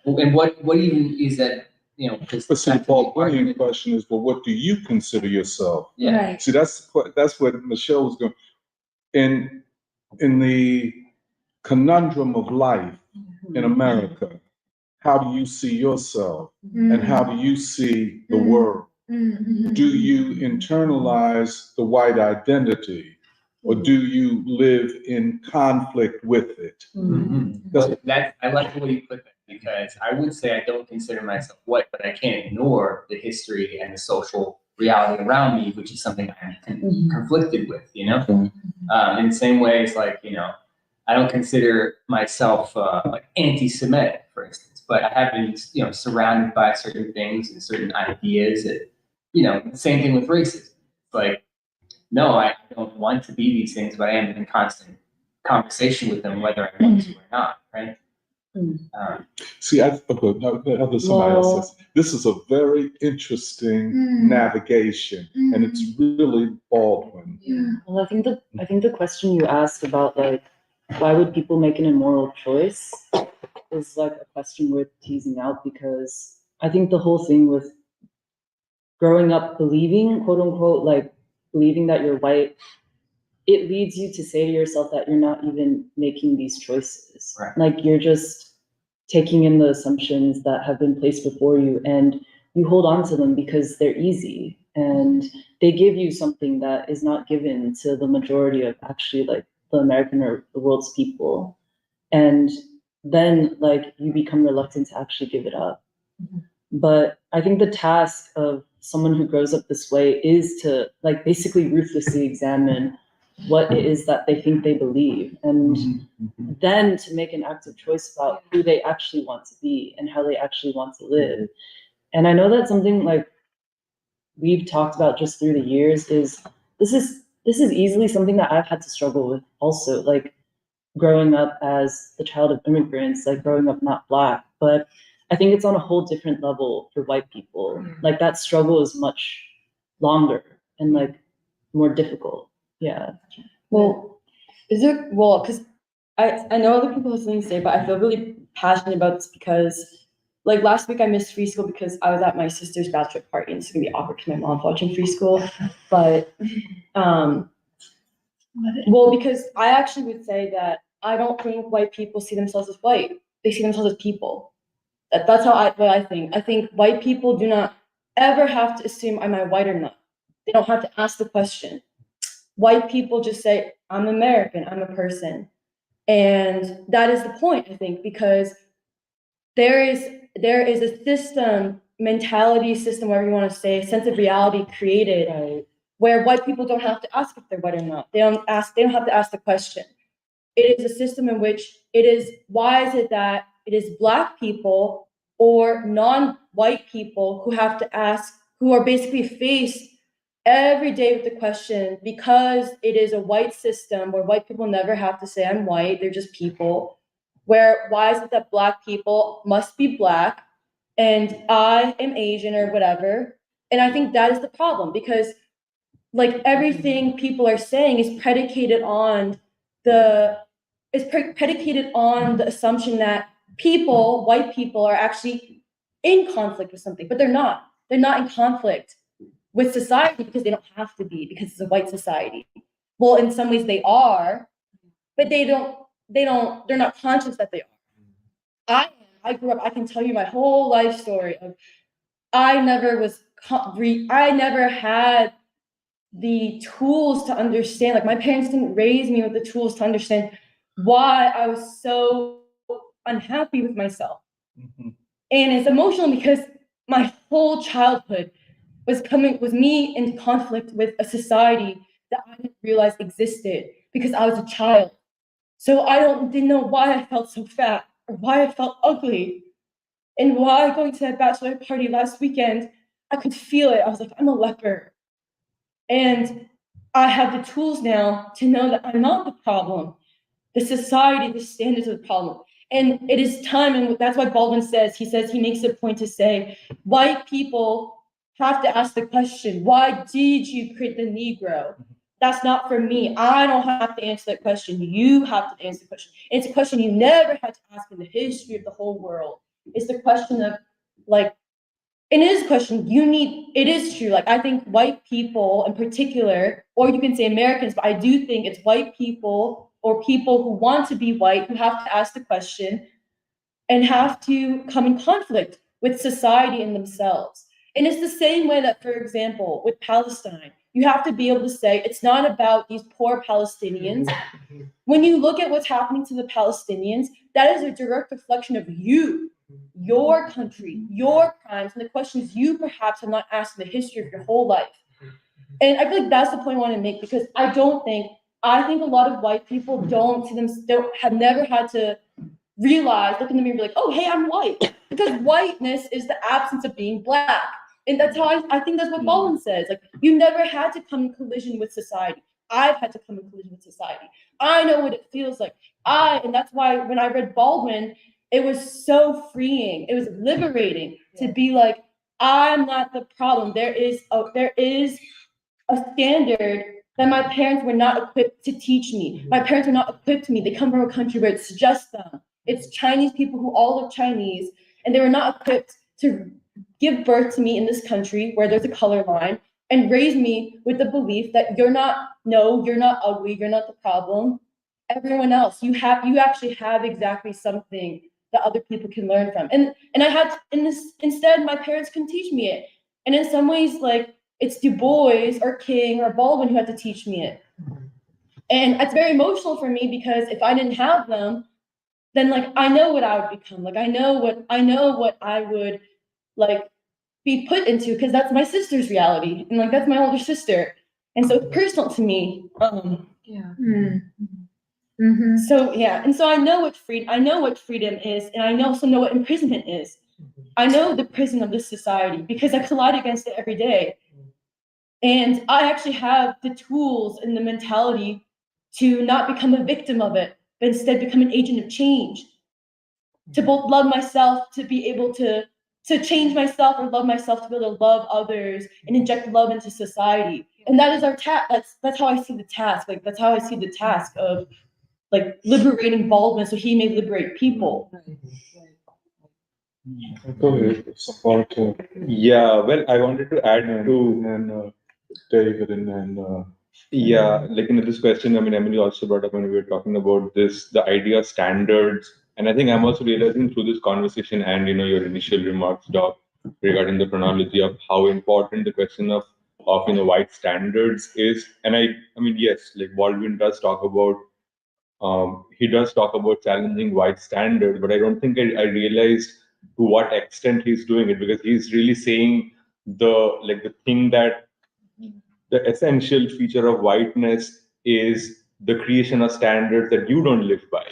and what even is that? But see, the Baldwinian question is, well, what do you consider yourself? Yeah. Right. See, that's what Michelle was going. In the conundrum of life in America, how do you see yourself, and how do you see the world? Do you internalize the white identity, or do you live in conflict with it? Well, I like the way you put that, because I would say I don't consider myself white, but I can't ignore the history and the social reality around me, which is something I'm conflicted with. In the same way, it's like, I don't consider myself like anti-Semitic, for instance, but I have been, surrounded by certain things and certain ideas that, same thing with racism. Like, no, I don't want to be these things, but I am in constant conversation with them, whether I want to or not, right? See, somebody else says, this is a very interesting navigation, and it's really Baldwin. Well, I think the question you asked about, like, why would people make an immoral choice is like a question worth teasing out, because I think the whole thing with growing up believing, quote unquote, like believing that you're white it leads you to say to yourself that you're not even making these choices. Right. Like you're just taking in the assumptions that have been placed before you, and you hold on to them because they're easy and they give you something that is not given to the majority of actually like the American or the world's people. And then like you become reluctant to actually give it up. But I think the task of someone who grows up this way is to like basically ruthlessly examine what it is that they think they believe, and then to make an active choice about who they actually want to be and how they actually want to live. And I know that something like we've talked about just through the years is this is easily something that I've had to struggle with also, like growing up as the child of immigrants, like growing up not Black. But I think it's on a whole different level for white people. Like that struggle is much longer and like more difficult. Yeah. Well, because I know other people have something to say, but I feel really passionate about this because like last week I missed free school because I was at my sister's bachelor party and it's gonna be awkward because my mom's watching free school. But well, because I actually would say that I don't think white people see themselves as white. They see themselves as people. That's what I think. I think white people do not ever have to assume am I white or not. They don't have to ask the question. White people just say, I'm American, I'm a person. And that is the point, I think, because there is a system, mentality system, whatever you want to say, sense of reality created where white people don't have to ask if they're white or not. They don't have to ask the question. It is a system in which why is it that it is Black people or non-white people who have to ask, who are basically faced every day with the question, because it is a white system where white people never have to say I'm white, they're just people, why is it that Black people must be Black and I am Asian or whatever? And I think that is the problem, because like everything people are saying is predicated on the assumption that white people are actually in conflict with something, but they're not. They're not in conflict with society because they don't have to be, because it's a white society. Well, in some ways they are, but they're not conscious that they are. I grew up, I can tell you my whole life story of I never had the tools to understand, like my parents didn't raise me with the tools to understand why I was so unhappy with myself. And it's emotional because my whole childhood was me in conflict with a society that I didn't realize existed because I was a child. So I didn't know why I felt so fat or why I felt ugly and why going to that bachelor party last weekend, I could feel it. I was like, I'm a leper. And I have the tools now to know that I'm not the problem. The society, the standards are the problem. And it is time, and that's why Baldwin says, he makes a point to say, white people have to ask the question, why did you create the Negro? That's not for me. I don't have to answer that question. You have to answer the question. And it's a question you never had to ask in the history of the whole world. It's the question of like, and it is a question it is true. Like I think white people in particular, or you can say Americans, but I do think it's white people or people who want to be white who have to ask the question and have to come in conflict with society and themselves. And it's the same way that, for example, with Palestine, you have to be able to say it's not about these poor Palestinians. When you look at what's happening to the Palestinians, that is a direct reflection of you, your country, your crimes. And the question is, you perhaps have not asked in the history of your whole life. And I feel like that's the point I want to make, because I think a lot of white people have never had to realize, look in the mirror, be like, oh, hey, I'm white. Because whiteness is the absence of being Black. And that's how I think that's what Baldwin says. Like, you never had to come in collision with society. I've had to come in collision with society. I know what it feels like. And that's why when I read Baldwin, it was so freeing. It was liberating to be like, I'm not the problem. There is a standard that my parents were not equipped to teach me. My parents were not equipped to me. They come from a country where it's just them. It's Chinese people who all look Chinese, and they were not equipped to give birth to me in this country where there's a color line and raised me with the belief that you're not ugly, you're not the problem. Everyone else, you actually have exactly something that other people can learn from. And I had instead my parents couldn't teach me it. And in some ways, like, it's Du Bois or King or Baldwin who had to teach me it. And it's very emotional for me because if I didn't have them, then like I know what I would become. Like I know what I would like be put into, because that's my sister's reality. And like that's my older sister. And so it's personal to me. So yeah, and so I know what freedom is, and I also know what imprisonment is. I know the prison of this society because I collide against it every day. And I actually have the tools and the mentality to not become a victim of it, but instead become an agent of change. To both love myself, to be able to change myself, or love myself to be able to love others and inject love into society. And that is our task. That's how I see the task. Like that's how I see the task of like liberating Baldwin so he may liberate people. Go ahead, Samantha. Yeah, well, I wanted to add to, And David, and then yeah, like in this question, I mean, Emily also brought up when we were talking about this, the idea of standards. And I think I'm also realizing through this conversation and, your initial remarks, Doc, regarding the chronology of how important the question of white standards is. And I mean, yes, like Baldwin does talk about, he does talk about challenging white standards, but I don't think I realized to what extent he's doing it, because he's really saying the thing that the essential feature of whiteness is the creation of standards that you don't live by.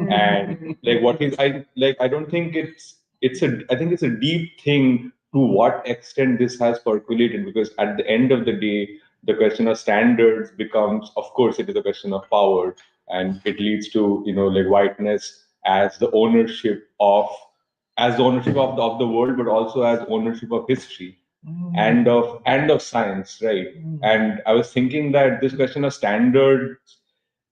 And like what is I don't think I think it's a deep thing to what extent this has percolated, because at the end of the day the question of standards becomes, of course, it is a question of power, and it leads to like whiteness as the ownership of the world, but also as ownership of history and of science, right? And I was thinking that this question of standards,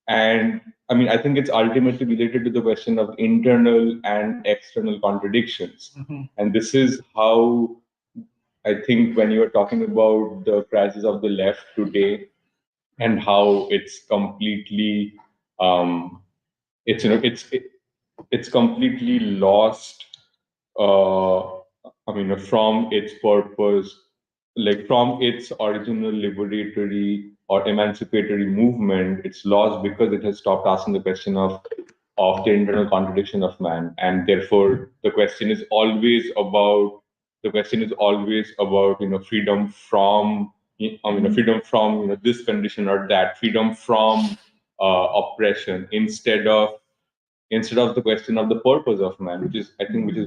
and I mean, I think it's ultimately related to the question of internal and external contradictions. And this is how I think when you are talking about the crisis of the left today and how it's completely it's completely lost from its purpose, like from its original liberatory or emancipatory movement, it's lost because it has stopped asking the question of the internal contradiction of man, and therefore the question is always about freedom from freedom from this condition or that, freedom from oppression, instead of the question of the purpose of man, which is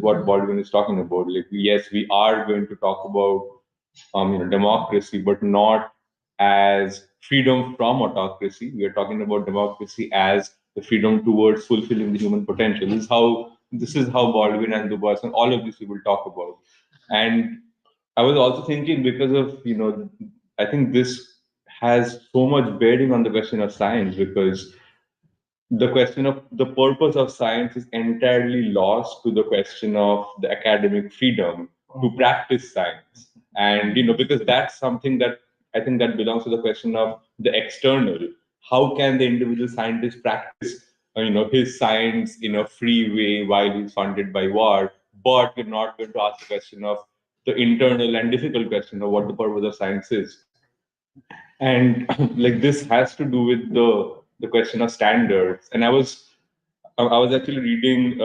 what Baldwin is talking about. Like, yes, we are going to talk about democracy, but not as freedom from autocracy. We are talking about democracy as the freedom towards fulfilling the human potential. This is how Baldwin and Du Bois and all of these people talk about. And I was also thinking, because of I think this has so much bearing on the question of science, because the question of the purpose of science is entirely lost to the question of the academic freedom to practice science. And because that's something that I think that belongs to the question of the external. How can the individual scientist practice his science in a free way while he's funded by war? But we're not going to ask the question of the internal and difficult question of what the purpose of science is. And like, this has to do with the question of standards. And I was actually reading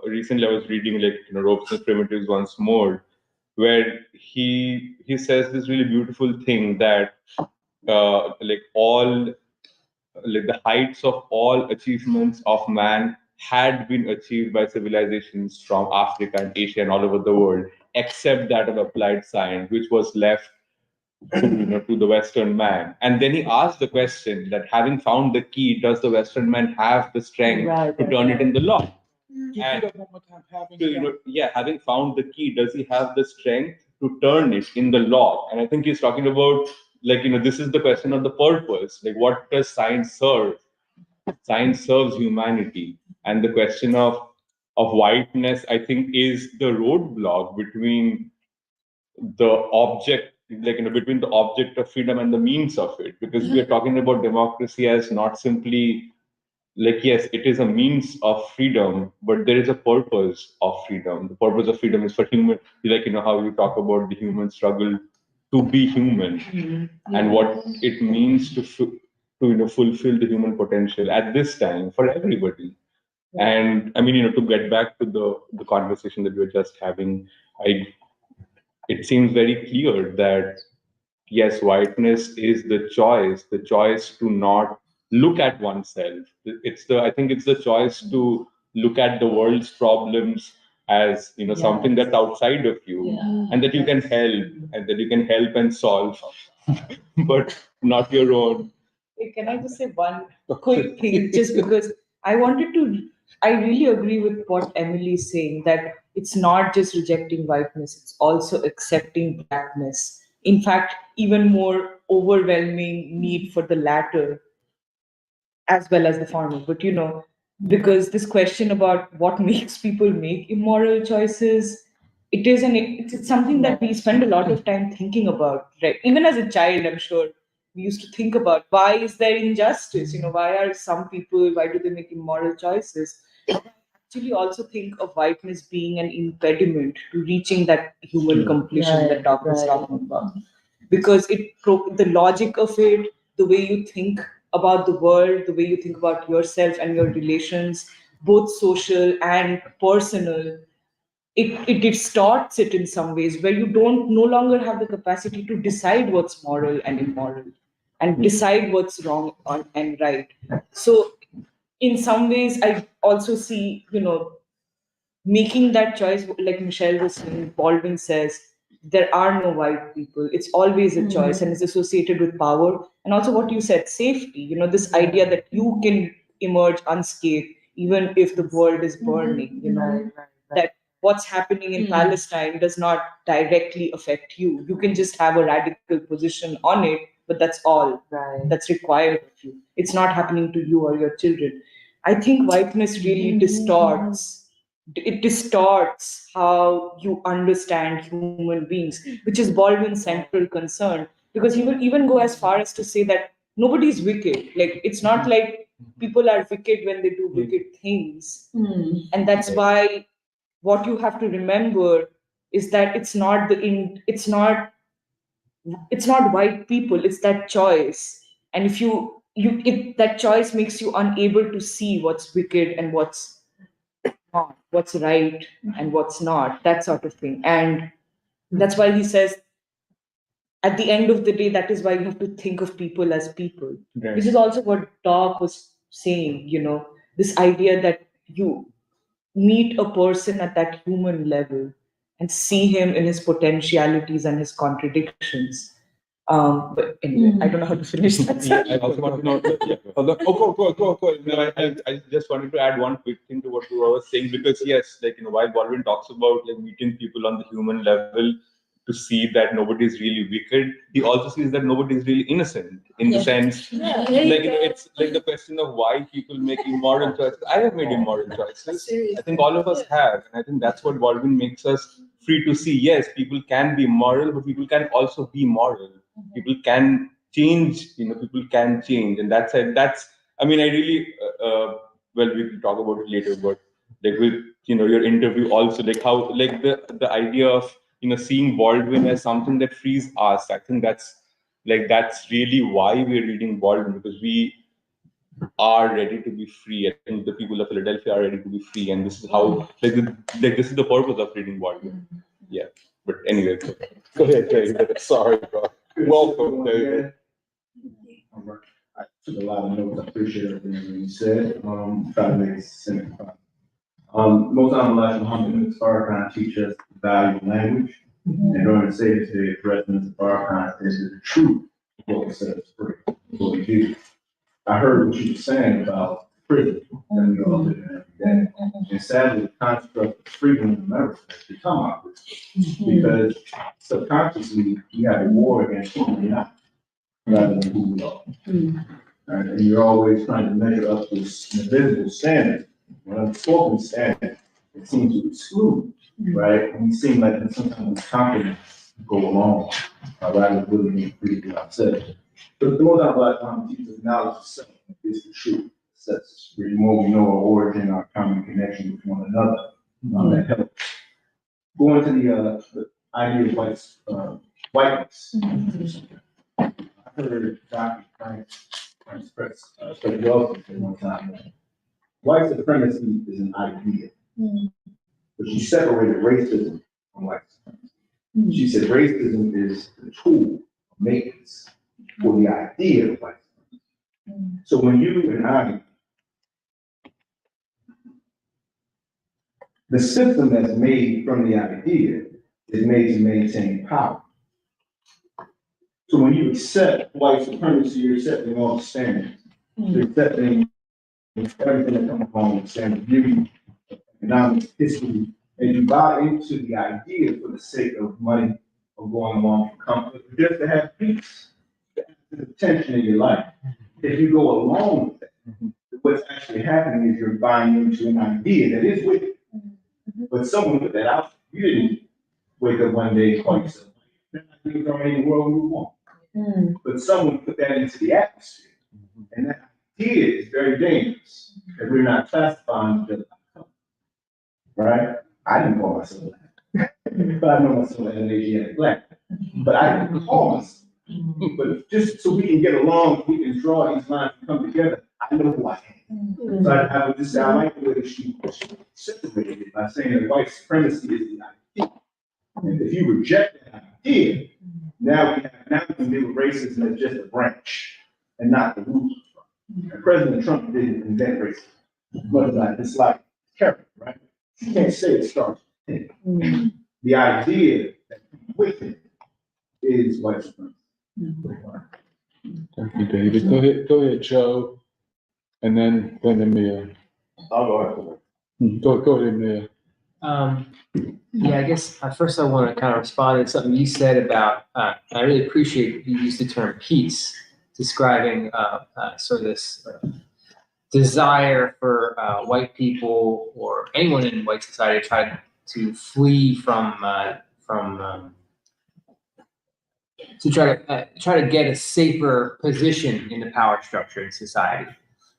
recently. I was reading Robson's Primitives once more, where he says this really beautiful thing that the heights of all achievements of man had been achieved by civilizations from Africa and Asia and all over the world, except that of applied science, which was left to the Western man. And then he asked the question that, having found the key, does the Western man have the strength to turn it in the lock? And having found the key, does he have the strength to turn it in the lock? And I think he's talking about, this is the question of the purpose. Like, what does science serve? Science serves humanity. And the question of whiteness, I think, is the roadblock between the object between the object of freedom and the means of it, because we are talking about democracy as not simply yes, it is a means of freedom, but there is a purpose of freedom. The purpose of freedom is for human, how you talk about the human struggle to be human and what it means to fulfill the human potential at this time for everybody. And I mean, to get back to the conversation that we were just having, it seems very clear that yes, whiteness is the choice to not look at oneself. I think it's the choice to look at the world's problems as something that's outside of you, and that you can help, and that you can help and solve, but not your own. Hey, can I just say one quick thing? Just because I really agree with what Emily is saying, that it's not just rejecting whiteness, it's also accepting blackness. In fact, even more overwhelming need for the latter as well as the former. But because this question about what makes people make immoral choices, it's something that we spend a lot of time thinking about, right? Even as a child, I'm sure we used to think about, why is there injustice? Why do they make immoral choices? I actually also think of whiteness being an impediment to reaching that human completion that Doc was talking about, because the logic of it, the way you think about the world, the way you think about yourself and your relations, both social and personal, it distorts it in some ways, where you don't no longer have the capacity to decide what's moral and immoral and decide what's wrong and right. So in some ways, I also see, making that choice, like Michelle was saying, Baldwin says, there are no white people. It's always a choice, and it's associated with power. And also what you said, safety, this idea that you can emerge unscathed, even if the world is burning, that what's happening in Palestine does not directly affect you. You can just have a radical position on it, but that's all that's required of you. It's not happening to you or your children. I think whiteness really distorts how you understand human beings, which is Baldwin's central concern, because he will even go as far as to say that nobody's wicked. Like, it's not like people are wicked when they do wicked things. And that's why what you have to remember is that it's not white people, it's that choice. And if that choice makes you unable to see what's wicked and what's not, what's right and what's not, that sort of thing. And that's why he says, at the end of the day, that is why you have to think of people as people. Right. Which is also what Doc was saying, this idea that you meet a person at that human level and see him in his potentialities and his contradictions. But anyway, I don't know how to finish that. I also want to know. Go. No, I just wanted to add one quick thing to what you were saying, because yes, while Baldwin talks about meeting people on the human level to see that nobody is really wicked, he also sees that nobody is really innocent in the sense, it's like the question of why people make immoral choices. I have made immoral choices. I think all of us have, and I think that's what Baldwin makes us free to see. Yes, people can be moral, but people can also be moral. People can change, people can change, and that's I mean, I really well, we will talk about it later, but with your interview also, how the idea of seeing Baldwin as something that frees us. I think that's really why we're reading Baldwin, because we are ready to be free. I think the people of Philadelphia are ready to be free, and this is how this is the purpose of reading Baldwin. Yeah, but anyway, go ahead, David. Sorry, bro. Welcome, David. I took a lot of notes. I appreciate everything you said. Try to make it simple. Most of my life, Muhammad Farrakhan teaches the value of language. And during the Seder today, President Farrakhan says the truth of what was said is free. What we do. I heard what you were saying about prison that we all live in every day. And sadly, the construct of freedom in America has become our prison. Because subconsciously, we have a war against who we're not, rather than who we are. Right? And you're always trying to measure up this invisible standard. When unspoken standard, it seems to exclude, right? And we seem like sometimes confident go along, rather than really being free to upset. But the most Black teachers knowledge of self is the truth. That's the more we know our origin, our common connection with one another. That helps. Going to the idea of whiteness. I heard Dr. Frank Press Wilson say one time that white supremacy is an idea. But she separated racism from white supremacy. She said racism is the tool of maintenance for the idea of white supremacy. So when you and I, the system that's made from the idea is made to maintain power. So when you accept white supremacy, you're accepting all the standards. You're accepting everything that comes along with standard beauty, economics, history, and you buy into the idea for the sake of money or going along for comfort, but just to have peace, to have tension in your life. If you go along with that, what's actually happening is you're buying into an idea that is wicked. But someone put that out. You didn't wake up one day and call yourself. That idea is already in the world move on. But someone put that into the atmosphere. And that idea is very dangerous. That we're not classifying each other. Right? I didn't call myself that. But I know myself as an Asiatic Black. But I didn't call myself. But just so we can get along, we can draw these lines and come together. I know who I am. So I would just say I like the way she separated it by saying that white supremacy is the idea. And if you reject that idea, now we can deal with racism as just a branch and not the root. And President Trump didn't invent racism. But it's like character, right? You can't say it starts with him. The idea that with it is white supremacy. Thank you, David. Go ahead, Joe. And then Emil. I'll go after. Go ahead, Emil. Yeah, I guess first I want to kind of respond to something you said about, I really appreciate you used the term peace, describing sort of this desire for white people or anyone in white society to try to flee from to try to get a safer position in the power structure in society.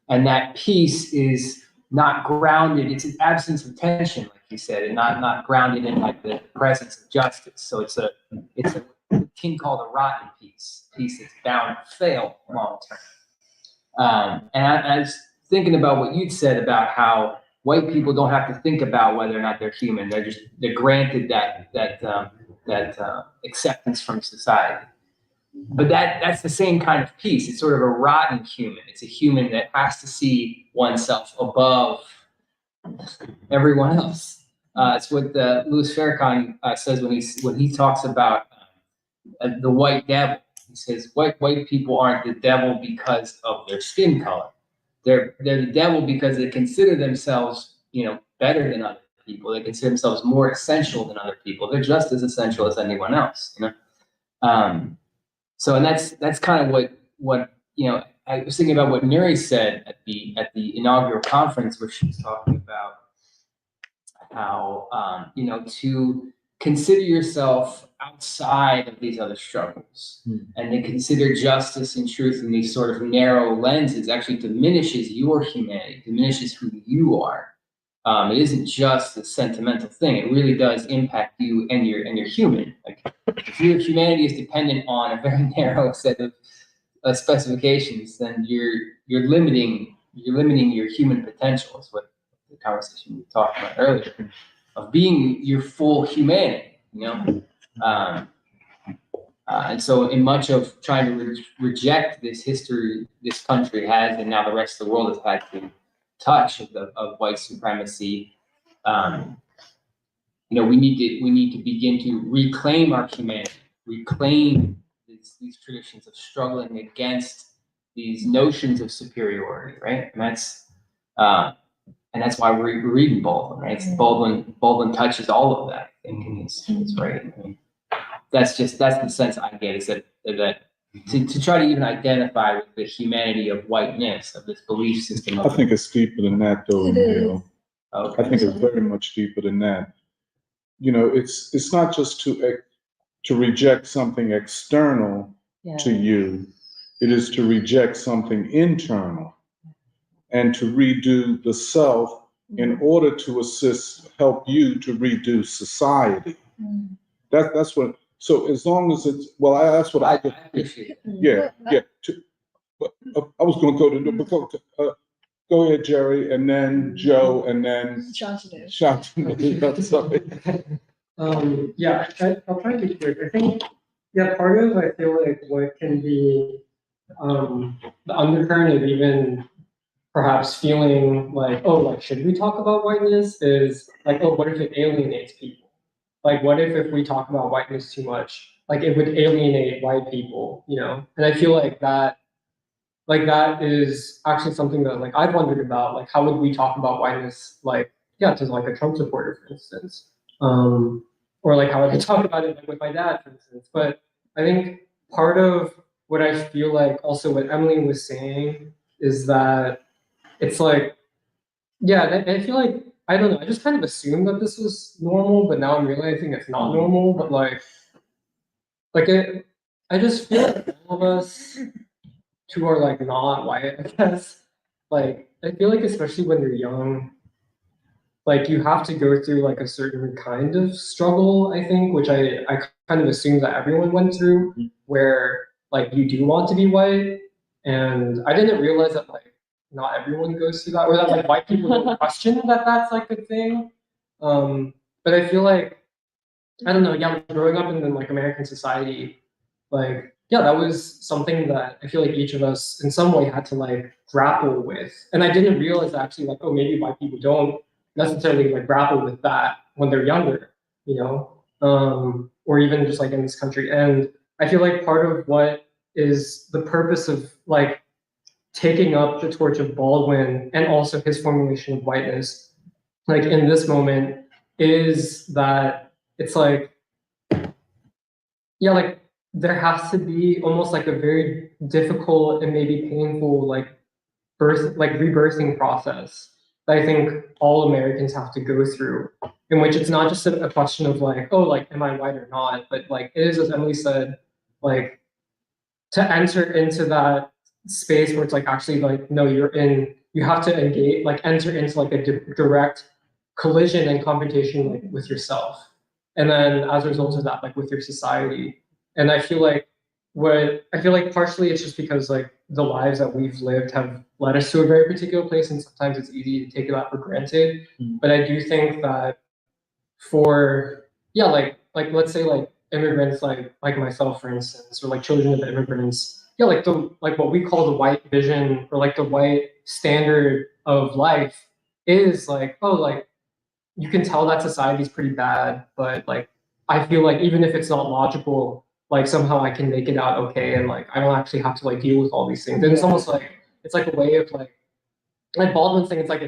And that peace is not grounded, it's an absence of tension, like you said, and not grounded in like the presence of justice. So it's a thing called a rotten peace that's bound to fail long term. And I was thinking about what you'd said about how white people don't have to think about whether or not they're human. They're granted that acceptance from society. But that's the same kind of peace. It's sort of a rotten human. It's a human that has to see oneself above everyone else. It's what Louis Farrakhan says when he talks about the white devil. He says white people aren't the devil because of their skin color. They're the devil because they consider themselves, better than other people. They consider themselves more essential than other people. They're just as essential as anyone else. So, and that's kind of what I was thinking about what Nuri said at the inaugural conference, where she was talking about how to consider yourself outside of these other struggles, and to consider justice and truth in these sort of narrow lenses actually diminishes your humanity, diminishes who you are. It isn't just a sentimental thing. It really does impact you and you're human. Like if your humanity is dependent on a very narrow set of specifications, then you're limiting your human potential. Is what the conversation we talked about earlier of being your full humanity. And so in much of trying to reject this history this country has, and now the rest of the world has had to touch of white supremacy, we need to begin to reclaim our humanity, reclaim these traditions of struggling against these notions of superiority, right? And that's why we're reading Baldwin, right? Baldwin touches all of that, I think, in his writing. I mean, that's the sense I get, is that to try to even identify with the humanity of whiteness, of this belief system. I think it's deeper than that, though, Emil. Okay. I think it's very much deeper than that. It's not just to to reject something external to you. It is to reject something internal and to redo the self in order to help you to redo society. That's what, so as long as it's, well, that's what I get. appreciate it. Yeah. But I was gonna go ahead, Jerry, and then Joe, and then Shantanu. Sorry. Yeah, I'll try to be quick. I think, yeah, part of, I feel like what can be the undercurrent of even perhaps feeling like, oh, like, should we talk about whiteness is like, oh, what if it alienates people? Like, what if we talk about whiteness too much, like it would alienate white people, you know? And I feel like that is actually something that like I've wondered about, like how would we talk about whiteness, like, yeah, to like a Trump supporter, for instance. Or like how would I talk about it like, with my dad, for instance. But I think part of what I feel like also what Emily was saying is that it's like, yeah, I feel like, I don't know, I just kind of assumed that this was normal, but now I'm realizing it's not normal, but I just feel like all of us who are like not white, I guess, like, I feel like especially when you're young, like you have to go through like a certain kind of struggle, I think, which I kind of assume that everyone went through, where like you do want to be white. And I didn't realize that like not everyone goes through that, or that like white people don't question that that's like a thing. But I feel like, I don't know, yeah, growing up in like American society, like, yeah, that was something that I feel like each of us in some way had to like grapple with. And I didn't realize actually like, oh, maybe white people don't necessarily like grapple with that when they're younger, you know, or even just like in this country. And I feel like part of what is the purpose of like taking up the torch of Baldwin and also his formulation of whiteness, like in this moment, is that it's like, yeah, like there has to be almost like a very difficult and maybe painful like rebirthing process that I think all Americans have to go through, in which it's not just a question of like, oh, like, am I white or not? But like it is, as Emily said, like to enter into that space where it's like actually like, no, you have to engage, like enter into like a direct collision and confrontation like with yourself. And then as a result of that, like with your society. And I feel like partially it's just because like the lives that we've lived have led us to a very particular place, and sometimes it's easy to take that for granted. But I do think that for, yeah, like let's say like immigrants like myself, for instance, or like children of immigrants, yeah, like what we call the white vision or like the white standard of life is like, oh, like you can tell that society is pretty bad, but like I feel like even if it's not logical, like somehow I can make it out okay, and like I don't actually have to like deal with all these things. And it's almost like it's like a way of like Baldwin's thing. It's like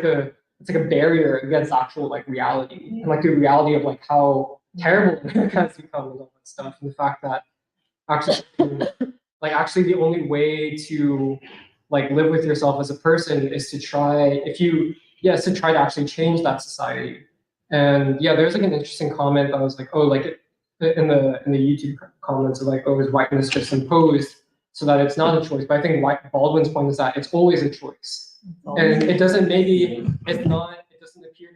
a barrier against actual like reality, and like the reality of like how terrible America has become and all that stuff, and the fact that actually the only way to like live with yourself as a person is to try to actually change that society. And yeah, there's like an interesting comment that was like, oh, like in the YouTube comments of like, oh, is whiteness just imposed so that it's not a choice? But I think Baldwin's point is that it's always a choice, and it doesn't appear to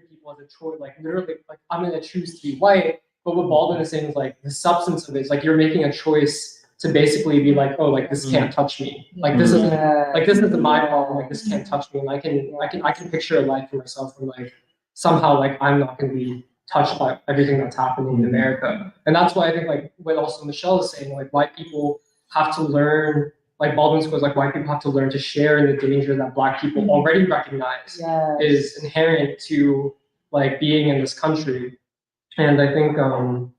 people as a choice, like literally, like I'm gonna choose to be white. But what Baldwin is saying is like the substance of it is like you're making a choice to basically be like, oh, like this can't touch me. Like this isn't my problem. Like this can't touch me. And I can picture a life for myself where like somehow like I'm not going to be touched by everything that's happening in America. And that's why I think like what also Michelle is saying, like white people have to learn, like Baldwin goes like white people have to learn to share in the danger that Black people already recognize is inherent to like being in this country. And I think I don't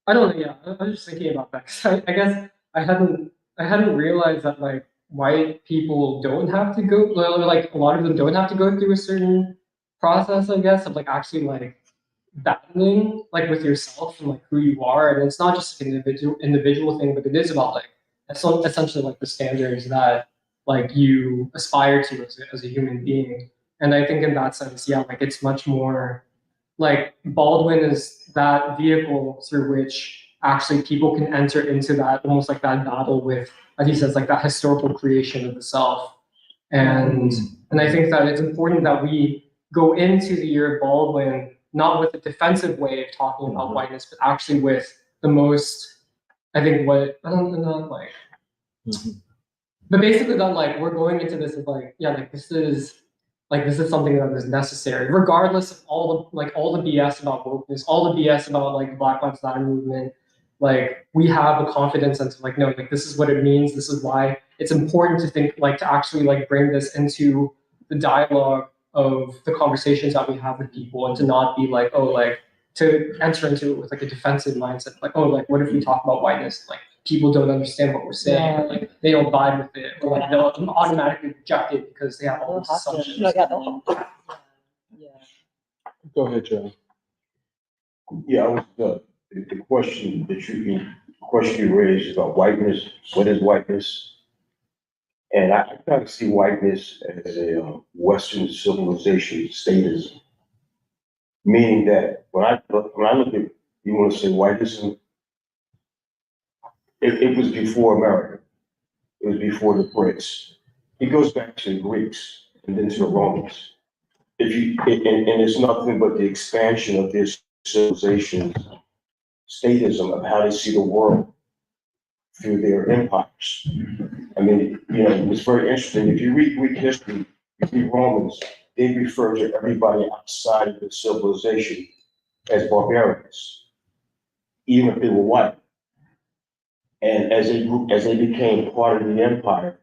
know. Yeah, I was just thinking about that. 'Cause I guess I hadn't realized that like white people don't have to go, like a lot of them don't have to go through a certain process, I guess, of like actually like battling like with yourself and like who you are. And it's not just an individual thing, but it is about like essentially like the standards that like you aspire to as a human being. And I think in that sense, yeah, like it's much more like Baldwin is that vehicle through which actually people can enter into that, almost like that battle with, as he says, like that historical creation of the self. And I think that it's important that we go into the Year of Baldwin not with a defensive way of talking about whiteness, but actually with the most, I think what, I don't know, like, but basically that like, we're going into this as like, yeah, like this is something that is necessary, regardless of all the BS about wokeness, all the BS about like the Black Lives Matter movement. Like we have a confidence into like, no, like this is what it means. This is why it's important to think, like to actually like bring this into the dialogue of the conversations that we have with people, and to not be like, oh, like to enter into it with like a defensive mindset, like, oh, like what if we talk about whiteness? Like people don't understand what we're saying, or, like they don't vibe with it, or like they'll automatically reject it because they have all these assumptions. Yeah. Go ahead, Joe. Yeah, I was, the question you raised about whiteness, what is whiteness? And I kind of see whiteness as a Western civilization statism, meaning that when I look at, you want to say whiteism, it was before America. It was before the Brits. It goes back to the Greeks and then to the Romans. And it's nothing but the expansion of this civilization's statism of how they see the world through their empires. I mean, it's very interesting. If you read Greek history, you read Romans, they refer to everybody outside of the civilization as barbarians, even if they were white. And as they became part of the empire,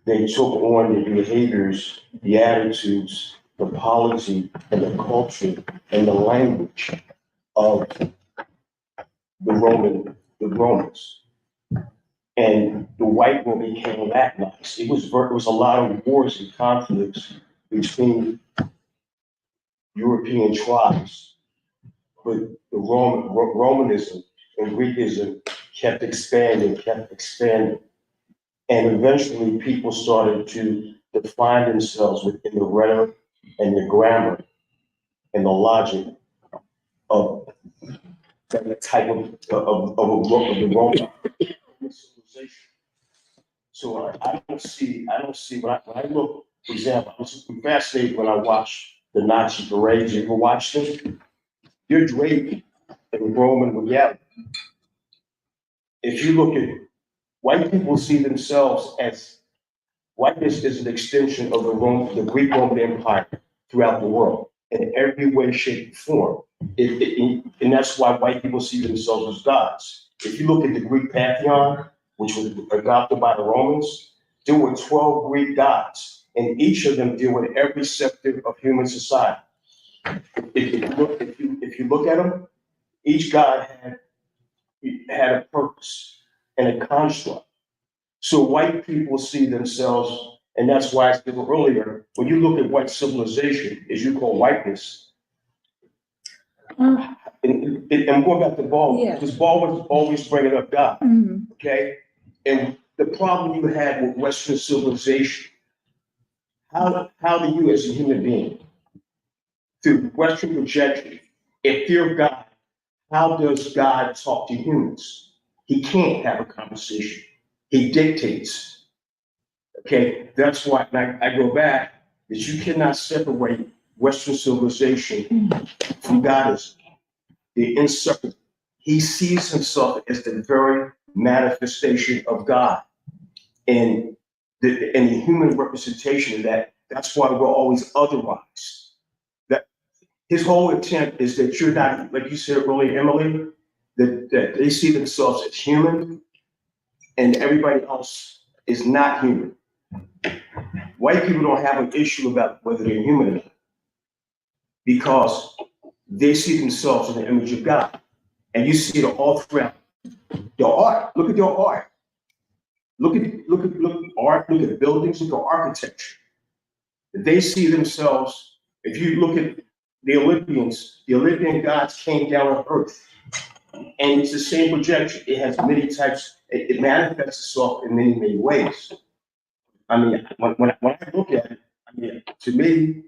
they took on the behaviors, the attitudes, the policy, and the culture, and the language of the Romans. And the white one became Latinized. It was a lot of wars and conflicts between European tribes, but the Romanism and Greekism kept expanding, and eventually people started to define themselves within the rhetoric and the grammar and the logic of that type of the Roman civilization. So I don't see when I look, for example, I was fascinated when I watched the Nazi parades. You ever watch them? You're draped in Roman reality. If you look at white people see themselves as whiteness is an extension of the Greek Roman Empire throughout the world in every way, shape, and form. And that's why white people see themselves as gods. If you look at the Greek pantheon, which was adopted by the Romans, there were 12 Greek gods, and each of them deal with every sector of human society. If you look at them, each god had a purpose and a construct. So white people see themselves, and that's why I said earlier, when you look at white civilization, as you call whiteness, and I'm going back to Baldwin, because Baldwin always bringing up God, okay? And the problem you had with Western civilization, how do you as a human being, through Western projection, if you're God, how does God talk to humans? He can't have a conversation. He dictates. Okay, that's why I go back that you cannot separate Western civilization from Godism. They're inseparable. He sees himself as the very manifestation of God. And the human representation of that, that's why we're always otherwise. That his whole attempt is that you're not, like you said earlier, Emily, that they see themselves as human and everybody else is not human. White people don't have an issue about whether they're human or not, because they see themselves in the image of God. And you see it all throughout their art. Look at their art. Look at art, look at buildings, look at architecture. They see themselves, if you look at the Olympian gods came down on earth. And it's the same projection. It has many types, it manifests itself in many, many ways. I mean, when I look at it, I mean, to me,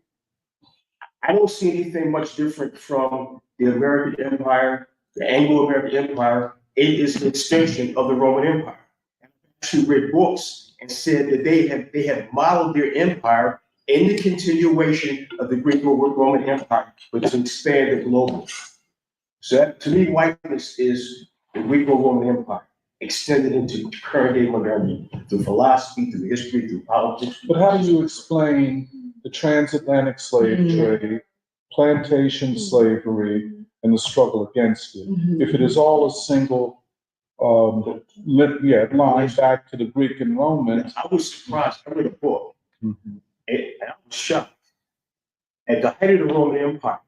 I don't see anything much different from the American Empire, the Anglo-American Empire, it is an extension of the Roman Empire. I actually read books and said that they have modeled their empire in the continuation of the Greco-Roman Empire, but to expand it globally. So that, to me, whiteness is the Greco-Roman Empire extended into current day modernity through philosophy, through history, through politics. But how do you explain the transatlantic slave trade, plantation slavery, and the struggle against it? If it is all a single, line back to the Greek and Romans. I was surprised. I read a book, and I was shocked. At the height of the Roman Empire,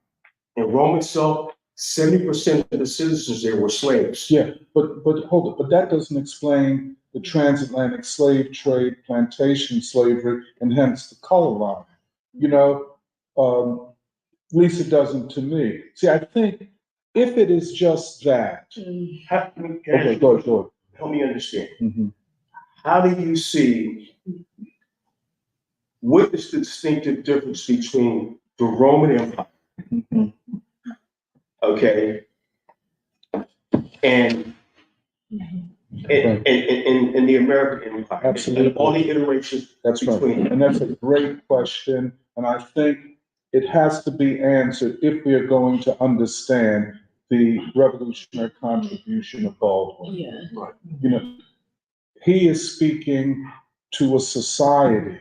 in Rome itself, 70% of the citizens there were slaves. Yeah, but hold it. But that doesn't explain the transatlantic slave trade, plantation slavery, and hence the color line. You know, at least it doesn't to me. See, I think if it is just that. Okay, go ahead. Help me understand. How do you see, what is the distinctive difference between the Roman Empire, okay, and the American Empire? Absolutely. And all the iterations. That's right. And that's a great question. And I think it has to be answered if we are going to understand the revolutionary contribution of Baldwin. Yeah. You know, he is speaking to a society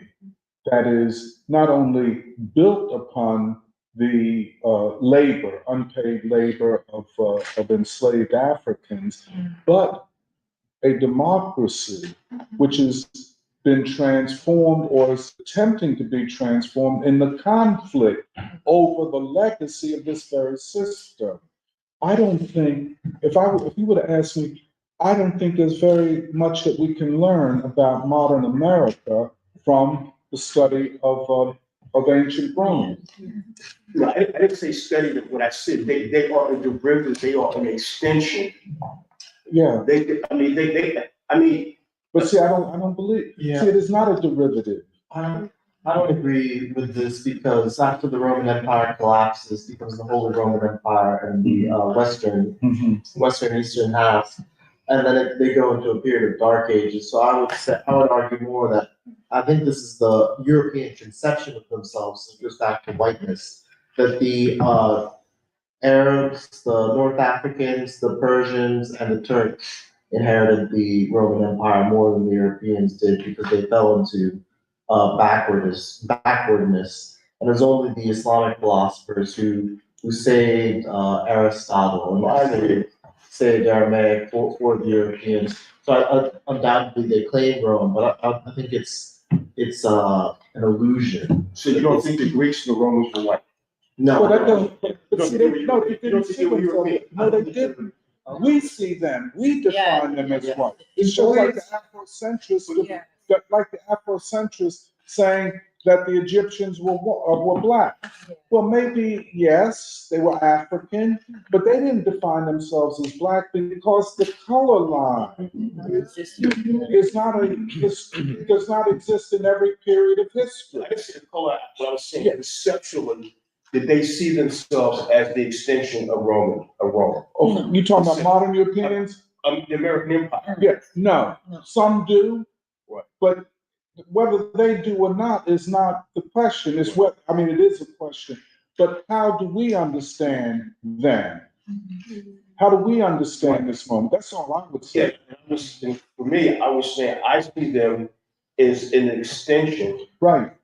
that is not only built upon the unpaid labor of enslaved Africans, but a democracy which has been transformed or is attempting to be transformed in the conflict over the legacy of this very system. I don't think, if you would have asked me, I don't think there's very much that we can learn about modern America from the study of ancient Rome. No, I didn't say study, but what I said, they are a derivative, they are an extension. Yeah. I mean. But see, I don't believe. Yeah. See, it is not a derivative. I don't agree with this because after the Roman Empire collapses, becomes the Holy Roman Empire and the Western Eastern half, and then they go into a period of dark ages. So I would argue more that I think this is the European conception of themselves. It goes back to whiteness, that the Arabs, the North Africans, the Persians, and the Turks inherited the Roman Empire more than the Europeans did because they fell into backwardness. And it was only the Islamic philosophers who saved Aristotle and actually saved Aramaic for the Europeans. So undoubtedly they claim Rome, but I think it's an illusion. So you don't think the Greeks and the Romans were white? No. Well, they didn't. We see them. We define them as white. It's just like the Afrocentrists, like the Afrocentrists saying that the Egyptians were black. Well, maybe yes, they were African, but they didn't define themselves as black because the color line does not exist in every period of history. I didn't say the color. What I was saying, conceptually, did they see themselves as the extension of Rome? Oh, you talking about modern Europeans? The American Empire. Yes, no. Some do, but whether they do or not is not the question. It is a question. But how do we understand them? How do we understand this moment? That's all I would say. Yeah, for me, I was saying I see them as an extension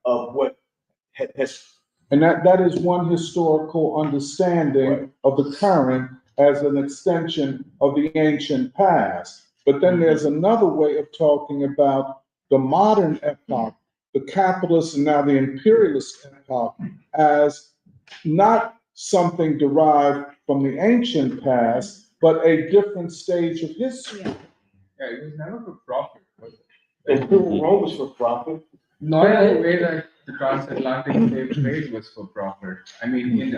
of what has. And that is one historical understanding of the current as an extension of the ancient past. But then there's another way of talking about the modern epoch, the capitalist and now the imperialist epoch, as not something derived from the ancient past, but a different stage of history. Yeah, it was never for profit. And Rome was for profit. Not in the way that the transatlantic slave trade was for profit. I mean,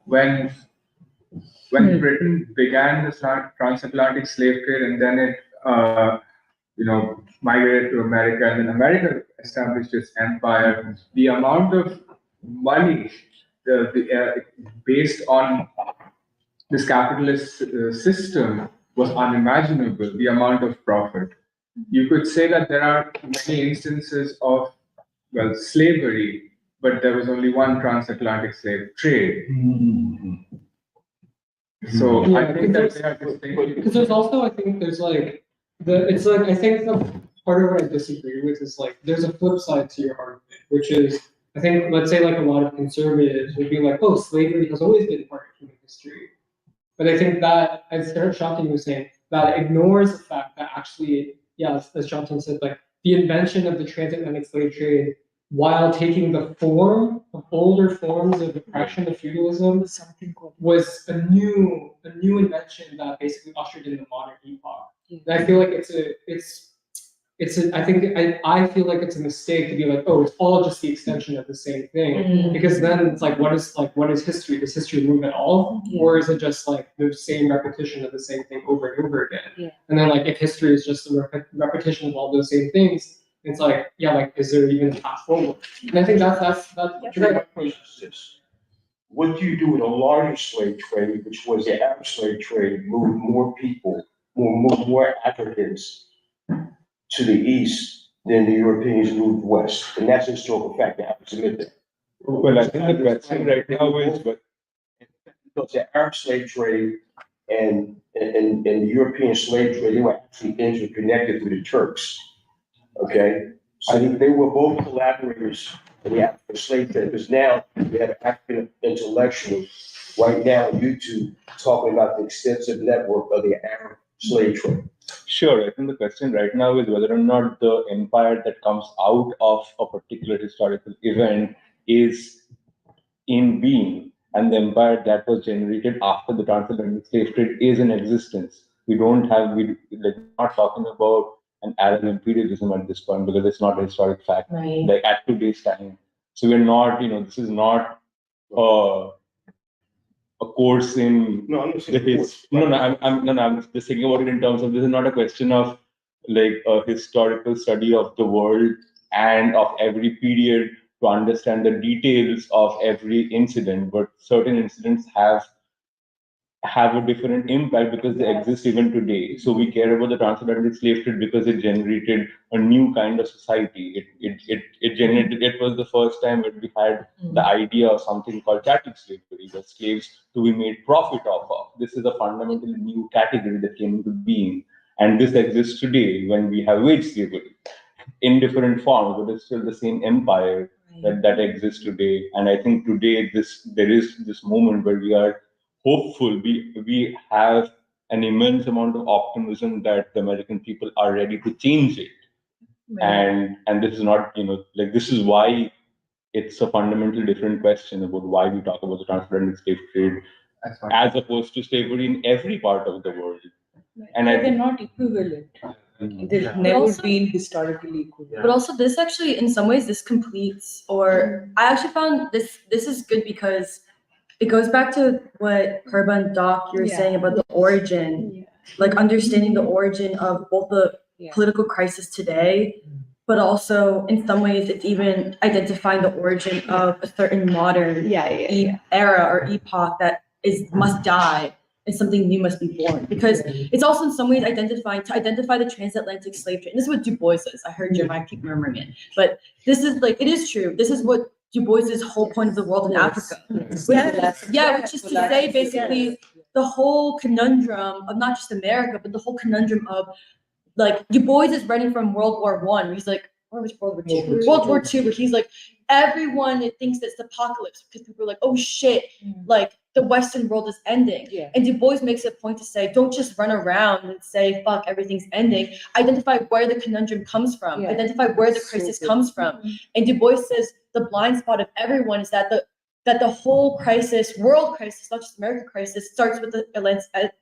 when Britain began the transatlantic slave trade and then it migrated to America, and then America established its empire, the amount of money based on this capitalist system was unimaginable, the amount of profit. You could say that there are many instances of, well, slavery, but there was only one transatlantic slave trade. So Yeah, I think that they are distinct. Because there's also, I think there's like, it's like, I think the part of what I disagree with is like, there's a flip side to your argument, which is, I think, let's say like a lot of conservatives would be like, oh, slavery has always been part of human history. But I think that, as Shanti was saying, that ignores the fact that actually, yeah, as Jonathan said, like the invention of the transatlantic slave trade, while taking the form of older forms of oppression of feudalism, was a new invention that basically ushered in the modern epoch. And I feel like I feel like it's a mistake to be like, oh, it's all just the extension of the same thing. Because then it's like, what is history? Does history move at all? Or is it just like the same repetition of the same thing over and over again? And then like, if history is just a repetition of all those same things, it's like, yeah, like, is there even a path forward? And I think that's What do you do with a larger slave trade, which was the Arab slave trade, moved more people, more Africans to the east than the Europeans moved west? And that's a historical fact. I have to admit that. Well, I think the question right now is, but because the Arab slave trade and the European slave trade, they were actually interconnected through the Turks. Okay, so they were both collaborators in the African slave trade. Because now we have African intellectuals right now on YouTube talking about the extensive network of the Arab slave trade. sure, I think the question right now is whether or not the empire that comes out of a particular historical event is in being, and the empire that was generated after the transatlantic slave trade is in existence. We're not talking about an Arab imperialism at this point because it's not a historic fact. Right. Like at today's time, so we're not, this is not a course in No, I'm not the saying his. No, I'm just thinking about it in terms of this is not a question of like a historical study of the world and of every period to understand the details of every incident, but certain incidents have a different impact because they exist even today. So we care about the transatlantic slave trade because it generated a new kind of society. It was the first time that we had the idea of something called chattel slavery, where slaves to be made profit off of. This is a fundamentally new category that came into being. And this exists today when we have wage slavery in different forms, but it's still the same empire that exists today. And I think today there is this moment where we are hopeful. We have an immense amount of optimism that the American people are ready to change it. And this is not, this is why it's a fundamentally different question about why we talk about the transatlantic slave trade as opposed to slavery in every part of the world. And they're not equivalent. They've never been historically equivalent. But also this actually, in some ways, this completes, or I actually found this is good because it goes back to what Herba and Doc, you were saying about the origin, like understanding the origin of both the political crisis today, but also in some ways it's even identifying the origin of a certain modern era or epoch that must die and something new must be born. Because it's also in some ways identify the transatlantic slave trade. And this is what Du Bois says. I heard Jeremiah keep murmuring it, but this is like, it is true. This is what Du Bois's whole point of the world in Africa. Which is to say basically the whole conundrum of not just America, but the whole conundrum of like Du Bois is running from World War I. He's like, or was World War II? World War II, where he's like, everyone thinks it's the apocalypse because people are like, oh shit, like the Western world is ending. And Du Bois makes a point to say, don't just run around and say, fuck, everything's ending. Identify where the conundrum comes from. Identify where the crisis comes from. And Du Bois says the blind spot of everyone is that the whole crisis, world crisis, not just American crisis, starts with the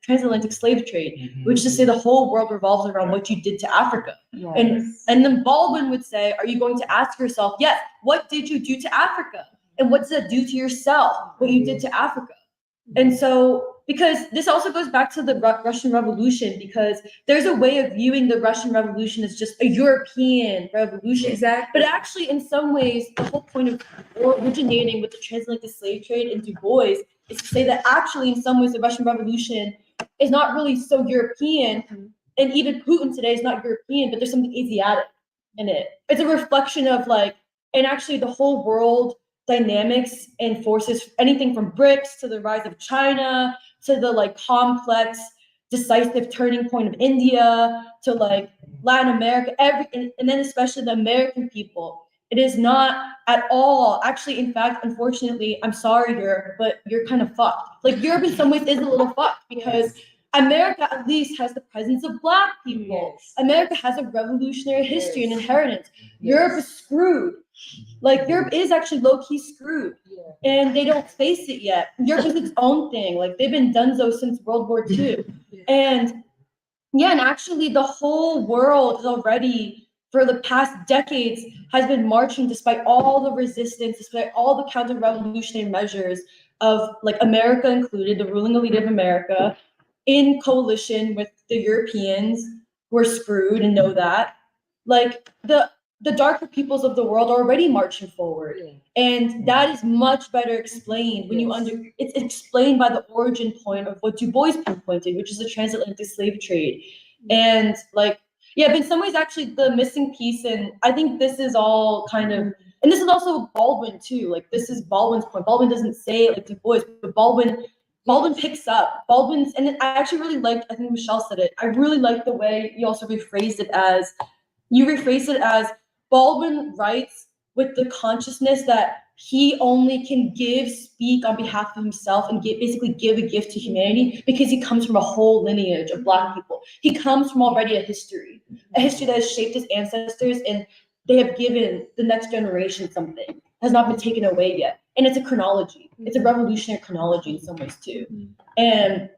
transatlantic slave trade, which is to say the whole world revolves around what you did to Africa. And then Baldwin would say, are you going to ask yourself, yes, what did you do to Africa? And what does that do to yourself, what you did to Africa? And so, because this also goes back to the Russian Revolution, because there's a way of viewing the Russian Revolution as just a European revolution. Exactly. But actually, in some ways, the whole point of originating with the transatlantic slave trade and Du Bois is to say that actually, in some ways, the Russian Revolution is not really so European, and even Putin today is not European, but there's something Asiatic in it. It's a reflection of like, and actually the whole world dynamics and forces, anything from BRICS to the rise of China to the like complex, decisive turning point of India to like Latin America, and then especially the American people. It is not at all, actually, in fact, unfortunately, I'm sorry, Europe, but you're kind of fucked. Like Europe in some ways is a little fucked because America at least has the presence of Black people. America has a revolutionary history and inheritance. Europe is screwed. Like Europe is actually low-key screwed, and they don't face it yet. Europe is its own thing. Like they've been donezo since World War II, and actually the whole world is already, for the past decades, has been marching despite all the resistance, despite all the counter-revolutionary measures of like America included, the ruling elite of America, in coalition with the Europeans who are screwed and know that. Like the darker peoples of the world are already marching forward. And that is much better explained when it's explained by the origin point of what Du Bois pinpointed, which is the transatlantic slave trade. And like, but in some ways, actually, the missing piece, and I think this is all kind of, and this is also Baldwin too. Like this is Baldwin's point. Baldwin doesn't say it like Du Bois, but Baldwin picks up Baldwin's, and I actually really liked. I think Michelle said it. I really like the way you also rephrased it as Baldwin writes with the consciousness that he only can speak on behalf of himself and basically give a gift to humanity because he comes from a whole lineage of Black people. He comes from already a history that has shaped his ancestors, and they have given the next generation something, has not been taken away yet. And it's a chronology. It's a revolutionary chronology in some ways too. And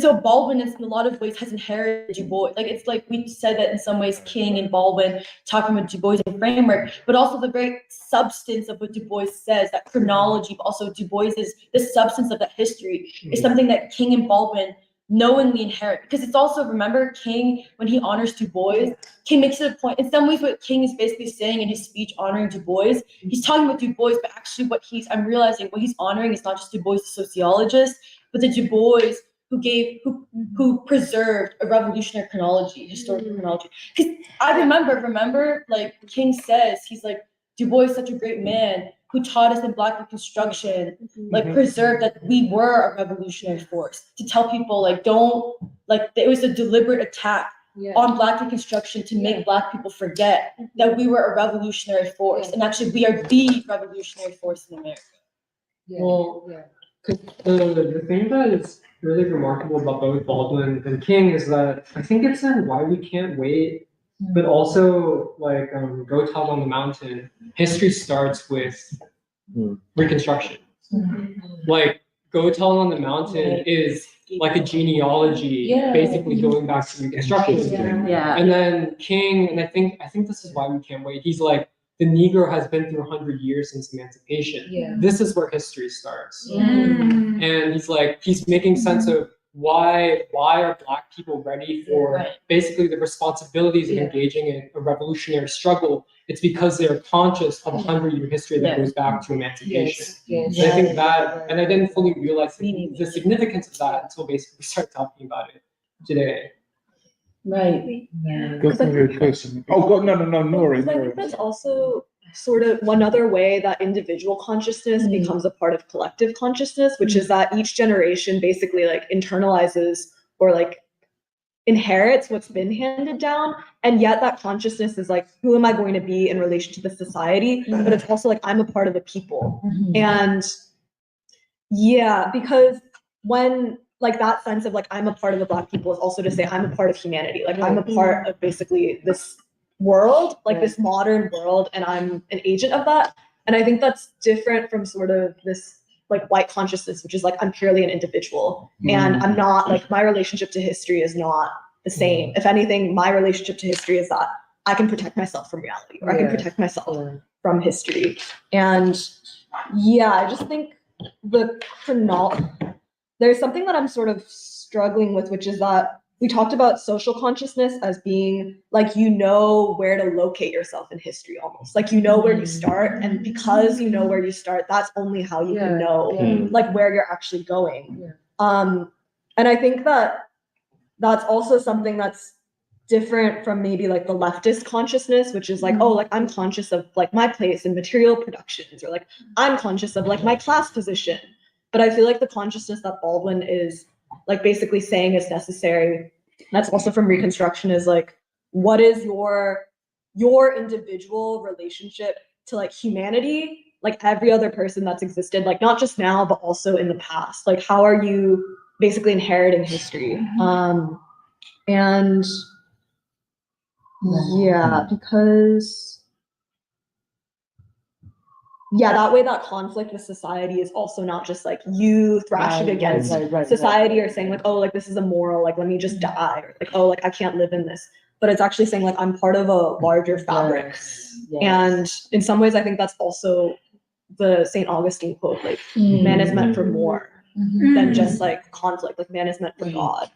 so Baldwin, in a lot of ways, has inherited Du Bois. Like it's like we said that in some ways, King and Baldwin talking about Du Bois' framework, but also the very substance of what Du Bois says, that chronology, but also Du Bois' the substance of that history is something that King and Baldwin knowingly inherit. Because it's also, remember, King, when he honors Du Bois, King makes it a point. In some ways, what King is basically saying in his speech honoring Du Bois, he's talking about Du Bois, but actually I'm realizing what he's honoring is not just Du Bois, the sociologist, but the Du Bois who preserved a revolutionary chronology, historical chronology. Because I remember, like King says, he's like, Du Bois is such a great man who taught us in Black Reconstruction, like preserved that we were a revolutionary force. To tell people like, it was a deliberate attack on Black Reconstruction to make Black people forget that we were a revolutionary force, and actually we are the revolutionary force in America. The thing that is really remarkable about both Baldwin and King is that I think it's in Why We Can't Wait, but also like Go Tell on the Mountain. History starts with Reconstruction. Like Go Tell on the Mountain is like a genealogy, basically going back to Reconstruction. And then King, and I think this is Why We Can't Wait. He's like, the Negro has been through 100 years since emancipation. This is where history starts. And he's making sense of why are Black people ready for basically the responsibilities of engaging in a revolutionary struggle. It's because they're conscious of a 100-year history that goes back to emancipation. And I think that, and I didn't fully realize the significance of that until basically we started talking about it today. Right. Go for your question. Oh, go, no, Nori. I think that's also sort of one other way that individual consciousness becomes a part of collective consciousness, which is that each generation basically like internalizes or like inherits what's been handed down, and yet that consciousness is like, who am I going to be in relation to the society? But it's also like, I'm a part of the people. And because when like that sense of like, I'm a part of the Black people is also to say I'm a part of humanity. Like I'm a part of basically this world, like this modern world, and I'm an agent of that. And I think that's different from sort of this like white consciousness, which is like, I'm purely an individual and I'm not like, my relationship to history is not the same. If anything, my relationship to history is that I can protect myself from reality, or I can protect myself from history. And I just think there's something that I'm sort of struggling with, which is that we talked about social consciousness as being like, you know where to locate yourself in history, almost like you know where you start, and because you know where you start, that's only how you can know like where you're actually going. And I think that that's also something that's different from maybe like the leftist consciousness, which is like, oh, like I'm conscious of like my place in material productions, or like I'm conscious of like my class position. But I feel like the consciousness that Baldwin is like basically saying is necessary, that's also from Reconstruction, is like, what is your individual relationship to like humanity, like every other person that's existed, like not just now, but also in the past? Like, how are you basically inheriting history? And yeah, because that way that conflict with society is also not just like you thrashing against society or saying like, oh, like this is immoral, like let me just die, or like, oh, like I can't live in this. But it's actually saying like I'm part of a larger fabric. And in some ways I think that's also the St. Augustine quote, like man is meant for more than just like conflict, like man is meant for God.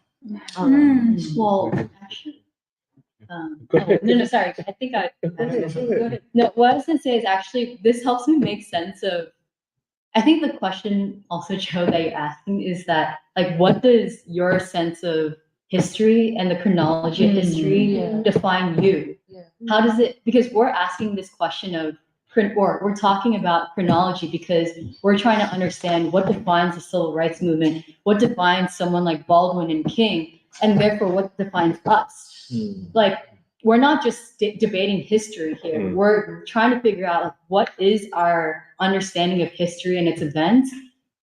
Well, actually, no, sorry. I think no, what I was gonna say is actually this helps me make sense of. I think the question also, Joe, that you're asking is that like, what does your sense of history and the chronology of history define you? How does it? Because we're asking this question of, or we're talking about chronology because we're trying to understand what defines the civil rights movement, what defines someone like Baldwin and King, and therefore what defines us. Like, we're not just debating history here. We're trying to figure out like, what is our understanding of history and its events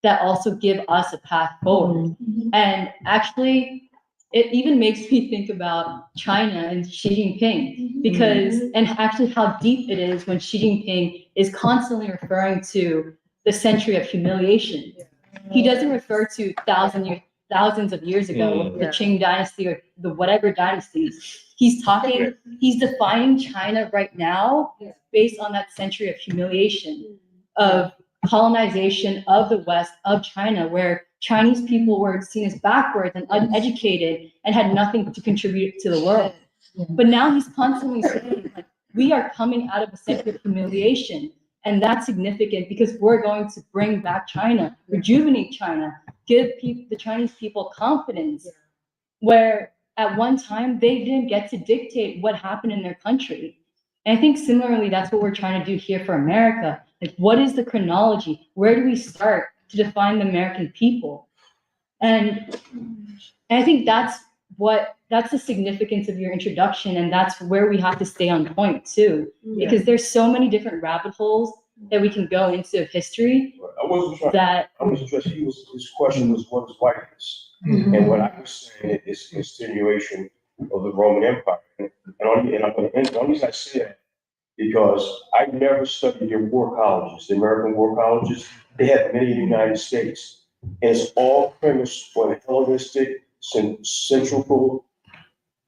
that also give us a path forward. And actually, it even makes me think about China and Xi Jinping, because, and actually how deep it is when Xi Jinping is constantly referring to the century of humiliation. He doesn't refer to thousands of years ago, the Qing dynasty or the whatever dynasties. He's defining China right now based on that century of humiliation, of colonization of the West, of China, where Chinese people were seen as backwards and uneducated and had nothing to contribute to the world. But now he's constantly saying, like, we are coming out of a century of humiliation. And that's significant because we're going to bring back China, rejuvenate China, give the Chinese people confidence, where at one time they didn't get to dictate what happened in their country. And I think similarly, that's what we're trying to do here for America. Like, what is the chronology? Where do we start to define the American people? And I think that's the significance of your introduction, and that's where we have to stay on point too, because there's so many different rabbit holes that we can go into history. I wasn't sure. His question was, what is whiteness? And what I was saying is continuation of the Roman Empire. And I'm going to end. The only reason I say that because I never studied your war colleges, the American war colleges. They have many in the United States, and it's all premised on Hellenistic, central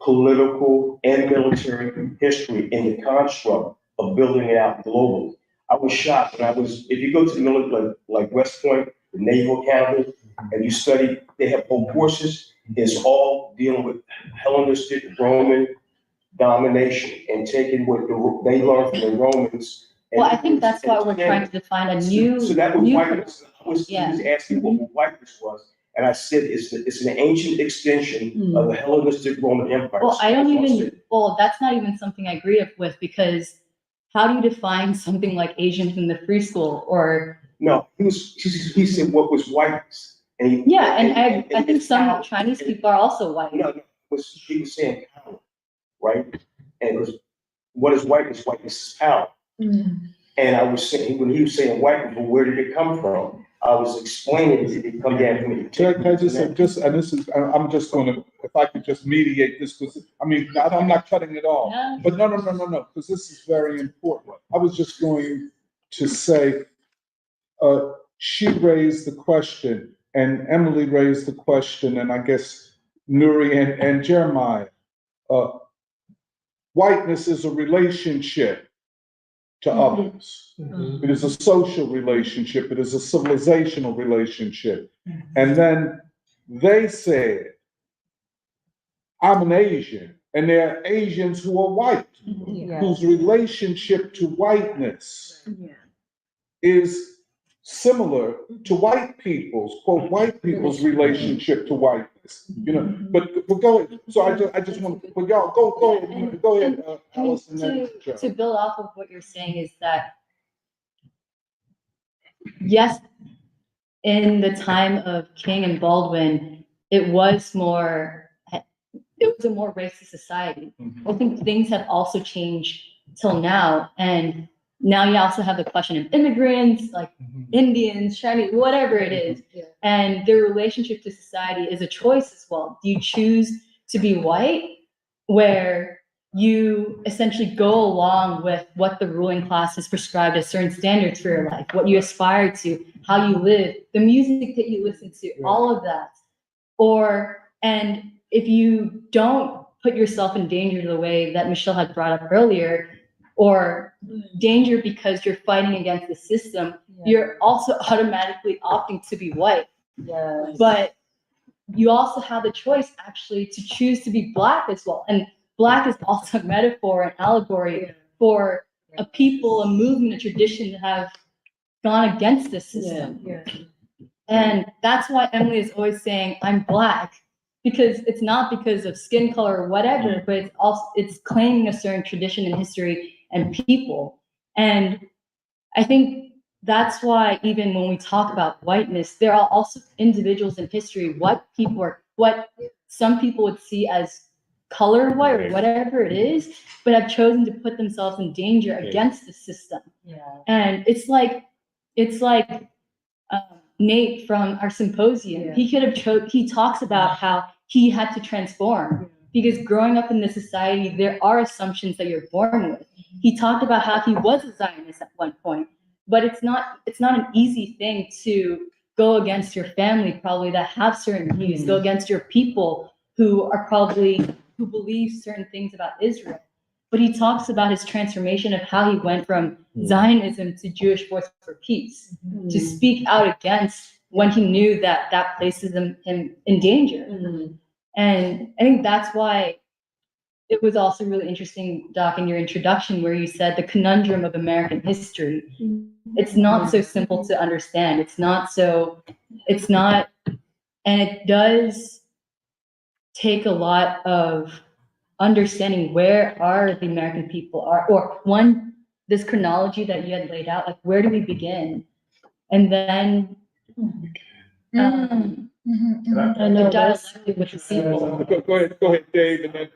political and military history in the construct of building it out globally. I was shocked when if you go to the military, like West Point, the Naval Academy, and you study, they have whole courses, it's all dealing with Hellenistic Roman domination and taking what they learned from the Romans. Well, I think that's why we're trying to define a new. So that was whiteness. He was asking what whiteness was. And I said, it's an ancient extension of the Hellenistic Roman Empire. Well, that's not even something I agree with, because how do you define something like Asians in the free school or? No, he said what was whiteness. And I think some Chinese people are also white. No, he was saying power, right? And it was, what is whiteness? Whiteness is power. And I was saying, when he was saying white people, where did it come from? I was explaining it come down from me. Can I I'm just going to, if I could just mediate this, because I'm not cutting it off. But no, because this is very important. I was just going to say, she raised the question, and Emily raised the question, and I guess Nuri and Jeremiah. Whiteness is a relationship to others. It is a social relationship. It is a civilizational relationship. And then they said, I'm an Asian, and there are Asians who are white, whose relationship to whiteness is similar to white people's, quote, white people's relationship to whiteness, you know, but go ahead. So I just want to, but y'all, go ahead, Alice, and then Joe. To build off of what you're saying is that, yes, in the time of King and Baldwin, it was a more racist society. I think things have also changed till now, and now you also have the question of immigrants, like Indians, Chinese, whatever it is, and their relationship to society is a choice as well. Do you choose to be white, where you essentially go along with what the ruling class has prescribed as certain standards for your life, what you aspire to, how you live, the music that you listen to, all of that? And if you don't put yourself in danger the way that Michelle had brought up earlier, or danger because you're fighting against the system, you're also automatically opting to be white. Yes. But you also have the choice actually to choose to be Black as well. And Black is also a metaphor, an allegory for a people, a movement, a tradition that have gone against the system. And that's why Emily is always saying, I'm Black, because it's not because of skin color or whatever, but it's claiming a certain tradition and history and people. And I think that's why even when we talk about whiteness, there are also individuals in history, what some people would see as color white or whatever it is, but have chosen to put themselves in danger against the system. And it's like Nate from our symposium. He could have he talks about how he had to transform because growing up in this society, there are assumptions that you're born with. He talked about how he was a Zionist at one point, but it's not an easy thing to go against your family probably that have certain views, go against your people who believe certain things about Israel. But he talks about his transformation of how he went from Zionism to Jewish Voice for Peace, to speak out against when he knew that places him in danger. And I think that's why it was also really interesting, Doc, in your introduction, where you said the conundrum of American history. It's not so simple to understand. And it does take a lot of understanding where are the American people are, or this chronology that you had laid out, like where do we begin? And then I know dialectic with the people. Go ahead, Dave, and then.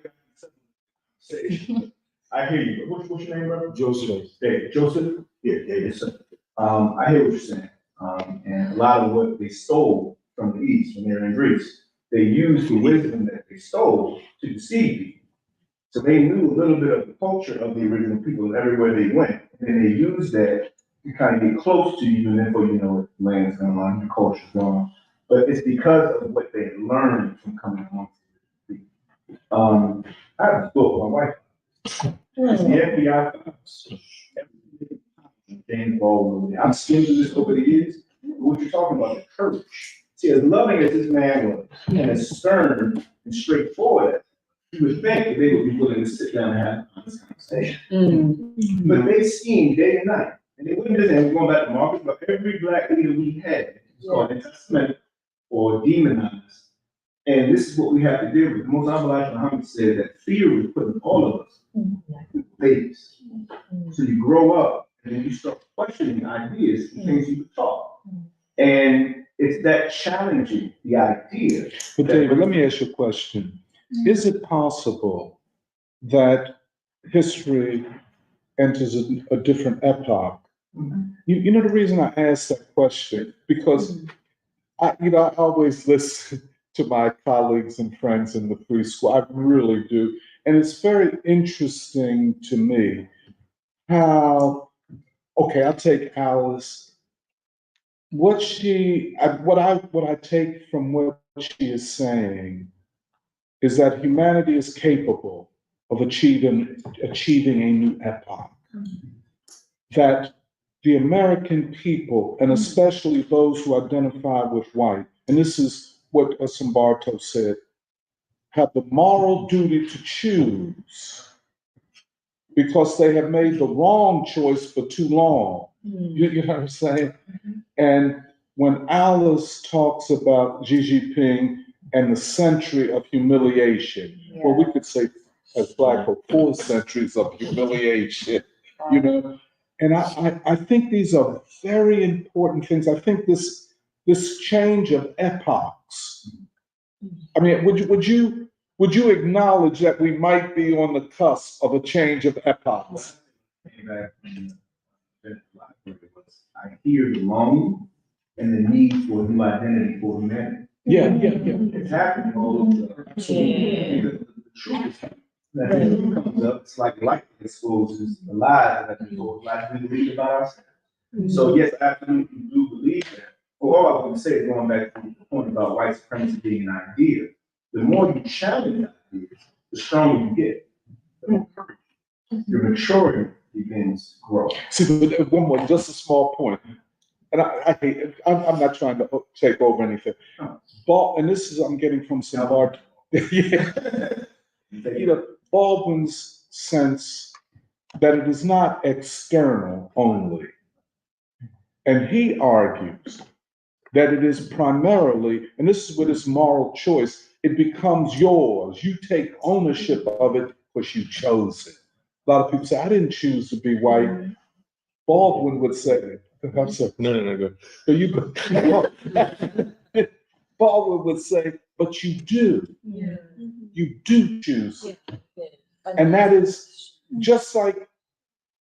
I hear you. What's your name, brother? Joseph. Dave. Joseph? Yeah, David. I hear what you're saying. And a lot of what they stole from the East when they were in Greece, they used the wisdom that they stole to deceive people. So they knew a little bit of the culture of the original people everywhere they went. And they used that to kind of get close to you, and therefore you know the land's going on, the culture's going on. But it's because of what they learned from coming amongst the people. I have a book, my wife. It's the FBI files. James Baldwin. I'm skimmed through this over the years. What you're talking about, the courage. See, as loving as this man was, and as stern and straightforward, you would think that they would be willing to sit down and have this conversation. But they schemed day and night. And they wouldn't just, and going back to Marcus, but every Black leader we had was called anti-Semitic or demonized. And this is what we have to deal with. The Most Honorable Muhammad said that fear was put in all of us, babies. So you grow up and then you start questioning ideas and things you were taught. And it's that challenging the idea. But David, let me ask you a question. Is it possible that history enters a different epoch? You know the reason I ask that question, because I always listen to my colleagues and friends in the free school. I really do. And it's very interesting to me how, okay, I'll take Alice. What I take from what she is saying is that humanity is capable of achieving a new epoch. That the American people, and especially those who identify with white, and this is what Simbarto said, have the moral duty to choose because they have made the wrong choice for too long. You know what I'm saying? And when Alice talks about Xi Jinping and the century of humiliation, well, we could say as Black folk, 4 centuries of humiliation, you know. And I think these are very important things. I think this change of epochs. I mean, would you acknowledge that we might be on the cusp of a change of epochs? I hear the longing and the need for new identity for humanity. Yeah. It's happening all over. Absolutely. Because the truth is happening. That when it comes up, it's like light exposes the lies that we told, lies we believe about ourselves. So yes, I absolutely do believe that. But all I want to say, going back to the point about white supremacy being an idea, the more you challenge ideas, the stronger you get. The more courage. Your maturity begins to grow. See, but one more, just a small point. And I hate it. I'm not trying to take over anything. And this is, I'm getting from some art. You know, Baldwin's sense that it is not external only. And he argues that it is primarily, and this is with his moral choice, it becomes yours. You take ownership of it because you chose it. A lot of people say, I didn't choose to be white. Baldwin would say, I'm sorry. No, good. So Baldwin would say, but you do. Yeah. You do choose. And that is just like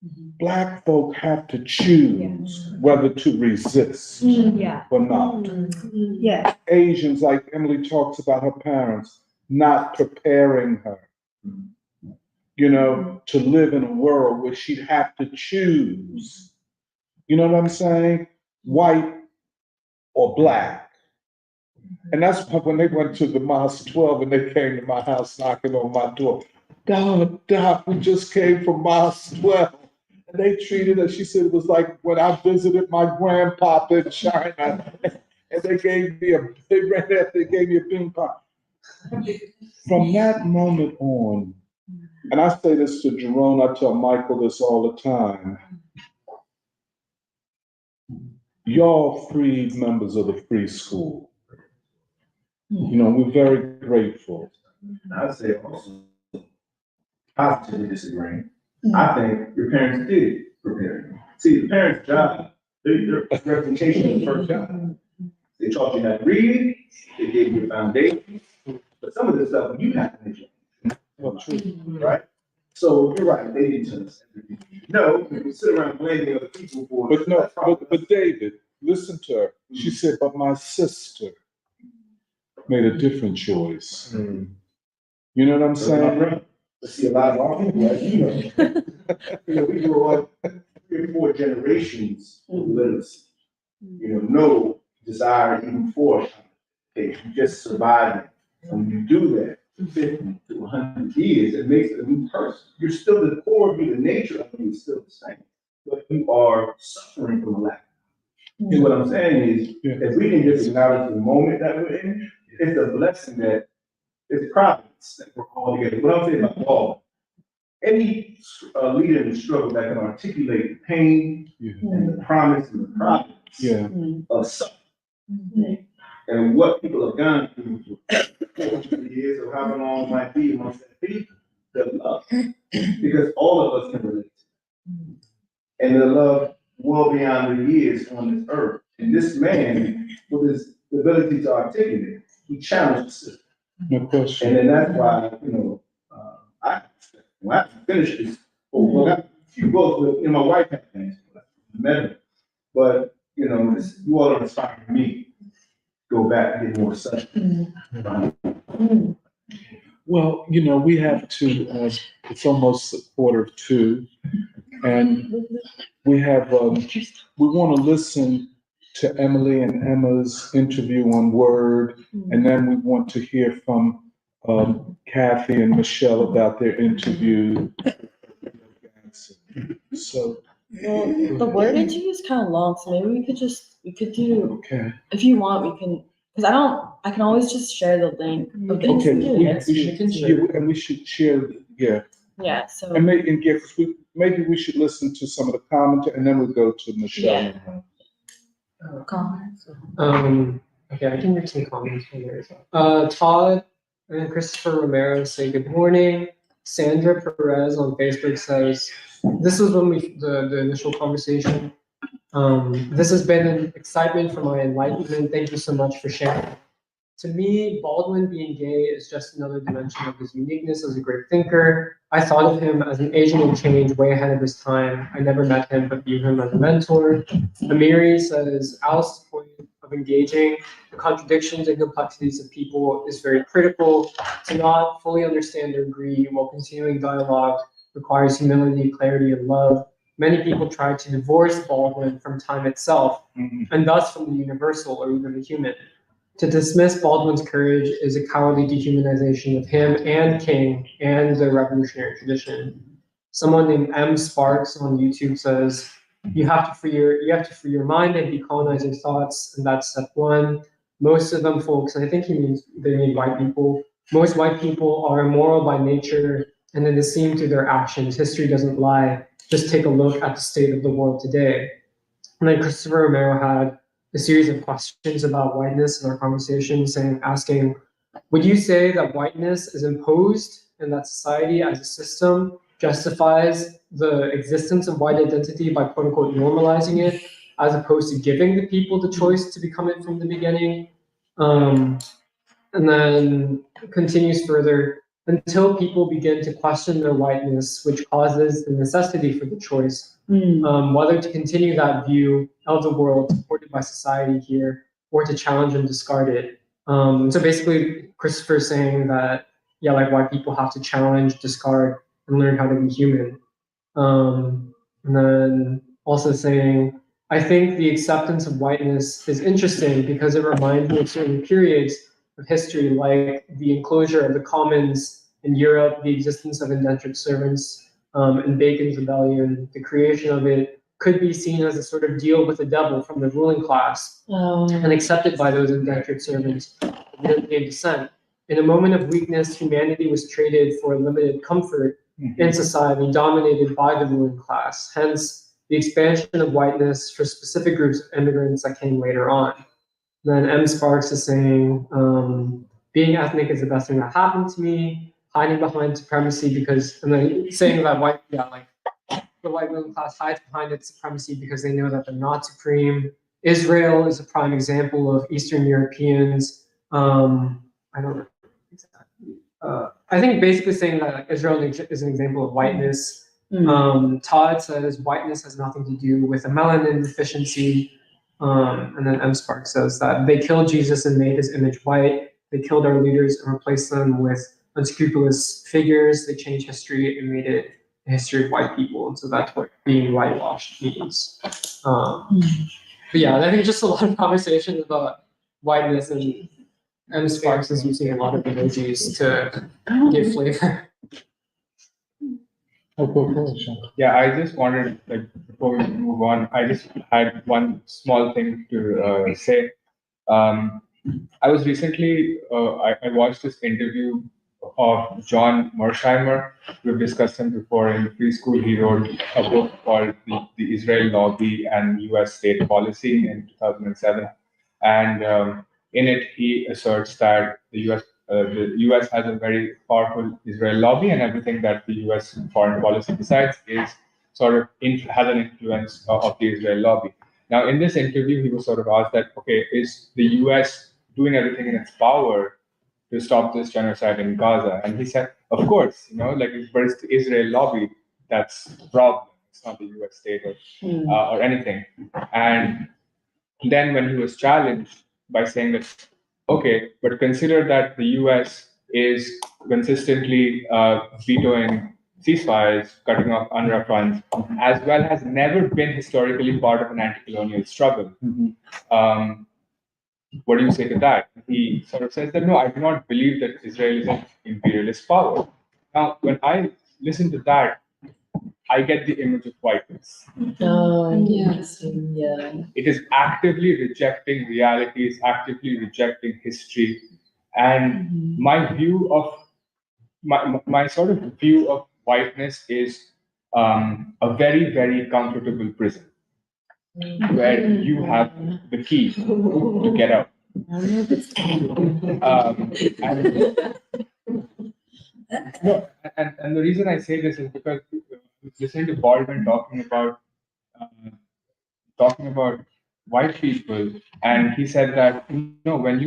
Black folk have to choose whether to resist or not. Yeah. Asians, like Emily talks about her parents, not preparing her, you know, to live in a world where she'd have to choose. You know what I'm saying? White or Black. And that's when they went to the Mosque 12 and they came to my house knocking on my door. Doc, we just came from Mosque 12. And they treated us, she said it was like when I visited my grandpapa in China and they gave me a ping pong. From that moment on, and I say this to Jerome, I tell Michael this all the time, y'all freed members of the free school. You know, we're very grateful. I'd say also, positively disagreeing. I think your parents did prepare you. See, the parents' job, their representation of the first job. They taught you how to read, they gave you a foundation, but some of this stuff you have to make. Well, true. Right? So you're right, they didn't tell us everything. No, we can sit around blaming other people for it. But David, listen to her. She said, but my sister made a different choice. You know what I'm saying? Let's see a lot of our people, like, we grew up 3 or 4 generations of literacy. No desire even for education, just surviving. When you do that, 50 to 100 years, it makes a new person. You're still the core of you, the nature of you is still the same, but you are suffering from a lack. And what I'm saying is, if we can just acknowledge the moment that we're in, it's a blessing that it's providence that we're all together. What I'm saying about Paul, any leader in the struggle that can articulate the pain and the promise and the providence of suffering and what people have gone through for 400 years or however long it might be amongst that people, the love, because all of us can relate. And the love well beyond the years on this earth. And this man, with his ability to articulate, he challenged the system. No question. And then that's why, when I finished this, I got a few books with, my wife had things, but, you all are inspiring me to go back and get more substance. Well, we have to, it's almost 1:45, and we have, we want to listen to Emily and Emma's interview on Word, and then we want to hear from Kathy and Michelle about their interview. So, the Word interview is kind of long, so maybe we could do, okay. If you want, we can, because I can always just share the link of the interview next week. And we should share, Yeah, so. And maybe we should listen to some of the commentary, and then we'll go to Michelle. Yeah. Comments. Okay, I can read some comments from there as well. Todd and Christopher Romero say good morning. Sandra Perez on Facebook says, this was when the initial conversation. This has been an excitement for my enlightenment. Thank you so much for sharing. To me, Baldwin being gay is just another dimension of his uniqueness as a great thinker. I thought of him as an agent of change way ahead of his time. I never met him, but view him as a mentor. Amiri says, Alice's point of engaging the contradictions and complexities of people is very critical. To not fully understand or agree while continuing dialogue requires humility, clarity, and love. Many people try to divorce Baldwin from time itself, and thus from the universal or even the human. To dismiss Baldwin's courage is a cowardly dehumanization of him and King and the revolutionary tradition. Someone named M. Sparks on YouTube says, you have to free your mind and decolonize your thoughts, and that's step one. Most of them folks, and I think they mean white people, most white people are immoral by nature, and it is seen through their actions. History doesn't lie. Just take a look at the state of the world today. And then Christopher Romero had a series of questions about whiteness in our conversation, asking, would you say that whiteness is imposed and that society as a system justifies the existence of white identity by quote unquote normalizing it, as opposed to giving the people the choice to become it from the beginning? And then continues further, until people begin to question their whiteness, which causes the necessity for the choice, whether to continue that view of the world supported by society here or to challenge and discard it. So basically, Christopher's saying that, yeah, like white people have to challenge, discard, and learn how to be human. And then also saying, I think the acceptance of whiteness is interesting because it reminds me of certain periods of history, like the enclosure of the commons in Europe, the existence of indentured servants, and Bacon's rebellion. The creation of it could be seen as a sort of deal with the devil from the ruling class and accepted by those indentured servants of European descent. In a moment of weakness, humanity was traded for a limited comfort in society dominated by the ruling class, hence the expansion of whiteness for specific groups of immigrants that came later on. Then M. Sparks is saying, being ethnic is the best thing that happened to me, hiding behind supremacy because, and then saying that the white middle class hides behind its supremacy because they know that they're not supreme. Israel is a prime example of Eastern Europeans. I don't know exactly. I think basically saying that Israel is an example of whiteness. Todd says whiteness has nothing to do with a melanin deficiency. And then M. Sparks says that they killed Jesus and made his image white. They killed our leaders and replaced them with unscrupulous figures. They changed history and made it a history of white people. And so that's what being whitewashed means. But yeah, I think just a lot of conversations about whiteness, and M. Sparks is using a lot of emojis to give flavor. Yeah, I just wanted, before we move on, I just had one small thing to say. I was recently, I watched this interview of John Mersheimer. We've discussed him before. In preschool, he wrote a book called The Israel Lobby and U.S. State Policy in 2007. And in it, he asserts that the U.S. has a very powerful Israel lobby, and everything that the U.S. foreign policy decides is sort of has an influence of the Israel lobby. Now, in this interview, he was sort of asked that, okay, is the U.S. doing everything in its power to stop this genocide in Gaza? And he said, of course, but it's the Israel lobby that's the problem. It's not the U.S. state or anything. And then when he was challenged by saying that, okay, but consider that the U.S. is consistently vetoing ceasefires, cutting off UNRWA funds, as well as never been historically part of an anti-colonial struggle. What do you say to that? He sort of says that, no, I do not believe that Israel is an imperialist power. Now, when I listen to that, I get the image of whiteness. Yes. Yeah. It is actively rejecting reality, is actively rejecting history. And my view of my sort of view of whiteness is a very, very comfortable prison where you have the key to get out. And the reason I say this is because listening to Baldwin talking about white people, and he said that when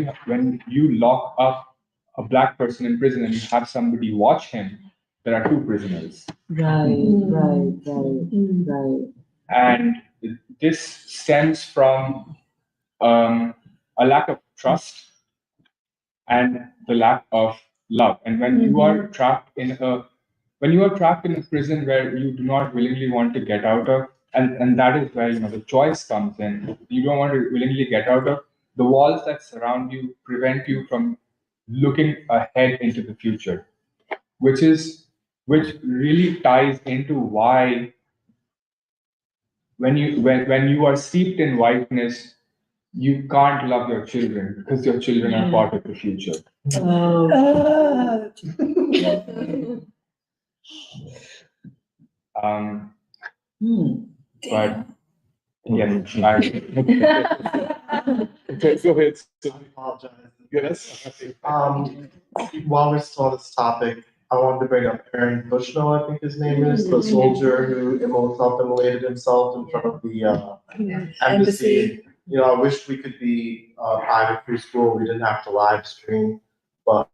you lock up a black person in prison and you have somebody watch him, there are two prisoners. Right. And this stems from a lack of trust and the lack of love. And when you are trapped in a prison where you do not willingly want to get out of, and that is where the choice comes in. You don't want to willingly get out of. The walls that surround you prevent you from looking ahead into the future, which really ties into why when you are steeped in whiteness, you can't love your children because your children are part of the future. But yes, Go ahead. I apologize. Yes. While we're still on this topic, I wanted to bring up Aaron Bushnell, I think his name is, the soldier who self-immolated himself in front of the embassy. I wish we could be private free school. We didn't have to live stream, but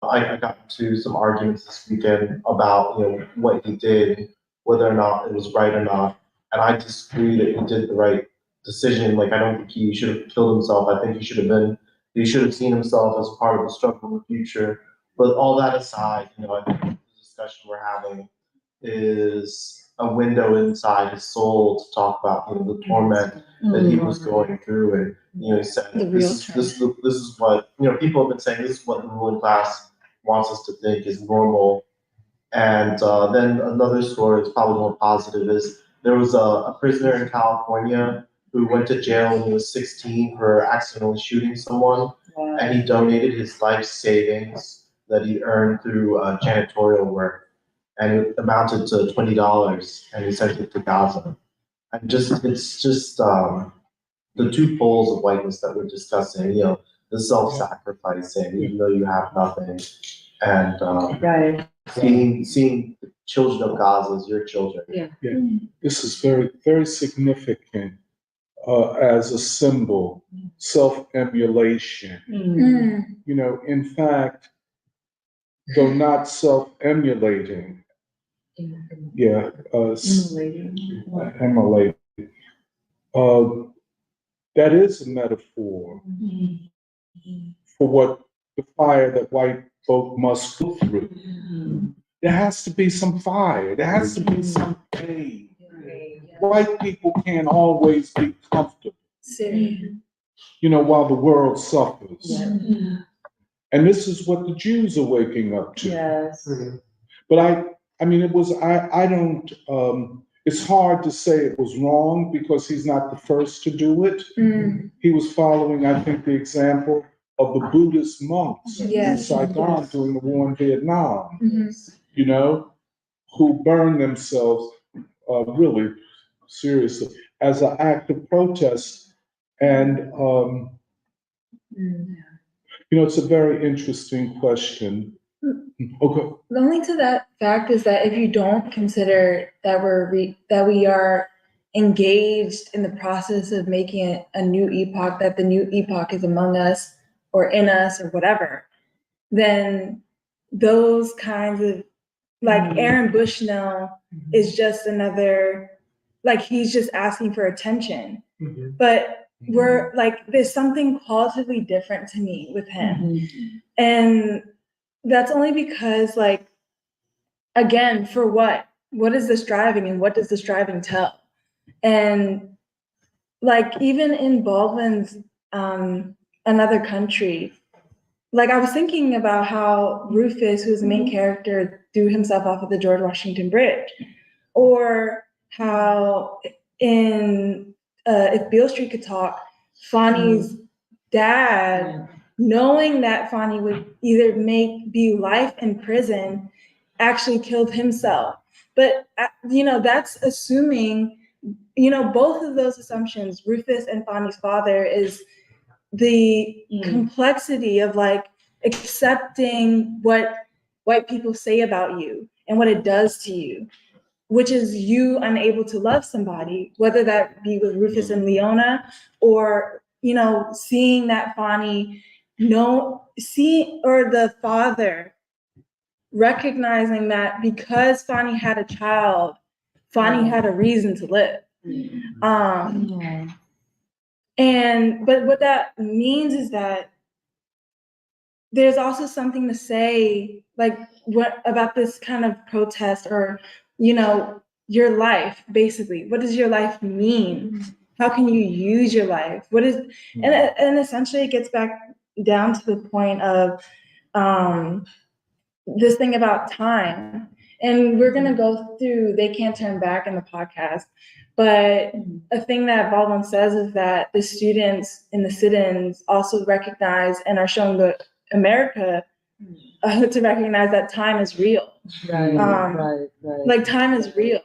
I got into some arguments this weekend about what he did, whether or not it was right or not, and I disagree that he did the right decision. Like, I don't think he should have killed himself. I think he should have seen himself as part of the struggle in the future. But all that aside, I think the discussion we're having is a window inside his soul to talk about the torment that he was going through. And he said this is what people have been saying. This is what the ruling class wants us to think is normal. And then another story that's probably more positive is there was a prisoner in California who went to jail when he was 16 for accidentally shooting someone, and he donated his life savings that he earned through janitorial work, and it amounted to $20, and he sent it to Gaza. And it's just the two poles of whiteness that we're discussing. The self-sacrificing, even though you have nothing, and seeing the children of Gaza as your children. Yeah. This is very, very significant as a symbol, self-emulation. In fact, though not self-emulating, emulating. That is a metaphor for what the fire that white folk must go through. There has to be some fire. There has to be some pain. White people can't always be comfortable, while the world suffers. And this is what the Jews are waking up to. Yes. But I don't, it's hard to say it was wrong because he's not the first to do it. He was following, I think, the example of the Buddhist monks in Saigon during the war in Vietnam, who burned themselves really seriously as an act of protest. And, it's a very interesting question. Okay. The link to that fact is that if you don't consider that we are engaged in the process of making a new epoch, that the new epoch is among us or in us or whatever, then those kinds of, like Aaron Bushnell is just another, like he's just asking for attention. But we're like, there's something qualitatively different to me with him. And that's only because, like, again, for what? What is this driving and what does this driving tell? And like, even in Baldwin's Another Country, like I was thinking about how Rufus, who's the main character, threw himself off of the George Washington Bridge, or how in If Beale Street Could Talk, Fonny's dad, knowing that Fonny would either be life in prison, actually killed himself. But, that's assuming, both of those assumptions, Rufus and Fani's father, is the complexity of like accepting what white people say about you and what it does to you, which is you unable to love somebody, whether that be with Rufus and Leona, or, seeing that Fani or the father recognizing that because Fani had a child, Fani had a reason to live. But what that means is that there's also something to say, like, what about this kind of protest, or, your life, basically. What does your life mean? How can you use your life? And essentially it gets back down to the point of this thing about time. And we're gonna go through They Can't Turn Back in the podcast. But a thing that Baldwin says is that the students in the sit-ins also recognize and are showing the America to recognize that time is real. Right. Like, time is real.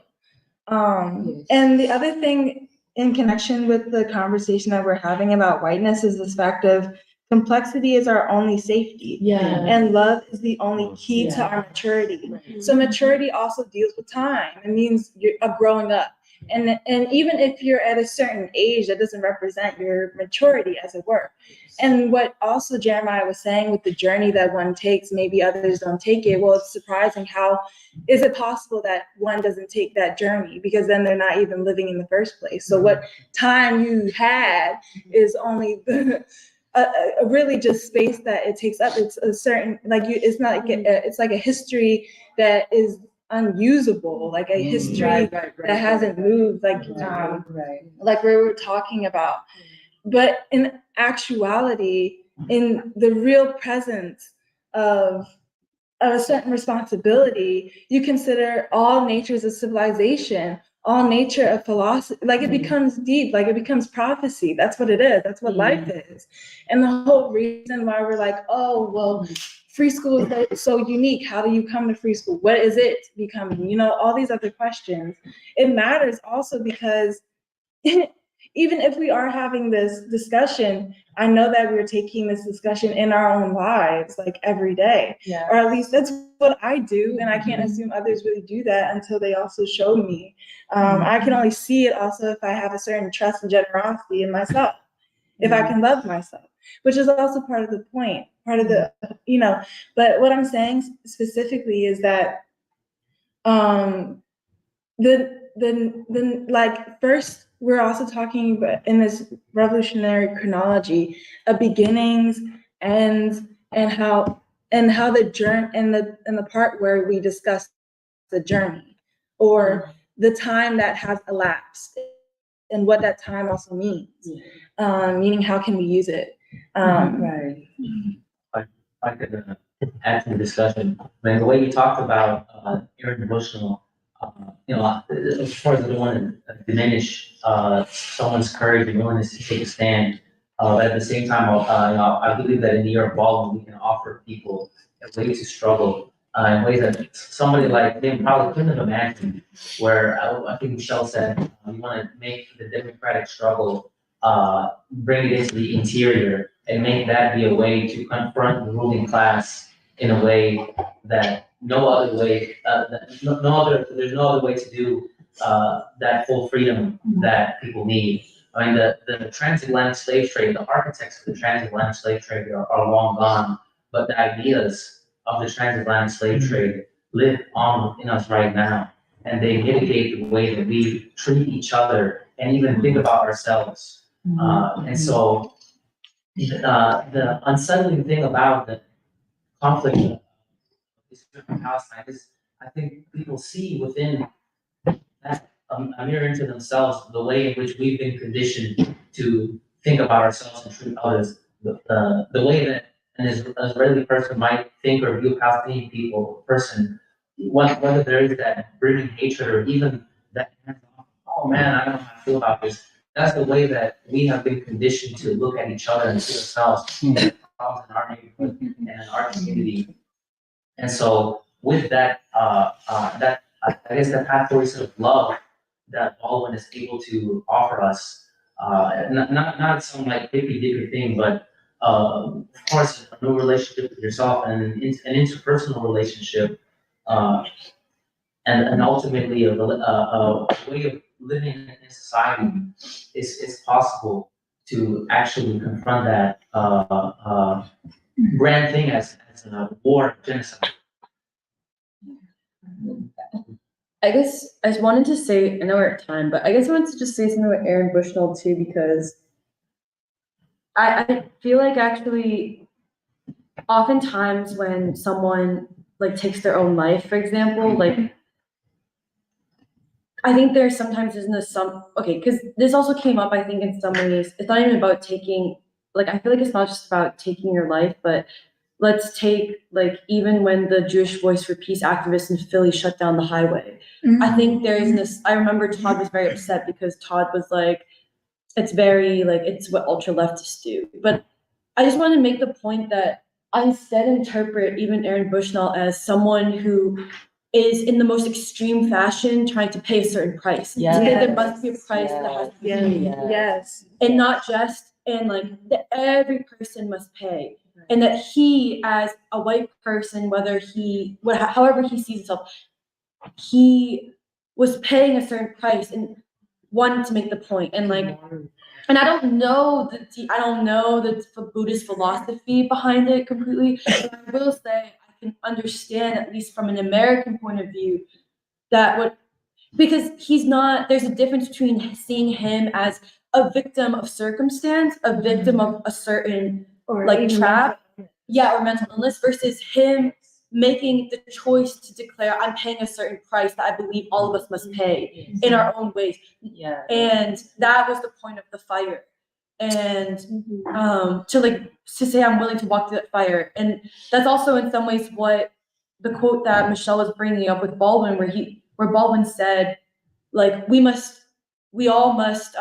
And the other thing in connection with the conversation that we're having about whiteness is this fact of complexity is our only safety. And love is the only key to our maturity. So maturity also deals with time. It means you're growing up. And even if you're at a certain age, that doesn't represent your maturity, as it were. And what also Jeremiah was saying with the journey that one takes, maybe others don't take it. Well, it's surprising how is it possible that one doesn't take that journey, because then they're not even living in the first place. So what time you had is only really just space that it takes up. It's a certain, like, it's not like it's like a history that is unusable, like a history that hasn't moved, like we were talking about. But in actuality, in the real presence of a certain responsibility, you consider all natures of civilization, all nature of philosophy, like it becomes deep, like it becomes prophecy. That's what it is. That's what life is. And the whole reason why we're like, oh, well, free school is so unique. How do you come to free school? What is it becoming? All these other questions. It matters also because even if we are having this discussion, I know that we're taking this discussion in our own lives, like every day, or at least that's what I do. And I can't assume others really do that until they also show me. I can only see it also if I have a certain trust and generosity in myself, if I can love myself, which is also part of the point, part of the, but what I'm saying specifically is that first, we're also talking about in this revolutionary chronology of beginnings, ends, and how the journey, and the part where we discuss the journey, or the time that has elapsed, and what that time also means. Meaning, how can we use it? I could add to the discussion. I mean, the way you talked about irrevolutional, of course, I don't want to diminish someone's courage and willingness to take a stand. But at the same time, I believe that in the Year of Baldwin, we can offer people a way to struggle in ways that somebody like him probably couldn't have imagined. Where I think Michelle said, we want to make the democratic struggle, bring it into the interior, and make that be a way to confront the ruling class in a way that no other way, there's no other way to do that full freedom that people need. I mean, the transatlantic slave trade, the architects of the transatlantic slave trade are long gone, but the ideas of the transatlantic slave trade live on in us right now, and they mitigate the way that we treat each other and even think about ourselves. And so the unsettling thing about the conflict of Israel and Palestine is, I think people see within that a mirror into themselves the way in which we've been conditioned to think about ourselves and treat others. The way that an Israeli person might think or view Palestinian person, whether there is that burning hatred or even that, oh man, I don't know how I feel about this. That's the way that we have been conditioned to look at each other and see ourselves in our neighborhood and in our community. And so with that, I guess that pathway of love that Baldwin is able to offer us, not some like hippy dippy thing, but of course, a new relationship with yourself and an interpersonal relationship, and ultimately a way of living in society is possible to actually confront that grand thing as a war, genocide. I guess I just wanted to say, I know we're at time, but I guess I wanted to just say something about Aaron Bushnell too, because I feel like actually oftentimes when someone like takes their own life, for example, like I think there sometimes isn't because this also came up, I think, in some ways. It's not even about taking, like, I feel like it's not just about taking your life, but let's take, like, even when the Jewish Voice for Peace activists in Philly shut down the highway. I think there is this, I remember Todd was very upset because Todd was like, it's very, like, it's what ultra leftists do. But I just wanted to make the point that I instead interpret even Aaron Bushnell as someone who is in the most extreme fashion trying to pay a certain price. Yes. There must be a price that has to be paid. Yes. And not just, and like that every person must pay. And that he, as a white person, however he sees himself, he was paying a certain price and wanted to make the point. And like, and I don't know the Buddhist philosophy behind it completely, but I will say I can understand, at least from an American point of view, because there's a difference between seeing him as a victim of circumstance, a victim of a certain trap, or mental illness, versus him making the choice to declare, I'm paying a certain price that I believe all of us must pay in our own ways. Yeah. And that was the point of the fire. And to say I'm willing to walk through that fire. And that's also in some ways what the quote that Michelle was bringing up with Baldwin, where Baldwin said, like, we all must,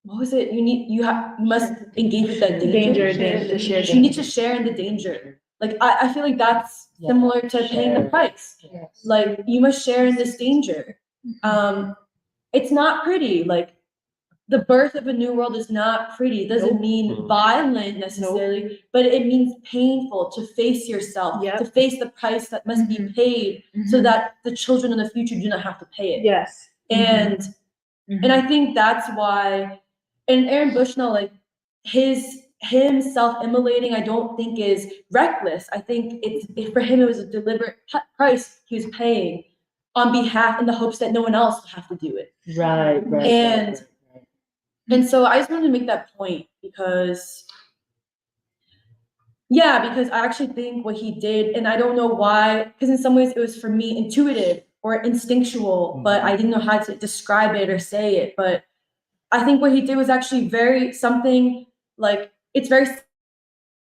what was it? You must engage with that danger. You need to share in the danger. Like, I feel like that's similar to paying the price. Yes. Like, you must share in this danger. It's not pretty. Like, the birth of a new world is not pretty. It doesn't mean violent necessarily, but it means painful to face yourself, to face the price that must be paid so that the children in the future do not have to pay it. Yes. And I think that's why, and Aaron Bushnell, like him self-immolating, I don't think is reckless. I think for him, it was a deliberate price he was paying on behalf in the hopes that no one else would have to do it. Right. And so I just wanted to make that point because I actually think what he did, and I don't know why, because in some ways it was for me intuitive or instinctual, but I didn't know how to describe it or say it. But I think what he did was actually it's very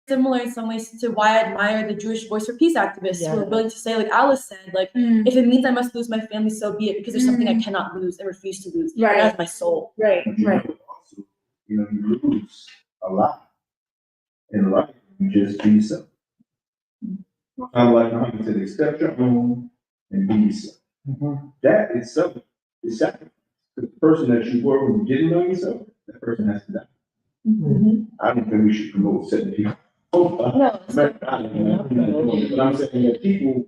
similar in some ways to why I admire the Jewish Voice for Peace activists who are willing to say, like Alice said, like, if it means I must lose my family, so be it, because there's something I cannot lose and refuse to lose. Right. And that's my soul. Right. Also, you lose a lot in life. You just be yourself. Kind of like Muhammad said, accept your own and be yourself. That itself is sacrifice. The person that you were when you didn't know yourself, that person has to die. I don't think we should promote setting people. No, But I'm saying that people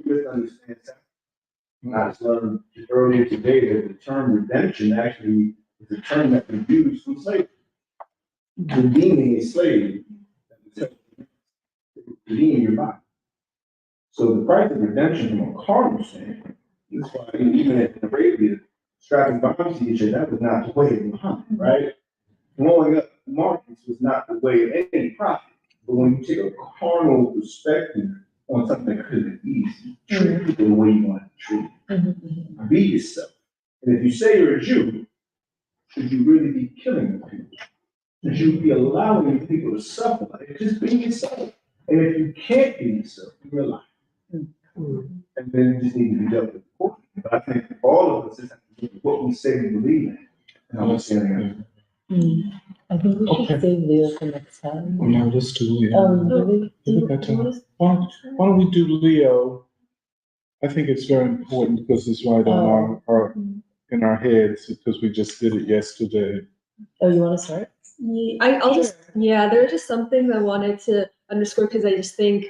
really misunderstand sacrifice. I just learned earlier today that the term redemption actually is a term that we use from slavery. Redeeming a slave, redeeming your body. So the price of redemption from a carnal standpoint, that's why even in Arabia, strapping bombs to each other, that was not the way of Muhammad, right? Blowing up markets was not the way of any prophet. But when you take a carnal perspective on something that could have been easy, treat people the way you want to treat them. Be yourself. And if you say you're a Jew, should you really be killing the people? Should you be allowing people to suffer? Like, just be yourself. And if you can't be yourself, you're a liar. And then you just need to be dealt with accordingly. But I think all of us is what we say we believe in. And I'm saying I think we should Okay. save Leo for next time. No, let's do Leo. Really? Yeah, we got time. Why don't we do Leo? I think it's very important because it's right on our in our heads because we just did it yesterday. Oh, you want to start? There's just something I wanted to underscore because I just think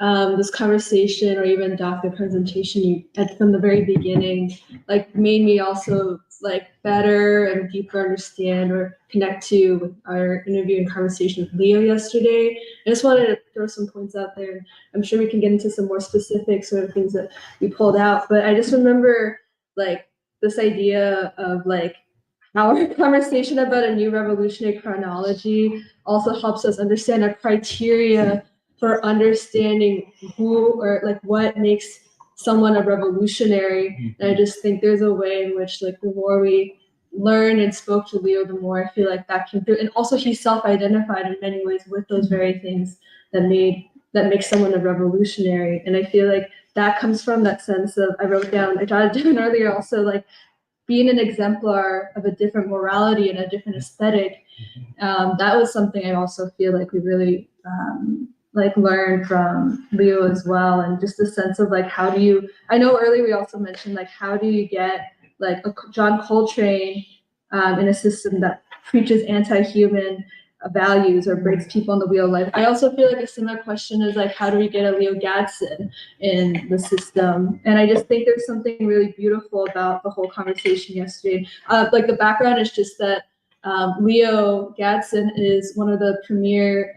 this conversation or even Dr. presentation from the very beginning, like made me also like better and deeper understand or connect to with our interview and conversation with Leo yesterday. I just wanted to throw some points out there. I'm sure we can get into some more specific sort of things that we pulled out, but I just remember like this idea of like our conversation about a new revolutionary chronology also helps us understand our criteria for understanding who or like what makes someone a revolutionary. And I just think there's a way in which like the more we learned and spoke to Leo, the more I feel like that came through. And also he self-identified in many ways with those very things that make someone a revolutionary. And I feel like that comes from that sense of, I jotted down earlier also, like being an exemplar of a different morality and a different aesthetic. That was something I also feel like we really like learn from Leo as well, and just a sense of like I know earlier we also mentioned like how do you get like a John Coltrane in a system that preaches anti-human values or breaks people on the wheel of life. I also feel like a similar question is like how do we get a Leo Gadsden in the system? And I just think there's something really beautiful about the whole conversation yesterday. Like the background is just that Leo Gadsden is one of the premier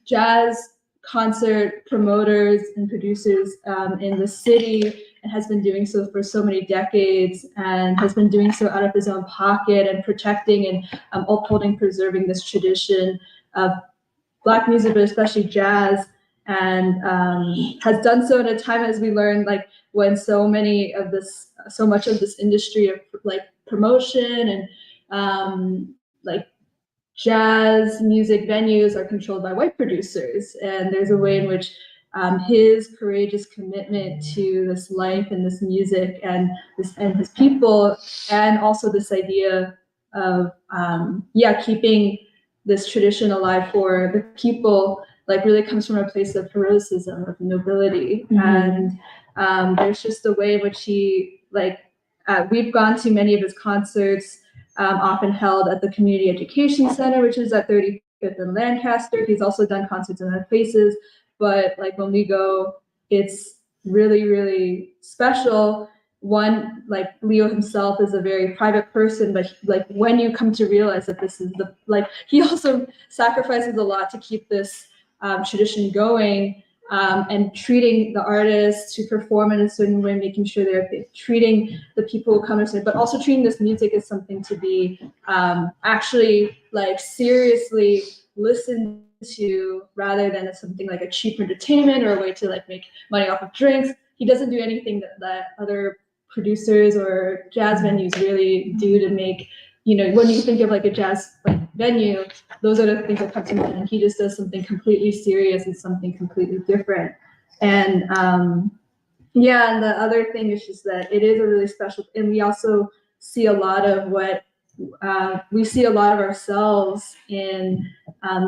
jazz concert promoters and producers in the city, and has been doing so for so many decades, and has been doing so out of his own pocket and protecting and upholding, preserving this tradition of Black music, but especially jazz, and has done so at a time, as we learned, like when so much of this industry of like promotion and like jazz music venues are controlled by white producers. And there's a way in which his courageous commitment to this life and this music and his people, and also this idea of keeping this tradition alive for the people, like really comes from a place of heroism, of nobility. And there's just a way in which he we've gone to many of his concerts, often held at the Community Education Center, which is at 35th and Lancaster. He's also done concerts in other places, but like when we go, it's really, really special. One, like Leo himself is a very private person, but like when you come to realize that this is he also sacrifices a lot to keep this tradition going. And treating the artists to perform in a certain way, making sure they're treating the people who come to, but also treating this music as something to be actually like seriously listened to, rather than as something like a cheap entertainment or a way to like make money off of drinks. He doesn't do anything that other producers or jazz venues really do to make, when you think of like a jazz venue, those are the things that come to mind. And he just does something completely serious and something completely different. And and the other thing is just that it is a really special, and we also see a lot of ourselves in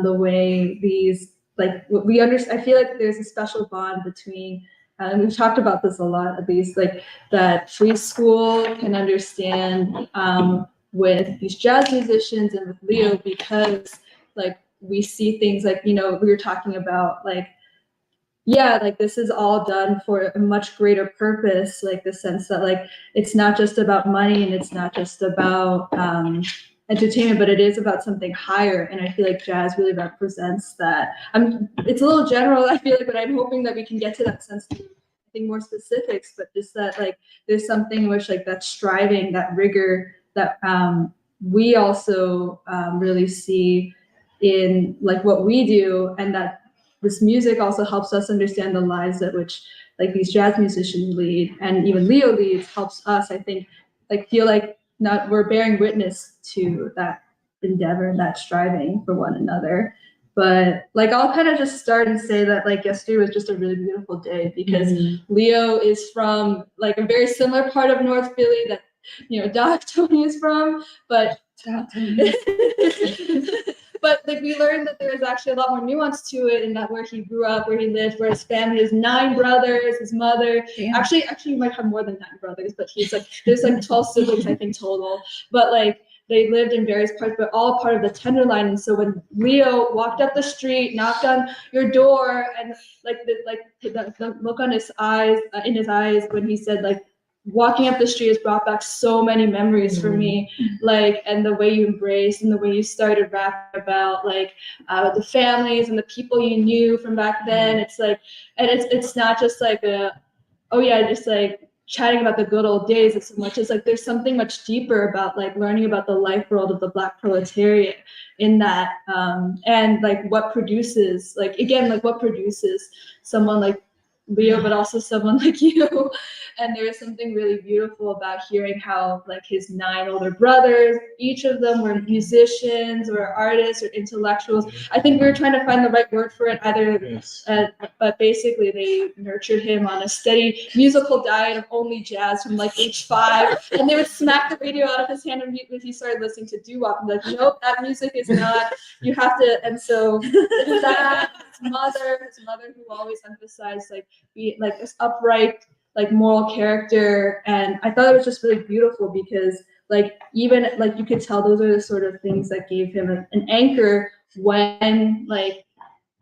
the way these I feel like there's a special bond between, and we've talked about this a lot, at least, like that free school can understand with these jazz musicians and with Leo, because like we see things like, we were talking about this is all done for a much greater purpose, like the sense that like it's not just about money and it's not just about entertainment, but it is about something higher. And I feel like jazz really represents that. It's a little general, I feel like, but I'm hoping that we can get to that sense through, I think, more specifics, but just that like there's something which like that striving, that rigor that we also really see in like what we do, and that this music also helps us understand the lives at which like these jazz musicians lead, and even Leo leads, helps us, I think, like feel like we're bearing witness to that endeavor and that striving for one another. But like I'll kind of just start and say that like yesterday was just a really beautiful day, because Leo is from like a very similar part of North Philly that Doc Tony is from, but But like we learned that there is actually a lot more nuance to it, and that where he grew up, where he lived, where his family is 9 brothers, his mother. Actually, he might have more than 9 brothers, but he's like there's like 12 siblings I think total. But like they lived in various parts, but all part of the Tenderloin. And so when Leo walked up the street, knocked on your door, and like the look on his eyes, in his eyes, when he said like, walking up the street has brought back so many memories for me, like, and the way you embraced and the way you started rapping about like the families and the people you knew from back then. It's like, and it's not just like oh yeah, just like chatting about the good old days as much as like there's something much deeper about like learning about the life world of the Black proletariat in that, and like what produces, like again, like what produces someone like Leo, but also someone like you. And there is something really beautiful about hearing how like his 9 older brothers, each of them were musicians or artists or intellectuals. I think we were trying to find the right word for it, either, but basically they nurtured him on a steady musical diet of only jazz from like age 5, and they would smack the radio out of his hand when he started listening to doo-wop. And like, nope, that music is not. You have to. And so it's that his mother who always emphasized like be like this upright, like moral character. And I thought it was just really beautiful because like even like you could tell those are the sort of things that gave him an anchor when like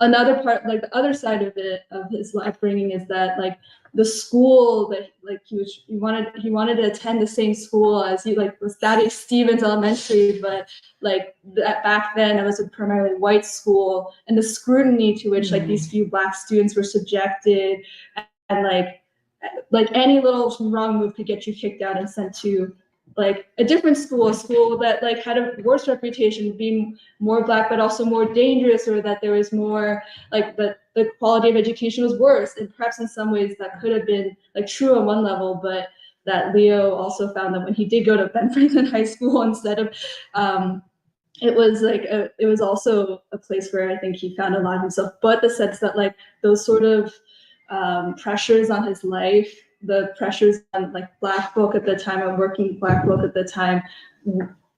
another part, like the other side of it, of his upbringing, is that like the school that like he wanted to attend the same school as he like was Thaddeus Stevens Elementary, but like back then it was a primarily white school, and the scrutiny to which like these few Black students were subjected, and like any little wrong move could get you kicked out and sent to like a different school, a school that like had a worse reputation, being more Black but also more dangerous, or that there was more like the quality of education was worse. And perhaps in some ways that could have been like true on one level, but that Leo also found that when he did go to Ben Franklin High School instead of it was like it was also a place where I think he found a lot of himself, but the sense that like those sort of pressures on his life, the pressures on like Black folk at the time, and working Black folk at the time,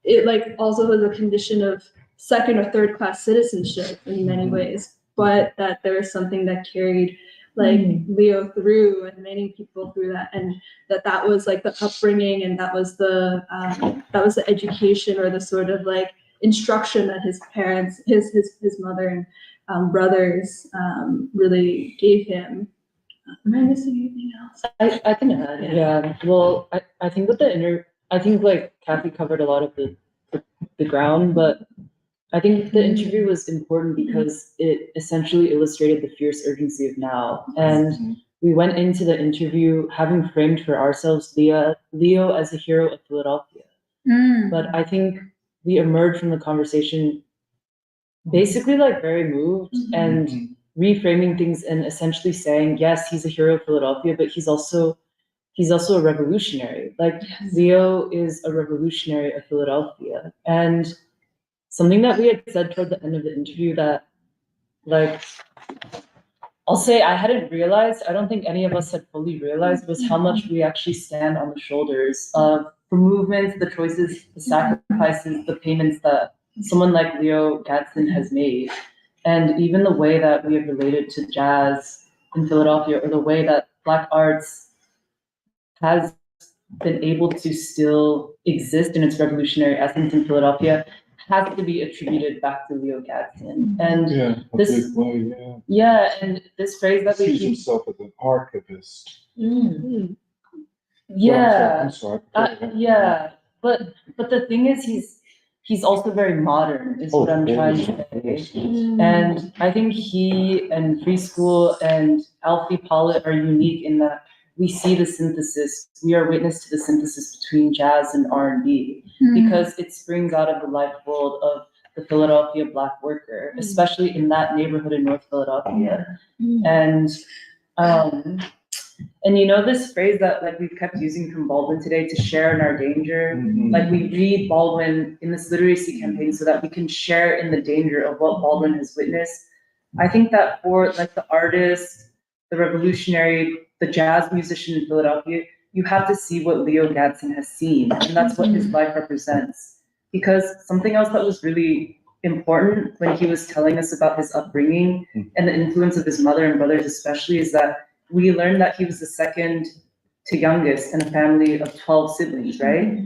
it like also was a condition of 2nd or 3rd class citizenship in many ways, but that there was something that carried like Leo through and many people through that, and that was like the upbringing, and that was the education, or the sort of like instruction that his parents, his mother and brothers really gave him. Am I missing anything else? I can add, yeah. Well, I think that I think like Kathy covered a lot of the ground, but I think the interview was important because it essentially illustrated the fierce urgency of now. And we went into the interview having framed for ourselves Leo as a hero of Philadelphia. But I think we emerged from the conversation basically like very moved and reframing things, and essentially saying, yes, he's a hero of Philadelphia, but he's also a revolutionary. Like Leo is a revolutionary of Philadelphia. And something that we had said toward the end of the interview that like I'll say I hadn't realized, I don't think any of us had fully realized, was how much we actually stand on the shoulders of the movements, the choices, the sacrifices, the payments that someone like Leo Gadsden has made. And even the way that we have related to jazz in Philadelphia, or the way that Black arts has been able to still exist in its revolutionary essence in Philadelphia, has to be attributed back to Leo Gadsden. And and this phrase that we sees keep himself as an archivist. Yeah. I'm sorry. Yeah. But the thing is, he's also very modern, is what I'm trying to say. And I think he and Free School and Alfie Pollitt are unique in that we see the synthesis, we are witness to the synthesis between jazz and R&B, because it springs out of the life world of the Philadelphia Black worker, especially in that neighborhood in North Philadelphia. And you know this phrase that like we've kept using from Baldwin today, to share in our danger. Like we read Baldwin in this literacy campaign so that we can share in the danger of what Baldwin has witnessed. I think that for like the artist, the revolutionary, the jazz musician in Philadelphia, you have to see what Leo Gadsden has seen, and that's what his life represents. because something else that was really important when he was telling us about his upbringing and the influence of his mother and brothers especially is that we learned that he was the second to youngest in a family of 12 siblings, right?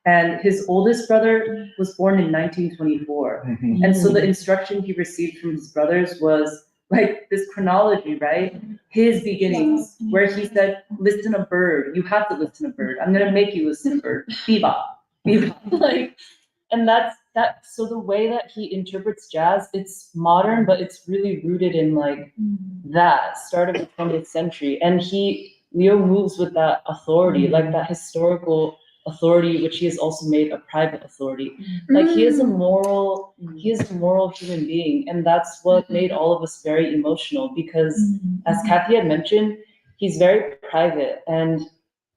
And his oldest brother was born in 1924. And so the instruction he received from his brothers was like this chronology, right? His beginnings, where he said, listen a bird, you have to listen a bird. I'm gonna make you listen a bird. Bebop. Bebop. Like, and that's that. So the way that he interprets jazz, it's modern, but it's really rooted in like that start of the 20th century. And Leo moves with that authority, like that historical authority, which he has also made a private authority. Like he is a moral human being. And that's what made all of us very emotional because as Kathy had mentioned, he's very private. And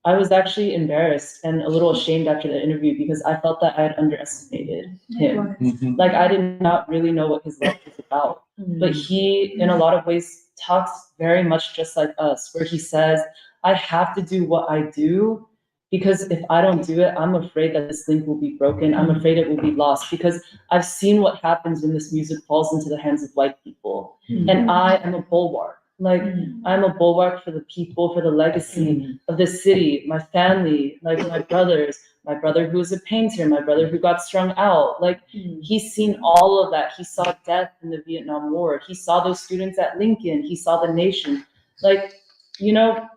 I was actually embarrassed and a little ashamed after the interview because I felt that I had underestimated him. Like I did not really know what his life was about. But he, in a lot of ways, talks very much just like us, where he says, I have to do what I do because if I don't do it, I'm afraid that this link will be broken. I'm afraid it will be lost because I've seen what happens when this music falls into the hands of white people. And I am a bulwark. Like I'm a bulwark for the people, for the legacy of the city, my family, like my brothers, my brother who was a painter, my brother who got strung out. Like he's seen all of that. He saw death in the Vietnam War. He saw those students at Lincoln. He saw the nation. Like, you know,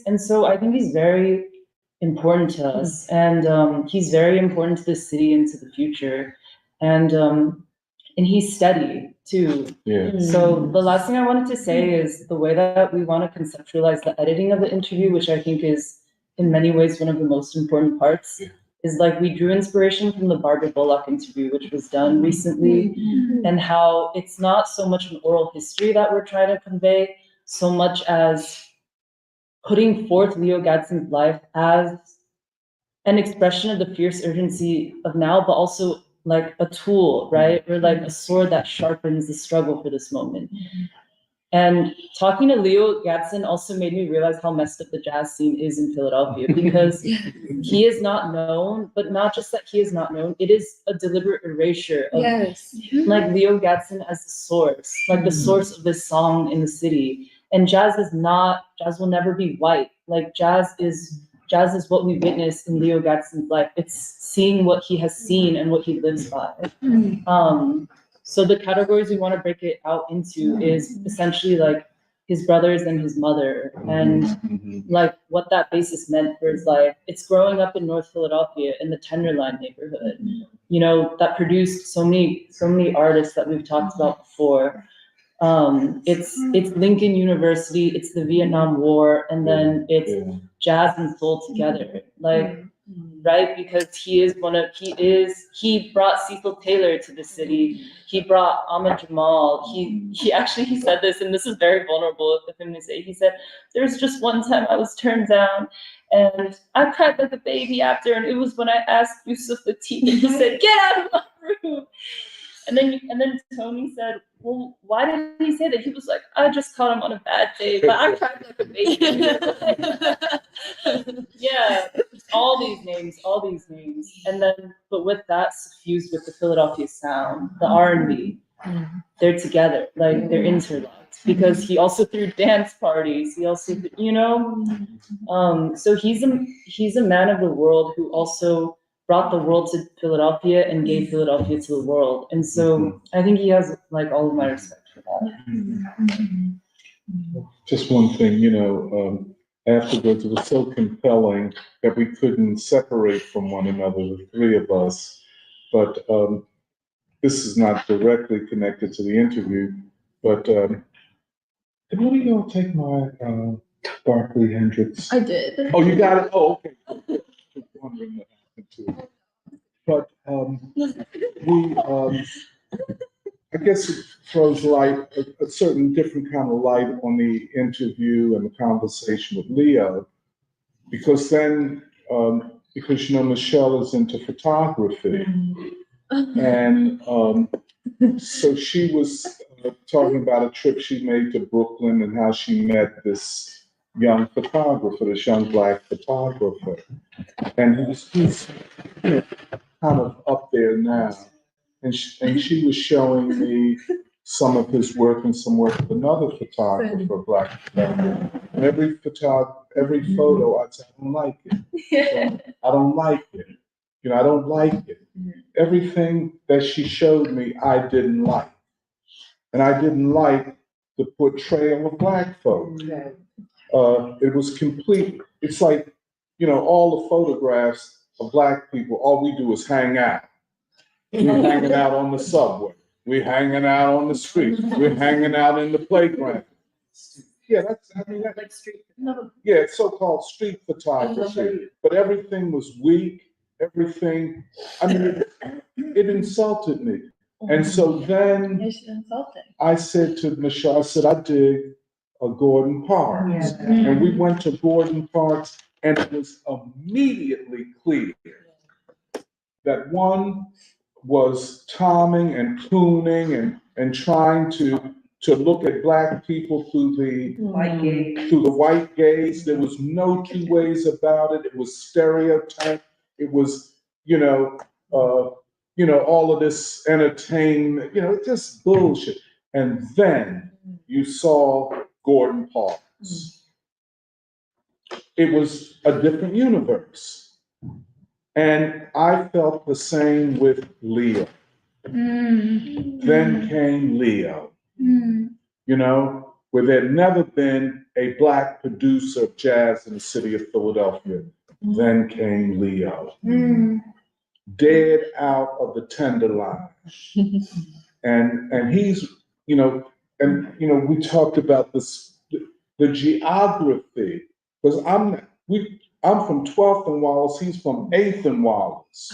and so I think he's very important to us. And he's very important to the city and to the future. And he's steady too. Yeah. So the last thing I wanted to say is the way that we want to conceptualize the editing of the interview, which I think is in many ways one of the most important parts, is like we drew inspiration from the Barbara Bullock interview, which was done recently, and how it's not so much an oral history that we're trying to convey, so much as putting forth Leo Gadsden's life as an expression of the fierce urgency of now, but also like a tool, right? Or like a sword that sharpens the struggle for this moment. And talking to Leo Gadsden also made me realize how messed up the jazz scene is in Philadelphia because he is not known, but not just that he is not known, it is a deliberate erasure of like Leo Gadsden as the source, like the source of this song in the city. And jazz will never be white. Like jazz is what we witness in Leo Gadsden's life. It's seeing what he has seen and what he lives by. So the categories we want to break it out into is essentially like his brothers and his mother, and like what that basis meant for his life. It's growing up in North Philadelphia in the Tenderloin neighborhood, you know, that produced so many artists that we've talked about before. It's Lincoln University, it's the Vietnam War, and then it's jazz and soul together. Like, right? Because he brought Cecil Taylor to the city. He brought Ahmad Jamal. He actually said this, and this is very vulnerable of him to say. He said, there was just one time I was turned down and I cried like a baby after, and it was when I asked Yusuf Lateef, and he said, get out of my room. And then Tony said, well, why did he say that? He was like, I just caught him on a bad day, but I cried like a baby. Yeah, all these names. And then, but with that suffused with the Philadelphia sound, the R&B, they're together, like they're interlocked. Because he also threw dance parties. He also, so he's a man of the world who also brought the world to Philadelphia and gave Philadelphia to the world. And so I think he has like all of my respect for that. Just one thing, afterwards, it was so compelling that we couldn't separate from one another, the three of us. But this is not directly connected to the interview, but did one of y'all take my Barclay Hendricks? I did. Oh, you got it? Oh, okay. Just wondering what happened to it. But I guess it throws light, a certain different kind of light on the interview and the conversation with Leo, because then, because Michelle is into photography, and so she was talking about a trip she made to Brooklyn and how she met this young photographer, this young Black photographer, and kind of up there now. And she was showing me some of his work and some work of another photographer, black photographer. And every photo, I'd say, I don't like it. I don't like it. You know, I don't like it. Everything that she showed me, I didn't like. And I didn't like the portrayal of black folks. It was complete. It's like, you know, all the photographs of black people, all we do is hang out. We're hanging out on the subway. We're hanging out on the street. We're hanging out in the playground. Yeah, like street. Yeah, it's so-called street photography. But everything was weak. Everything. I mean, it insulted me. And so then I said to Michelle, I said, I dig Gordon Parks. And we went to Gordon Parks, and it was immediately clear that one was tomming and cooning and trying to look at black people through the white gaze. There was no two ways about it. It was stereotype. It was, all of this entertainment, just bullshit. And then you saw Gordon Parks. It was a different universe. And I felt the same with Leo. Then came Leo, where there'd never been a black producer of jazz in the city of Philadelphia. Then came Leo. Dead out of the Tenderloin. And he's, we talked about this, the geography, because I'm from 12th and Wallace, he's from 8th and Wallace.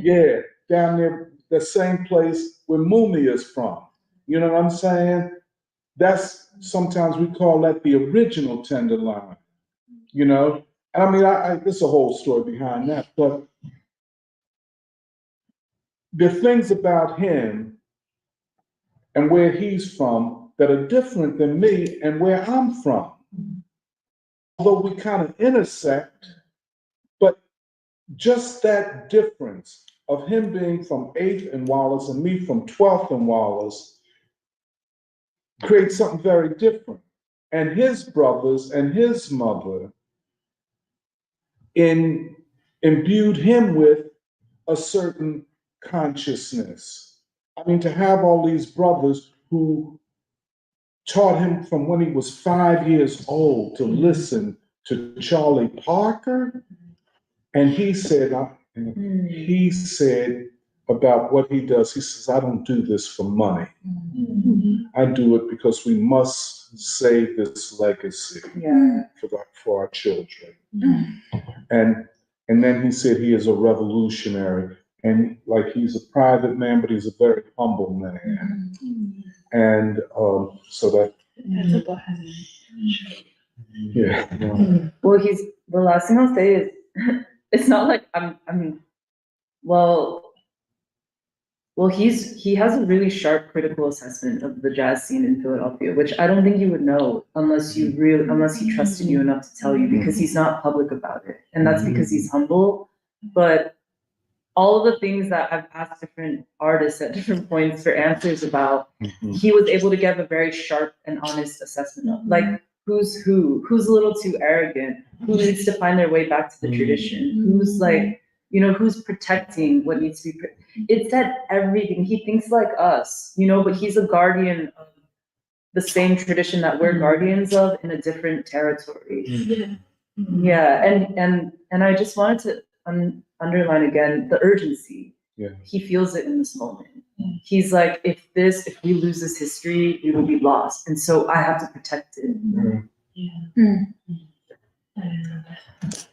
Yeah, down there, the same place where Mumia is from. You know what I'm saying? That's, sometimes we call that the original Tenderloin, And I mean, there's a whole story behind that, but there are things about him and where he's from that are different than me and where I'm from. Although we kind of intersect, but just that difference of him being from 8th and Wallace and me from 12th and Wallace creates something very different. And his brothers and his mother imbued him with a certain consciousness. I mean, to have all these brothers who taught him from when he was 5 years old to listen to Charlie Parker. And he said about what he does, he says, I don't do this for money. I do it because we must save this legacy for our children. And then he said he is a revolutionary. And like he's a private man, but he's a very humble man. And so that. Yeah. Well, the last thing I'll say is, it's not like he has a really sharp critical assessment of the jazz scene in Philadelphia, which I don't think you would know unless he trusted you enough to tell you, because he's not public about it. And that's because he's humble. But all of the things that I've asked different artists at different points for answers about, he was able to give a very sharp and honest assessment of, like, who's a little too arrogant, who needs to find their way back to the tradition, who's like, who's protecting what needs to be, it's at everything. He thinks like us, but he's a guardian of the same tradition that we're guardians of in a different territory. Yeah, and I just wanted to underline again the urgency. He feels it in this moment. He's like, if we lose this history, we will be lost, and so I have to protect it.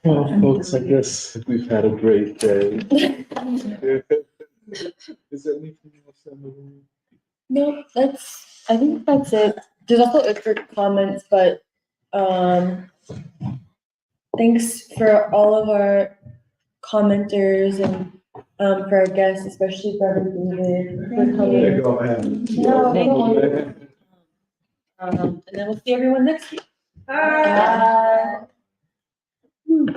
Well, folks, I guess we've had a great day. Is there anything else, Emily? No, I think that's it. There's also extra comments, but thanks for all of our commenters and for our guests, especially for everything for coming. Go ahead. And then we'll see everyone next week. Bye. Bye.